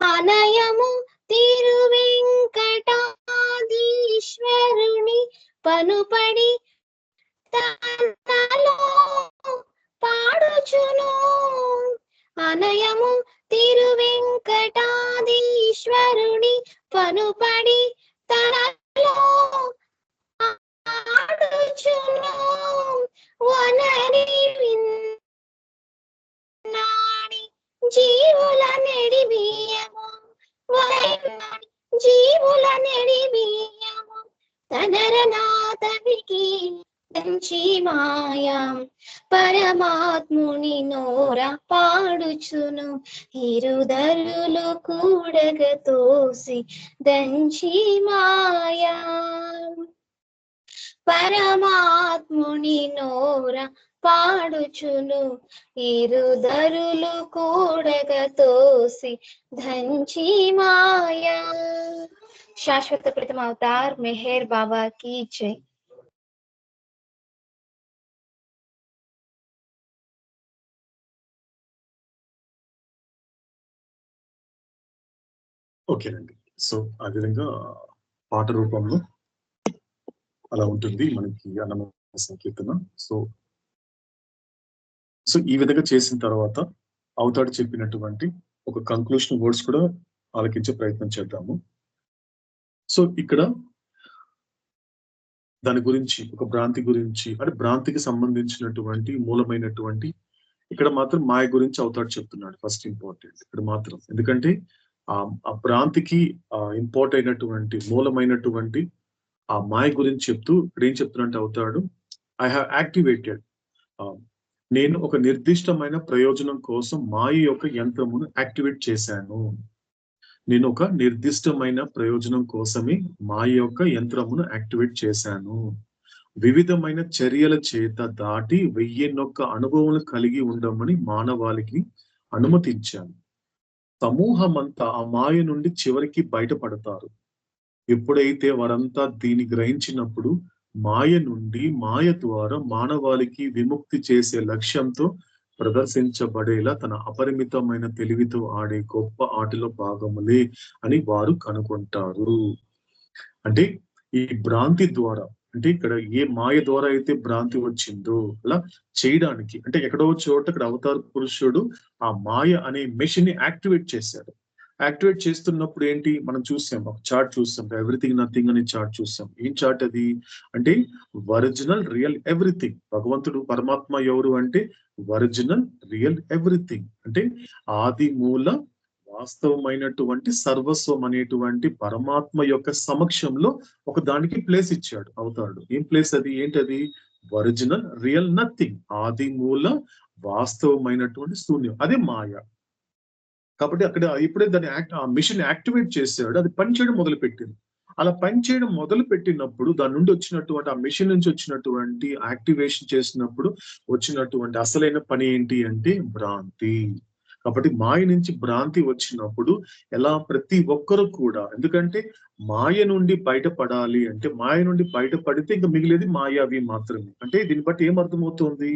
అనయము తిరువెంకటాధీశ్వరుని పనుపడి తనలో పాడుచును। అనయము తిరువెంకటాధీశ్వరుని పనుపడి తనలో పాడుచును। వనరి విన్నాడి జీవుల నెడిబియ్యము జీవుల నెడిబియ్యము తనరనాథనికి దంచి మాయా పరమాత్ముని నోర పాడుచును ఇరుదరులు కూడగ తోసి దంచి మాయా పరమాత్ముని నోర పాడుచును ఇరుదరులు కూడగ తోసి దంచి మాయా. శాశ్వత ప్రథమ అవతార్ మెహర్ బాబా की जय. ఓకేనండి. సో ఆ విధంగా పాట రూపంలో అలా ఉంటుంది మనకి అన్నమయ్య సంకీర్తన. సో సో ఈ విధంగా చేసిన తర్వాత అవతాడు చెప్పినటువంటి ఒక కంక్లూషన్ వర్డ్స్ కూడా ఆలకించే ప్రయత్నం చేద్దాము. సో ఇక్కడ దాని గురించి ఒక భ్రాంతి గురించి అంటే భ్రాంతికి సంబంధించినటువంటి మూలమైనటువంటి ఇక్కడ మాత్రం మాయ గురించి అవతాడు చెప్తున్నాడు. ఫస్ట్ ఇంపార్టెంట్ ఇక్కడ మాత్రం, ఎందుకంటే ఆ భ్రాంతికి ఇంపార్ట్ అయినటువంటి మూలమైనటువంటి ఆ మాయ గురించి చెప్తూ ఇక్కడ ఏం చెప్తున్నట్టు అవుతాడు, ఐ హావ్ యాక్టివేటెడ్, నేను ఒక నిర్దిష్టమైన ప్రయోజనం కోసం మాయ యొక్క యంత్రమును యాక్టివేట్ చేశాను. నేను ఒక నిర్దిష్టమైన ప్రయోజనం కోసమే మాయ యొక్క యంత్రమును యాక్టివేట్ చేశాను. వివిధమైన చర్యల చేత దాటి 1001 అనుభవం కలిగి ఉండమని మానవాళికి అనుమతించాను. సమూహమంతా ఆ మాయ నుండి చివరికి బయటపడతారు. ఎప్పుడైతే వారంతా దీన్ని గ్రహించినప్పుడు మాయ నుండి మాయ ద్వారా మానవాళికి విముక్తి చేసే లక్ష్యంతో ప్రదర్శించబడేలా తన అపరిమితమైన తెలివితో ఆడే గొప్ప ఆటలో భాగములే అని వారు కనుగొంటారు. అంటే ఈ భ్రాంతి ద్వారా, అంటే ఇక్కడ ఏ మాయ ద్వారా అయితే భ్రాంతి వచ్చిందో అలా చేయడానికి, అంటే ఎక్కడో చోట ఇక్కడ అవతార పురుషుడు ఆ మాయ అనే మెషిన్ ని యాక్టివేట్ చేశాడు. యాక్టివేట్ చేస్తున్నప్పుడు ఏంటి మనం చూసాం, ఒక చార్ట్ చూసాం, ఎవ్రీథింగ్ నథింగ్ అనే చార్ట్ చూసాం. ఏం చార్ట్ అది అంటే ఒరిజినల్ రియల్ ఎవ్రీథింగ్. భగవంతుడు పరమాత్మ ఎవరు అంటే ఒరిజినల్ రియల్ ఎవ్రీథింగ్, అంటే ఆది మూల వాస్తవమైనటువంటి సర్వస్వం అనేటువంటి పరమాత్మ యొక్క సమక్షంలో ఒక దానికి ప్లేస్ ఇచ్చాడు అవతారుడు. ఏం ప్లేస్ అది, ఏంటది, ఒరిజినల్ రియల్ నథింగ్, ఆది మూల వాస్తవమైనటువంటి శూన్యం, అదే మాయ. కాబట్టి అక్కడ ఎప్పుడైతే దాన్ని ఆ మిషన్ యాక్టివేట్ చేశాడు, అది పనిచేయడం మొదలుపెట్టింది. అలా పనిచేయడం మొదలు పెట్టినప్పుడు దాని నుండి వచ్చినటువంటి ఆ మిషన్ నుంచి వచ్చినటువంటి యాక్టివేషన్ చేసినప్పుడు వచ్చినటువంటి అసలైన పని ఏంటి అంటే భ్రాంతి. కాబట్టి మాయ నుంచి భ్రాంతి వచ్చినప్పుడు ఎలా ప్రతి ఒక్కరు కూడా, ఎందుకంటే మాయ నుండి బయటపడాలి అంటే మాయ నుండి బయటపడితే ఇంకా మిగిలేది మాయావి మాత్రమే. అంటే దీన్ని బట్టి ఏం అర్థమవుతుంది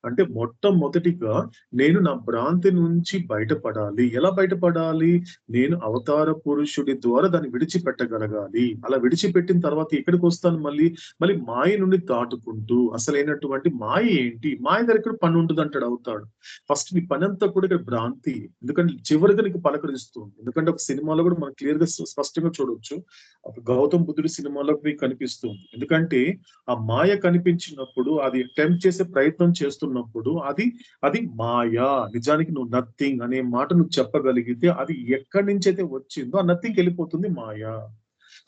అంటే మొట్టమొదటిగా నేను నా భ్రాంతి నుంచి బయటపడాలి. ఎలా బయటపడాలి, నేను అవతార పురుషుడి ద్వారా దాన్ని విడిచిపెట్టగలగాలి. అలా విడిచిపెట్టిన తర్వాత ఎక్కడికి వస్తాను, మళ్ళీ మాయ నుండి దాటుకుంటూ అసలైనటువంటి మాయ ఏంటి, మాయ దగ్గర ఇక్కడ పని ఉంటుంది అంటాడు అవుతాడు. ఫస్ట్ నీ పని అంతా కూడా ఇక్కడ భ్రాంతి, ఎందుకంటే చివరిగా నీకు పలకరిస్తుంది. ఎందుకంటే ఒక సినిమాలో కూడా మనం క్లియర్ గా స్పష్టంగా చూడవచ్చు, గౌతమ్ బుద్ధుడి సినిమాలో మీకు కనిపిస్తుంది. ఎందుకంటే ఆ మాయ కనిపించినప్పుడు అది అటెంప్ట్ చేసే ప్రయత్నం చేస్తున్నప్పుడు అది మాయా. నిజానికి నువ్వు నథింగ్ అనే మాట నువ్వు చెప్పగలిగితే అది ఎక్కడి నుంచి అయితే వచ్చిందో ఆ నథింగ్ వెళ్ళిపోతుంది మాయా.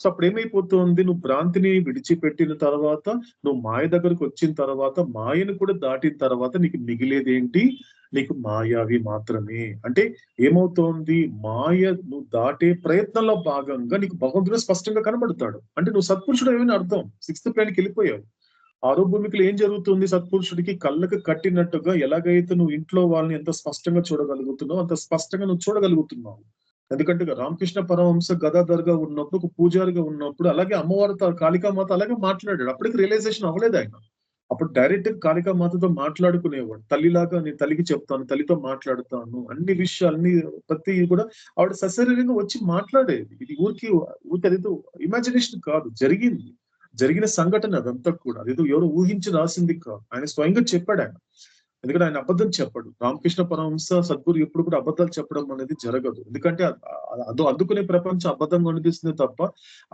సో అప్పుడు ఏమైపోతుంది, నువ్వు భ్రాంతిని విడిచిపెట్టిన తర్వాత నువ్వు మాయ దగ్గరకు వచ్చిన తర్వాత మాయను కూడా దాటిన తర్వాత నీకు మిగిలేదేంటి, నీకు మాయావి మాత్రమే. అంటే ఏమవుతోంది, మాయ నువ్వు దాటే ప్రయత్నంలో భాగంగా నీకు భగవంతుడు స్పష్టంగా కనబడతాడు. అంటే నువ్వు సత్పురుషుడు ఏమైనా అర్థం, 6th ప్లాన్కి వెళ్ళిపోయావు. ఆరో భూమికలు ఏం జరుగుతుంది, సత్పురుషుడికి కళ్ళకు కట్టినట్టుగా ఎలాగైతే నువ్వు ఇంట్లో వాళ్ళని ఎంత స్పష్టంగా చూడగలుగుతున్నావు అంత స్పష్టంగా నువ్వు చూడగలుగుతున్నావు. ఎందుకంటే రామకృష్ణ పరమహంస గదాధర్గా ఉన్నప్పుడు, ఒక పూజారిగా ఉన్నప్పుడు, అలాగే అమ్మవారితో కాళికామాత అలాగే మాట్లాడాడు. అప్పటికి రియలైజేషన్ అవ్వలేదు ఆయన. అప్పుడు డైరెక్ట్ కాళికామాతతో మాట్లాడుకునేవాడు. తల్లిలాగా నేను తల్లికి చెప్తాను, తల్లితో మాట్లాడుతాను, అన్ని విషయాలన్నీ ప్రతి కూడా ఆవిడ సశరీరంగా వచ్చి మాట్లాడేది. ఇది ఊరికి అదేదో ఇమాజినేషన్ కాదు, జరిగిన సంఘటన అదంతా కూడా. అదేదో ఎవరు ఊహించి రాసింది కాదు, ఆయన స్వయంగా చెప్పాడు. ఆయన ఎందుకంటే ఆయన అబద్ధం చెప్పడు. రామకృష్ణ పరమహంస సద్గురు ఎప్పుడు కూడా అబద్ధాలు చెప్పడం అనేది జరగదు. ఎందుకంటే అందుకునే ప్రపంచం అబద్ధంగా అనిపిస్తుంది తప్ప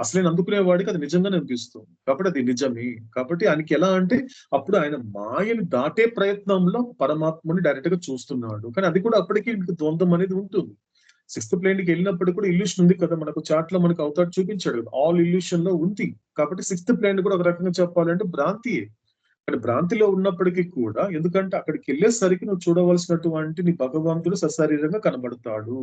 అసలైన అందుకునే వాడికి అది నిజంగానే అనిపిస్తుంది. కాబట్టి అది నిజమే. కాబట్టి ఆయనకి ఎలా అంటే అప్పుడు ఆయన మాయని దాటే ప్రయత్నంలో పరమాత్మని డైరెక్ట్ గా చూస్తున్నాడు. కానీ అది కూడా అప్పటికి ద్వంద్వం అనేది ఉంటుంది. 6th ప్లేన్ కి వెళ్ళినప్పుడు కూడా ఇల్యూషన్ ఉంది కదా, మనకు చాట్ లో మనకు అవుతాడు చూపించాడు కదా, ఆల్ ఇల్యూషన్ లో ఉంది. కాబట్టి 6th ప్లేన్ కూడా ఒక రకంగా చెప్పాలంటే భ్రాంతియే. కానీ భ్రాంతిలో ఉన్నప్పటికీ కూడా, ఎందుకంటే అక్కడికి వెళ్ళేసరికి నువ్వు చూడవలసినటువంటి నీ భగవంతుడు సశరీరంగా కనబడతాడు.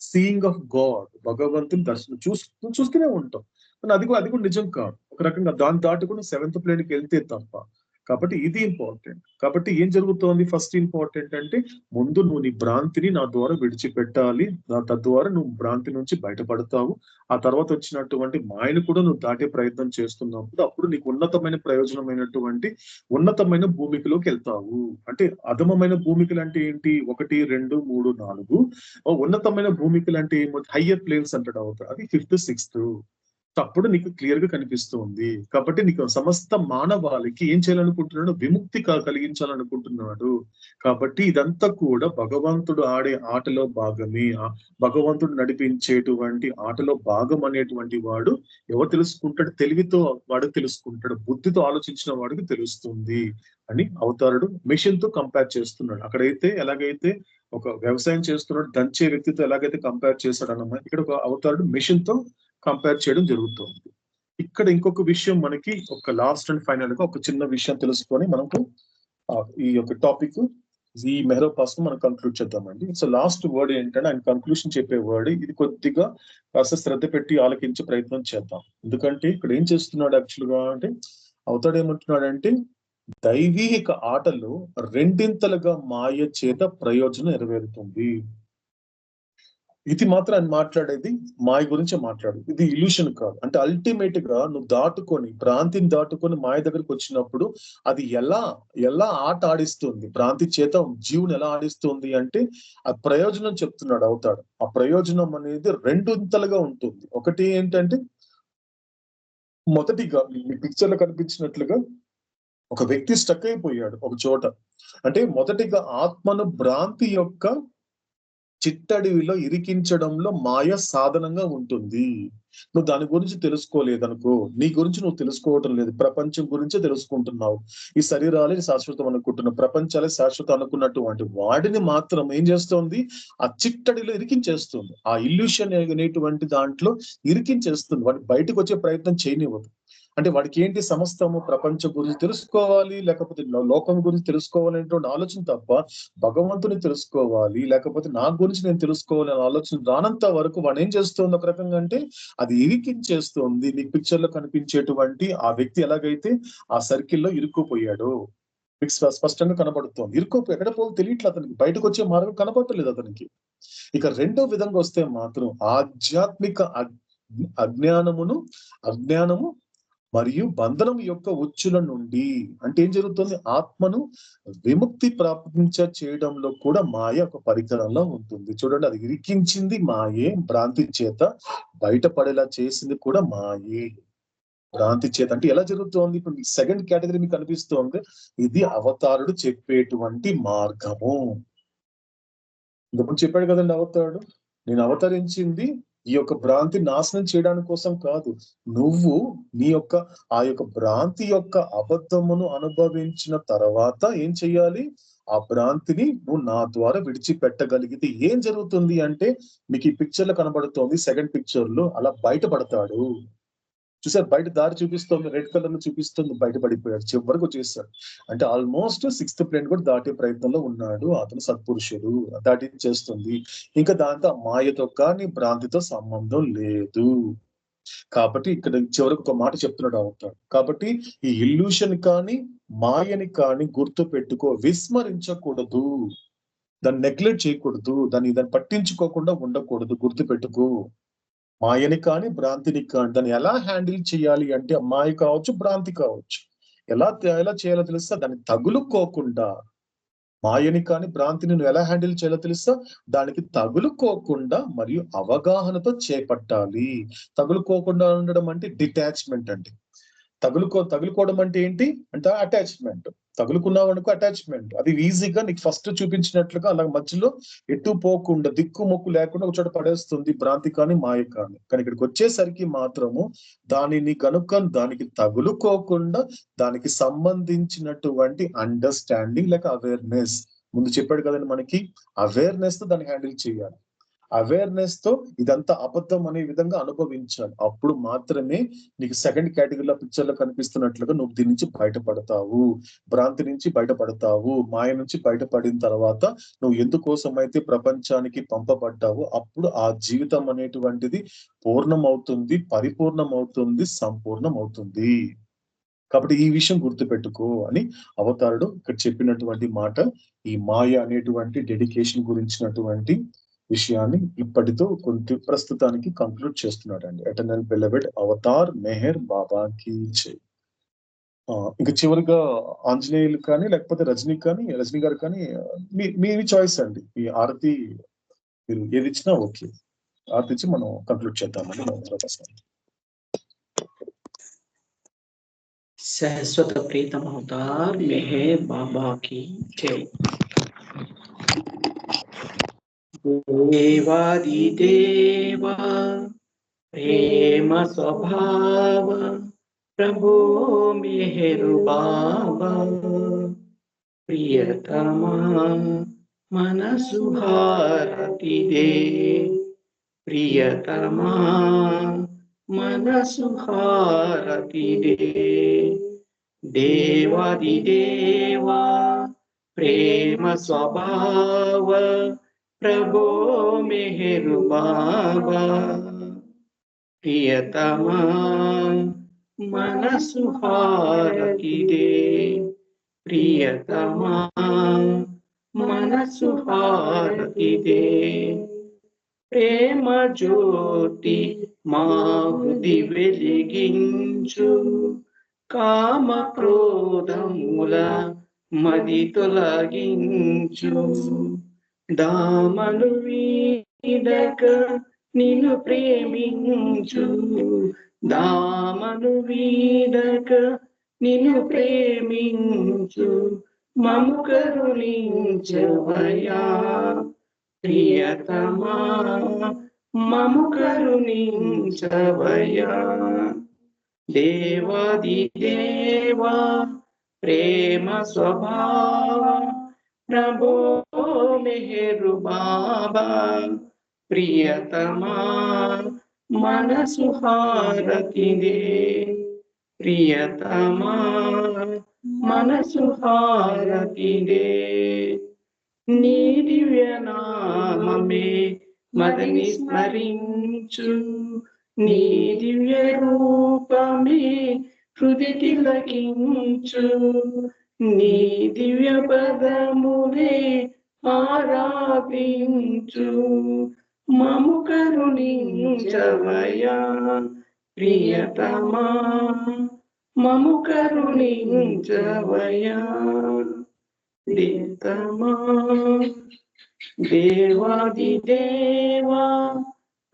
సీయింగ్ ఆఫ్ గాడ్, భగవంతుని దర్శనం నువ్వు చూస్తూనే ఉంటావు. కానీ అది కూడా నిజం కాదు. ఒక రకంగా దాని దాటి కూడా 7th ప్లేన్ కి వెళ్తే తప్ప. కాబట్టి ఇది ఇంపార్టెంట్. కాబట్టి ఏం జరుగుతోంది? ఫస్ట్ ఇంపార్టెంట్ అంటే ముందు నువ్వు నీ భ్రాంతిని నా ద్వారా విడిచిపెట్టాలి. తద్వారా నువ్వు భ్రాంతి నుంచి బయటపడతావు. ఆ తర్వాత వచ్చినటువంటి మాయను కూడా నువ్వు దాటే ప్రయత్నం చేస్తున్నప్పుడు అప్పుడు నీకు ఉన్నతమైన ప్రయోజనమైనటువంటి ఉన్నతమైన భూమికలోకి వెళ్తావు. అంటే అధమమైన భూమికలు అంటే ఏంటి? 1, 2, 3, 4. ఉన్నతమైన భూమికలు అంటే ఏమో హయ్యర్ ప్లేన్స్ అంటాడు అవుతాడు. అది 5th, 6th. అప్పుడు నీకు క్లియర్ గా కనిపిస్తుంది. కాబట్టి నీకు సమస్త మానవాళికి ఏం చేయాలనుకుంటున్నాడు? విముక్తి కలిగించాలనుకుంటున్నాడు. కాబట్టి ఇదంతా కూడా భగవంతుడు ఆడే ఆటలో భాగమే. భగవంతుడు నడిపించేటువంటి ఆటలో భాగం అనేటువంటి వాడు ఎవరు తెలుసుకుంటాడు? తెలివితో వాడు తెలుసుకుంటాడు. బుద్ధితో ఆలోచించిన వాడికి తెలుస్తుంది అని అవతారుడు మెషిన్ తో కంపేర్ చేస్తున్నాడు. అక్కడైతే ఎలాగైతే ఒక వ్యవసాయం చేస్తున్నాడు దంచే వ్యక్తితో ఎలాగైతే కంపేర్ చేశాడు అన్నమాట, ఇక్కడ ఒక అవతారుడు మెషిన్ తో కంపేర్ చేయడం జరుగుతుంది. ఇక్కడ ఇంకొక విషయం మనకి ఒక లాస్ట్ అండ్ ఫైనల్ గా ఒక చిన్న విషయం తెలుసుకొని మనకు ఈ యొక్క టాపిక్ ఈ మెహరోపాస్ మనం కంక్లూడ్ చేద్దామండి. సో లాస్ట్ వర్డ్ ఏంటంటే ఆయన కంక్లూషన్ చెప్పే వర్డ్ ఇది కొద్దిగా కాస్త శ్రద్ధ పెట్టి ఆలకించే ప్రయత్నం చేద్దాం. ఎందుకంటే ఇక్కడ ఏం చేస్తున్నాడు యాక్చువల్ గా అంటే అవతాడు ఏమంటున్నాడంటే దైవీక ఆటలో రెండింతలుగా మాయ చేత ప్రయోజనం నెరవేరుతుంది. ఇది మాత్రం ఆయన మాట్లాడేది మాయ గురించి మాట్లాడు. ఇది ఇల్యూషన్ కాదు. అంటే అల్టిమేట్ గా నువ్వు దాటుకొని భ్రాంతిని దాటుకొని మాయ దగ్గరికి వచ్చినప్పుడు అది ఎలా ఆట ఆడిస్తుంది, భ్రాంతి చేత జీవుని ఎలా ఆడిస్తుంది అంటే ఆ ప్రయోజనం చెప్తున్నాడు అవుతాడు. ఆ ప్రయోజనం అనేది రెండింతలుగా ఉంటుంది. ఒకటి ఏంటంటే మొదటిగా మీ పిక్చర్ లో కనిపించినట్లుగా ఒక వ్యక్తి స్టక్ అయిపోయాడు ఒక చోట. అంటే మొదటిగా ఆత్మను భ్రాంతి యొక్క చిట్టడివిలో ఇరికించడంలో మాయ సాధనంగా ఉంటుంది. నువ్వు దాని గురించి తెలుసుకోలేదనుకో, నీ గురించి నువ్వు తెలుసుకోవటం లేదు, ప్రపంచం గురించే తెలుసుకుంటున్నావు. ఈ శరీరాలే శాశ్వతం అనుకుంటున్నావు, ప్రపంచాలే శాశ్వతం అనుకున్నటువంటి వాడిని మాత్రం ఏం చేస్తుంది? ఆ చిట్టడిలో ఇరికించేస్తుంది. ఆ ఇల్యూషన్ అనేటువంటి దాంట్లో ఇరికించేస్తుంది. వాడి బయటకు వచ్చే ప్రయత్నం చేయనివ్వదు. అంటే వాడికి ఏంటి? సమస్తము ప్రపంచం గురించి తెలుసుకోవాలి, లేకపోతే లోకం గురించి తెలుసుకోవాలనేటువంటి ఆలోచన తప్ప భగవంతుని తెలుసుకోవాలి, లేకపోతే నా గురించి నేను తెలుసుకోవాలి అనే ఆలోచన రానంత వరకు వాడు ఏం చేస్తుంది ఒక రకంగా అంటే అది ఇరికించేస్తుంది. నీకు పిక్చర్ లో కనిపించేటువంటి ఆ వ్యక్తి ఎలాగైతే ఆ సర్కిల్లో ఇరుక్కుపోయాడు స్పష్టంగా కనబడుతోంది. ఇరుక్కుపోయి ఎక్కడ పోదు తెలియట్లేదు అతనికి, బయటకు వచ్చే మార్గం కనబడలేదు అతనికి. ఇక రెండో విధంగా వస్తే మాత్రం ఆధ్యాత్మిక అజ్ఞానము మరియు బంధనం యొక్క ఉచ్చుల నుండి అంటే ఏం జరుగుతుంది? ఆత్మను విముక్తి చేయడంలో కూడా మాయ ఒక పరికరంలో ఉంటుంది. చూడండి, అది ఇరికించింది మాయే, భ్రాంతి చేత బయటపడేలా చేసింది కూడా మాయే. భ్రాంతి చేత అంటే ఎలా జరుగుతోంది? ఇప్పుడు సెకండ్ కేటగిరీ మీకు కనిపిస్తోంది. ఇది అవతారుడు చెప్పేటువంటి మార్గము. ఇంతకుముందు చెప్పాడు కదండి అవతారుడు, నేను అవతరించింది ఈ యొక్క భ్రాంతి నాశనం చేయడానికి కోసం కాదు. నువ్వు నీ యొక్క ఆ యొక్క భ్రాంతి యొక్క అబద్ధమును అనుభవించిన తర్వాత ఏం చెయ్యాలి? ఆ భ్రాంతిని నువ్వు నా ద్వారా విడిచిపెట్టగలిగితే ఏం జరుగుతుంది అంటే మీకు ఈ పిక్చర్ లో కనబడుతోంది. సెకండ్ పిక్చర్ లో అలా బయటపడతాడు. చూసారు, బయట దారి చూపిస్తోంది, రెడ్ కలర్ లో చూపిస్తుంది, బయటపడిపోయాడు, చివరికి వచ్చేసాడు. అంటే ఆల్మోస్ట్ 6th ప్లేన్ కూడా దాటే ప్రయత్నంలో ఉన్నాడు. అతను సత్పురుషుడు, దాటి చేస్తుంది. ఇంకా దాంతో మాయతో కానీ భ్రాంతితో సంబంధం లేదు. కాబట్టి ఇక్కడ చివరికి ఒక మాట చెప్తున్నాడు అవుతాడు. కాబట్టి ఈ ఇల్యూషన్ కానీ మాయని కానీ గుర్తు పెట్టుకో, విస్మరించకూడదు, దాన్ని నెగ్లెక్ట్ చేయకూడదు, దాన్ని పట్టించుకోకుండా ఉండకూడదు. గుర్తు పెట్టుకో, మాయని కానీ భ్రాంతిని కానీ దాన్ని ఎలా హ్యాండిల్ చేయాలి అంటే మాయ కావచ్చు, భ్రాంతి కావచ్చు, ఎలా చేయాలో తెలుస్తా, దాన్ని తగులుకోకుండా, మాయని కానీ భ్రాంతిని నువ్వు ఎలా హ్యాండిల్ చేయాలో తెలుసా? దానికి తగులుకోకుండా మరియు అవగాహనతో చేపట్టాలి. తగులుకోకుండా ఉండడం అంటే డిటాచ్మెంట్ అండి. తగులుకోవడం అంటే ఏంటి అంటే అటాచ్మెంట్. తగులుకున్నావు అనుకో అటాచ్మెంట్, అది ఈజీగా నీకు ఫస్ట్ చూపించినట్లుగా అలా మధ్యలో ఎటు పోకుండా దిక్కు మొక్కు లేకుండా ఒక చోట పడేస్తుంది, భ్రాంతి కానీ మాయ కానీ. కానీ ఇక్కడికి వచ్చేసరికి మాత్రము దానిని కనుక దానికి తగులుకోకుండా దానికి సంబంధించినటువంటి అండర్స్టాండింగ్ లేక అవేర్నెస్, ముందు చెప్పాడు కదండి మనకి, అవేర్నెస్ తో దాన్ని హ్యాండిల్ చేయాలి. అవేర్నెస్ తో ఇదంతా అబద్ధం అనే విధంగా అనుభవించాలి. అప్పుడు మాత్రమే నీకు సెకండ్ కేటగిరీలో పిక్చర్ లో కనిపిస్తున్నట్లుగా నువ్వు దీని నుంచి బయటపడతావు, భ్రాంతి నుంచి బయటపడతావు. మాయ నుంచి బయటపడిన తర్వాత నువ్వు ఎందుకోసం అయితే ప్రపంచానికి పంపబడ్డావు, అప్పుడు ఆ జీవితం అనేటువంటిది పూర్ణమవుతుంది, పరిపూర్ణమవుతుంది, సంపూర్ణమవుతుంది. కాబట్టి ఈ విషయం గుర్తుపెట్టుకో అని అవతారుడు ఇక్కడ చెప్పినటువంటి మాట. ఈ మాయ అనేటువంటి డెడికేషన్ గురించినటువంటి విషయాన్ని ఇప్పటితో కొంత ప్రస్తుతానికి కంక్లూడ్ చేస్తున్నాడండి. ఎటర్నల్ బెలవెడ్ అవతార్ మెహర్ బాబాకి జై. ఇంకా చివరిగా ఆంజనేయులు కానీ లేకపోతే రజనీ గారు కానీ మీ చాయిస్ అండి. ఈ ఆరతి మీరు ఏది ఇచ్చినా ఓకే. ఆరతి ఇచ్చి మనం కంక్లూడ్ చేద్దామండి. శాశ్వత ప్రీతం అవతార్ మెహర్ బాబా की जय. देवादिदेव प्रेम स्वभाव प्रभो मेहरु बाबा प्रियतमा मनसु हारति दे, प्रियतमा मनसु हारति दे. देवादिदेवा प्रेम स्वभाव प्रभो मेहरु बाबा प्रियतमा मनसु हारति दे, प्रियतमा मनसु हारति दे. प्रेम ज्योति మా హృది వెలిగించు, కామ క్రోధముల మది తొలగించు. దామను వీడక నిన్ను ప్రేమించు, దామను వీడక నిన్ను ప్రేమించు. మము కరుణించవయ్యా ప్రియతమా, మము కరుణించవయ్యా. దేవాదిదేవా ప్రేమ స్వభావ ప్రభో మెహరు బాబా ప్రియతమా మనసు హారతి దే, ప్రియతమా మనసు హారతి దే. నీ దివ్య నామమే మదని స్మరించు, నీ దివ్య రూపమే హృది తిలకించు. నీ దివ్య పదములే ఆరాధించు. మము కరుణించవయ్యా ప్రియతమా, మము కరుణించవయ్యా ప్రియతమా. దేవాదిదేవా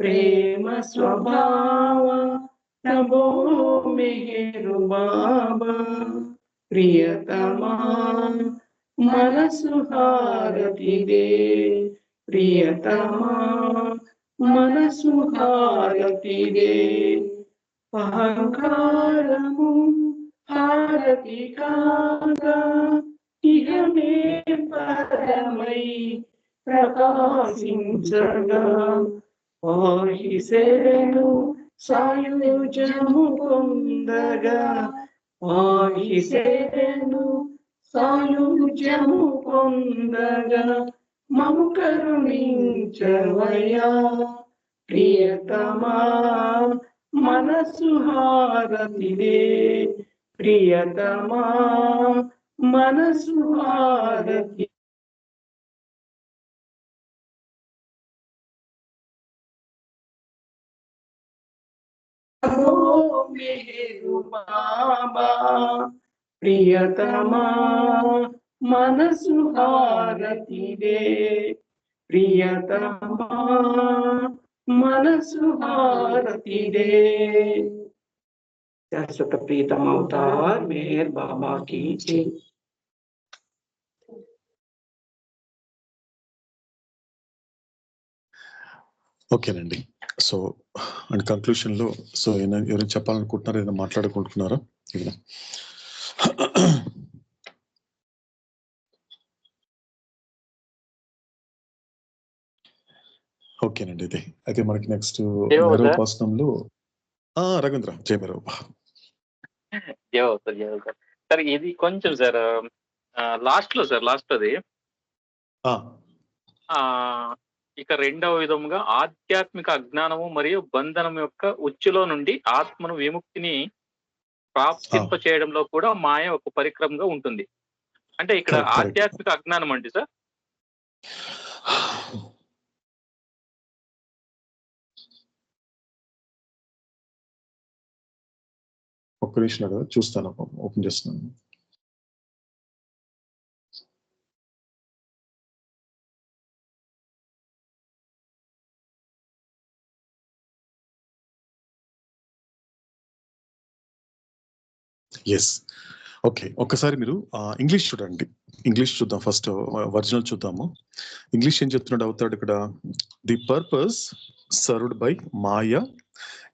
ప్రేమ స్వభావ ప్రభో మెహరు బాబా ప్రియతమా మనసు హారతి దే, ప్రియతమా మనసు హారతి దే. అహంకారము హారతి కాగా ఇహమే పరమై ప్రకాశించగా, ఆహిసేను సాయుజము పొందగా, ఆహిసేను సాయుజము పొందగా. మము కరుణించవయ్యా ప్రియతమా మనసు హారతి దే, ప్రియతమా మనసు హారతి. మెహరు బాబా ప్రియతమా మనసు హారతి దే, ప్రియతమా మనసు హారతి దే. శాశ్వత ప్రీతం అవతార్ మెహర్ బాబా की जय. ఓకేనండి. సో అండ్ కంక్లూషన్ లో సో ఎవరైనా చెప్పాలనుకుంటున్నారా, ఏదైనా మాట్లాడుకుంటున్నారా? ఏదైనా ఓకేనండి. అయితే మనకి నెక్స్ట్ భైరవోపాసనంలో రవీంద్ర జయ భైరవ. సార్ ఇది కొంచెం సార్ లాస్ట్ అది ఇక రెండవ విధముగా ఆధ్యాత్మిక అజ్ఞానము మరియు బంధనం యొక్క ఉచ్చులో నుండి ఆత్మను విముక్తిని ప్రాప్తింప చేయడంలో కూడా మాయ ఒక పరిక్రమంగా ఉంటుంది. అంటే ఇక్కడ ఆధ్యాత్మిక అజ్ఞానం అంటే సార్ ఒక్క నిమిషం చూస్తాను, ఓపెన్ చేస్తున్నాను. Yes, okay. ఒక్కసారి మీరు ఇంగ్లీష్ చూడండి. ఇంగ్లీష్ చూద్దాం, ఫస్ట్ ఒరిజినల్ చూద్దాము. ఇంగ్లీష్ ఏం చెప్తున్నాడు అవుతాడు ఇక్కడ? The purpose served by maya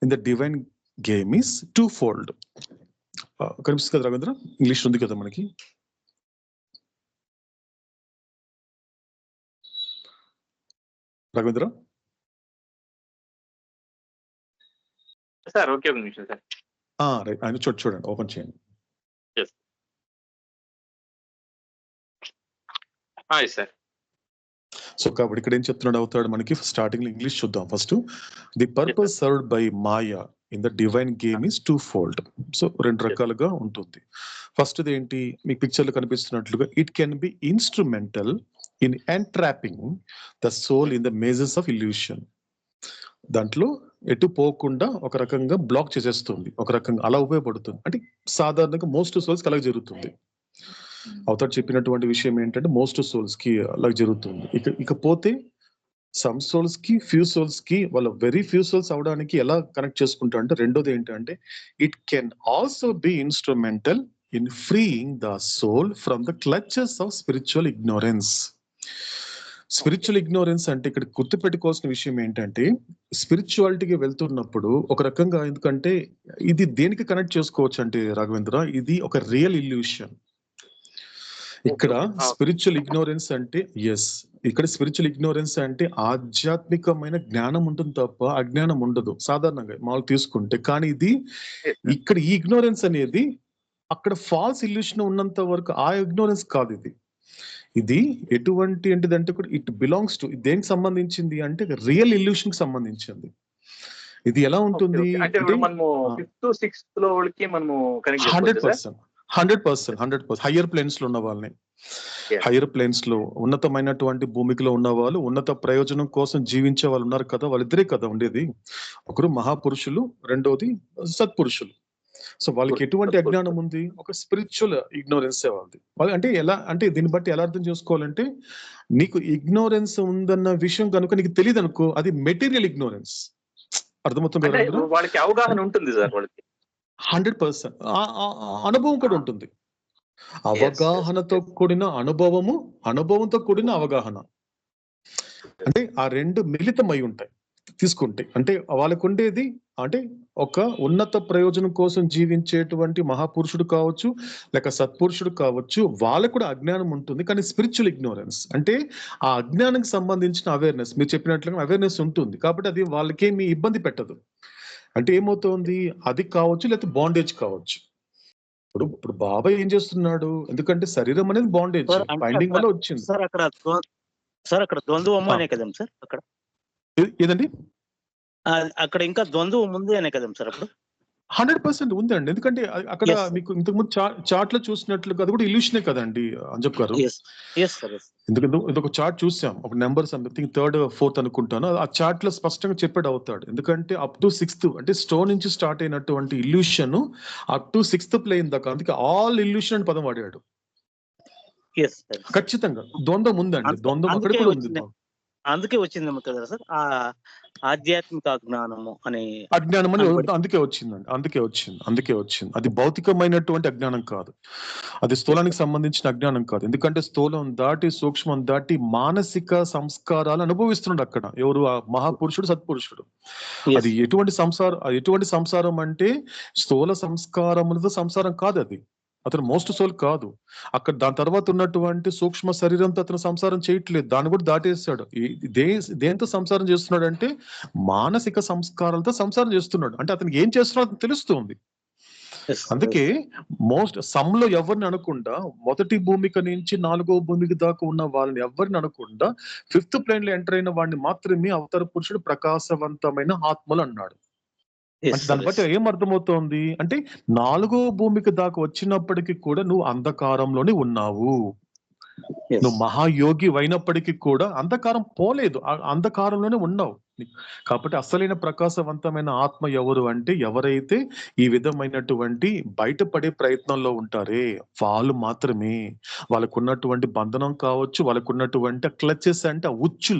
in the divine game is two fold. కనిపిస్తుంది కదా రవీంద్ర? ఇంగ్లీష్ ఉంది కదా మనకి. రవీంద్ర సార్ ఓకే నిమిషం సార్. రైట్, ఆయన చూడండి, ఓపెన్ చేయండి. సార్ సో కాబట్టి ఇక్కడ ఏం చెప్తున్నాడు అవుతాడు మనకి? స్టార్టింగ్ లో ఇంగ్లీష్ చూద్దాం first. The purpose served by maya in the divine game is two fold. So రెండు రకాలుగా ఉంటుంది. ఫస్ట్ ఏంటి మీకు పిక్చర్ లో కనిపిస్తున్నట్లుగా, it can be instrumental in entrapping the soul in the mazes of illusion. దాంట్లో ఎటు పోకుండా ఒక రకంగా బ్లాక్ చేసేస్తుంది, ఒక రకంగా అలా ఉపయోగపడుతుంది. అంటే సాధారణంగా మోస్ట్ సోల్స్ కి అలా జరుగుతుంది. అవతారు చెప్పినటువంటి విషయం ఏంటంటే మోస్ట్ సోల్స్ కి అలా జరుగుతుంది. ఇకపోతే సమ్ సోల్స్ కి, ఫ్యూ సోల్స్ కి, వాళ్ళ వెరీ ఫ్యూ సోల్స్ అవడానికి ఎలా కనెక్ట్ చేసుకుంటా అంటే, రెండోది ఏంటంటే it can also be instrumental in freeing the soul from the clutches of spiritual ignorance. Spiritual ignorance అంటే ఇక్కడ గుర్తుపెట్టుకోవాల్సిన విషయం ఏంటంటే, స్పిరిచువాలిటీకి వెళ్తున్నప్పుడు ఒక రకంగా, ఎందుకంటే ఇది దేనికి కనెక్ట్ చేసుకోవచ్చు అంటే రాఘవేంద్ర, ఇది ఒక రియల్ ఇల్యూషన్. ఇక్కడ స్పిరిచువల్ ఇగ్నోరెన్స్ అంటే ఇక్కడ స్పిరిచువల్ ఇగ్నోరెన్స్ అంటే ఆధ్యాత్మికమైన జ్ఞానం ఉంటుంది తప్ప అజ్ఞానం ఉండదు సాధారణంగా మామూలు తీసుకుంటే. కానీ ఇది ఇక్కడ ఈ ఇగ్నోరెన్స్ అనేది అక్కడ ఫాల్స్ ఇల్యూషన్ ఉన్నంత వరకు ఆ ఇగ్నోరెన్స్ కాదు. ఇది ఎటువంటి ఏంటిదంటే కూడా ఇట్ బిలాంగ్స్ టు, దేనికి సంబంధించింది అంటే రియల్ ఇల్యూషన్ కి సంబంధించింది. ఇది ఎలా ఉంటుంది అంటే 100% హయ్యర్ ప్లేన్స్ లో ఉన్న వాళ్ళని, హయ్యర్ ప్లేన్స్ లో ఉన్నతమైనటువంటి భూమికిలో ఉన్న వాళ్ళు, ఉన్నత ప్రయోజనం కోసం జీవించే వాళ్ళు ఉన్నారు కదా, వాళ్ళిద్దరే కదా ఉండేది. ఒకరు మహాపురుషులు, రెండోది సత్పురుషులు. సో వాళ్ళకి ఎటువంటి అజ్ఞానం ఉంది? ఒక స్పిరిచువల్ ఇగ్నోరెన్స్ వాళ్ళది. అంటే ఎలా అంటే దీన్ని బట్టి ఎలా అర్థం చేసుకోవాలంటే, నీకు ఇగ్నోరెన్స్ ఉందన్న విషయం కనుక నీకు తెలియదు అనుకో, అది మెటీరియల్ ఇగ్నోరెన్స్. అర్థమవుతుంది? వాళ్ళకి అవగాహన ఉంటుంది సార్, వాళ్ళకి 100% అనుభవం కూడా ఉంటుంది. అవగాహనతో కూడిన అనుభవము, అనుభవంతో కూడిన అవగాహన, అంటే ఆ రెండు మిళితమై ఉంటాయి తీసుకుంటే. అంటే వాళ్ళకు ఉండేది అంటే ఒక ఉన్నత ప్రయోజనం కోసం జీవించేటువంటి మహాపురుషుడు కావచ్చు, లేక సత్పురుషుడు కావచ్చు, వాళ్ళకు కూడా అజ్ఞానం ఉంటుంది. కానీ స్పిరిచువల్ ఇగ్నోరెన్స్ అంటే ఆ అజ్ఞానానికి సంబంధించిన అవేర్నెస్, మీరు చెప్పినట్లుగా అవేర్నెస్ ఉంటుంది కాబట్టి అది వాళ్ళకేమి ఇబ్బంది పెట్టదు. అంటే ఏమవుతోంది, అది కావచ్చు లేకపోతే బాండేజ్ కావచ్చు. ఇప్పుడు బాబాయ్ ఏం చేస్తున్నాడు? ఎందుకంటే శరీరం అనేది బాండేజ్ బైండింగ్ వల్ల వచ్చింది సార్. అక్కడ ద్వంద్వము అనే కదం సార్, అక్కడ ఏదండి అక్కడ ఇంకా ద్వంద్వం ఉంది అనే కదం సార్ అప్పుడు. 100% ఉందండి. ఎందుకంటే అక్కడ మీకు ఇంతకుముందు చార్ట్ లో చూసినట్లుగా అది కూడా ఇల్యూషనే కదండి అంజప్ గారు. ఎందుకంటే ఇదొక చార్ట్ చూసాం, ఒక నెంబర్ సంథింగ్ 3rd 4th అనుకుంటాను. ఆ చార్ట్ లో స్పష్టంగా చెప్పాడు అవుతాడు. ఎందుకంటే అప్ టు 6th అంటే స్టోన్ నుంచి స్టార్ట్ అయినటువంటి illusion up to 6th plane దాకా, అందుకే ఆల్ ఇల్యూషన్ అని పదం వాడాడు. ఖచ్చితంగా ద్వంద్వం ఉందండి, ద్వంద్వం అక్కడ కూడా ఉంది. అందుకే వచ్చిందేమో కదా సార్ ఆ ఆధ్యాత్మిక జ్ఞానము అనే అజ్ఞానం అని అనబడి. అందుకే వచ్చిందండి, అందుకే వచ్చింది. అది భౌతికమైనటువంటి అజ్ఞానం కాదు, అది స్థూలానికి సంబంధించిన అజ్ఞానం కాదు. ఎందుకంటే స్థూలం దాటి సూక్ష్మం దాటి మానసిక సంస్కారాలు అనుభవిస్తున్నాడు అక్కడ. ఎవరు? ఆ మహాపురుషుడు, సత్పురుషుడు. Yes. అది ఎటువంటి సంసారం అంటే స్థూల సంస్కారములతో సంసారం కాదు అది. అతను మోస్ట్ సోల్ కాదు. అక్కడ దాని తర్వాత ఉన్నటువంటి సూక్ష్మ శరీరంతో అతను సంసారం చేయట్లేదు, దాన్ని కూడా దాటేస్తాడు. దేంతో సంసారం చేస్తున్నాడు అంటే మానసిక సంస్కారాలతో సంసారం చేస్తున్నాడు. అంటే అతనికి ఏం చేస్తున్నాడో అతనికి తెలుస్తుంది. Yes, అందుకే సమ్లో ఎవరిని అనకుండా, మొదటి భూమిక నుంచి 4వ భూమికి దాకా ఉన్న వాళ్ళని ఎవరిని అనకుండా 5th ప్లేన్ లో ఎంటర్ అయిన వాడిని మాత్రమే అవతార పురుషుడు ప్రకాశవంతమైన ఆత్మలు అన్నాడు. yes, అంటే దాన్ని బట్టి ఏం అర్థమవుతోంది అంటే 4వ భూమికి దాకా వచ్చినప్పటికీ కూడా నువ్వు అంధకారంలోనే ఉన్నావు. yes. నువ్వు మహాయోగి అయినప్పటికీ కూడా అంధకారం పోలేదు, ఆ అంధకారంలోనే ఉన్నావు. కాబట్టి అసలైన ప్రకాశవంతమైన ఆత్మ ఎవరు అంటే ఎవరైతే ఈ విధమైనటువంటి బయటపడే ప్రయత్నంలో ఉంటారే వాళ్ళు మాత్రమే. వాళ్ళకున్నటువంటి బంధనం కావచ్చు, వాళ్ళకున్నటువంటి క్లచెస్ అంటే ఆ ఉచ్చు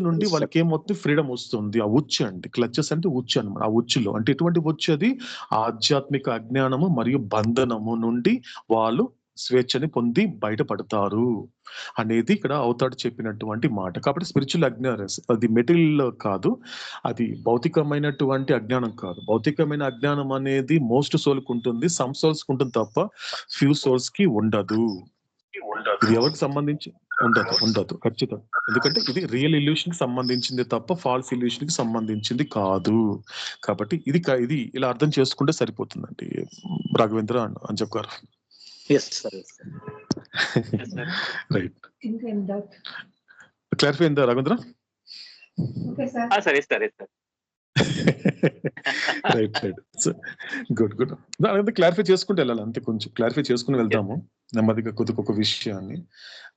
నుండి Yes, sir. వాళ్ళకి ఏమవుతుంది? ఫ్రీడమ్ వస్తుంది. ఆ ఉచ్చు అండి, క్లచెస్ అంటే ఉచ్చు అన్నమాట. ఆ ఉచ్చులో అంటే ఎటువంటి ఉచ్చు? అది ఆధ్యాత్మిక అజ్ఞానము మరియు బంధనము నుండి వాళ్ళు స్వేచ్ఛని పొంది బయటపడతారు అనేది ఇక్కడ అవతాడు చెప్పినటువంటి మాట. కాబట్టి స్పిరిచువల్ అజ్ఞానెస్ అది మెటీరియల్ కాదు, అది భౌతికమైనటువంటి అజ్ఞానం కాదు. భౌతికమైన అజ్ఞానం అనేది మోస్ట్ సోల్ కు ఉంటుంది, సమ్ సోల్స్ కు ఉంటుంది తప్ప ఫ్యూ సోల్స్ కి ఉండదు. ఇది ఎవరికి సంబంధించి ఉండదు ఖచ్చితంగా. ఎందుకంటే ఇది రియల్ ఇల్యూషన్ కి సంబంధించింది తప్ప ఫాల్స్ ఇల్యూషన్ కి సంబంధించింది కాదు. కాబట్టి ఇది ఇలా అర్థం చేసుకుంటే సరిపోతుందండి రాఘవేంద్ర అంజప్ గారు. Yes, sir. Yes, sir. Right, clarify అయిందా రాఘవేంద్ర? సరే సరే సార్. రైట్ గుడ్ అదంతా క్లారిఫై చేసుకుంటూ వెళ్ళాలి, అంతే. కొంచెం క్లారిఫై చేసుకుని వెళ్దాము నెమ్మదిగా కొద్దికొక విషయాన్ని.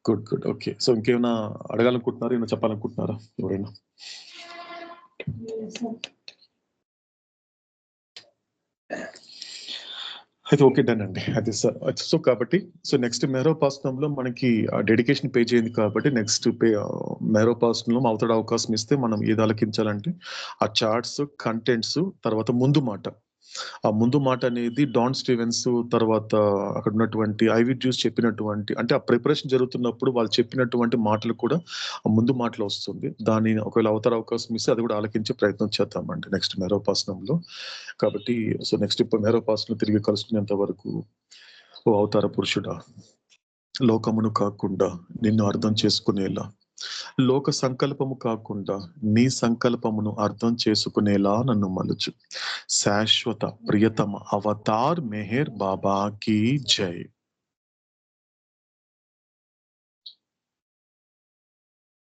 Good okay. సో ఇంకేమైనా అడగాలనుకుంటున్నారా, ఏమైనా చెప్పాలనుకుంటున్నారా ఎవరైనా? అయితే ఓకే డన్ అండి. అది సో కాబట్టి నెక్స్ట్ మేరోపాసనంలో మనకి డెడికేషన్ పే చేయండి కాబట్టి నెక్స్ట్ మేరోపాసనంలో అవతడ అవకాశం ఇస్తే మనం ఏది ఆలకించాలంటే ఆ చార్ట్స్, కంటెంట్స్, తర్వాత ముందు మాట. ఆ ముందు మాట అనేది డాన్ స్టీవెన్స్, తర్వాత అక్కడ ఉన్నటువంటి ఐవి జ్యూస్ చెప్పినటువంటి, అంటే ఆ ప్రిపరేషన్ జరుగుతున్నప్పుడు వాళ్ళు చెప్పినటువంటి మాటలు కూడా ఆ ముందు మాటలు వస్తుంది. దాన్ని ఒకవేళ అవతార అవకాశం ఇస్తే అది కూడా ఆలకించే ప్రయత్నం చేద్దామండి నెక్స్ట్ మేరోపాసనంలో. కాబట్టి నెక్స్ట్ ఇప్పుడు మేరోపాసనం తిరిగి కలుసుకునేంత వరకు ఓ అవతార పురుషుడా, లోకమును కాకుండా నిన్ను అర్థం చేసుకునేలా, లోక సంకల్పము కాకుండా నీ సంకల్పమును అర్థం చేసుకునేలా నన్ను మలుచు. శాశ్వత ప్రియతమ అవతార్ మెహర్ బాబా కీ జై.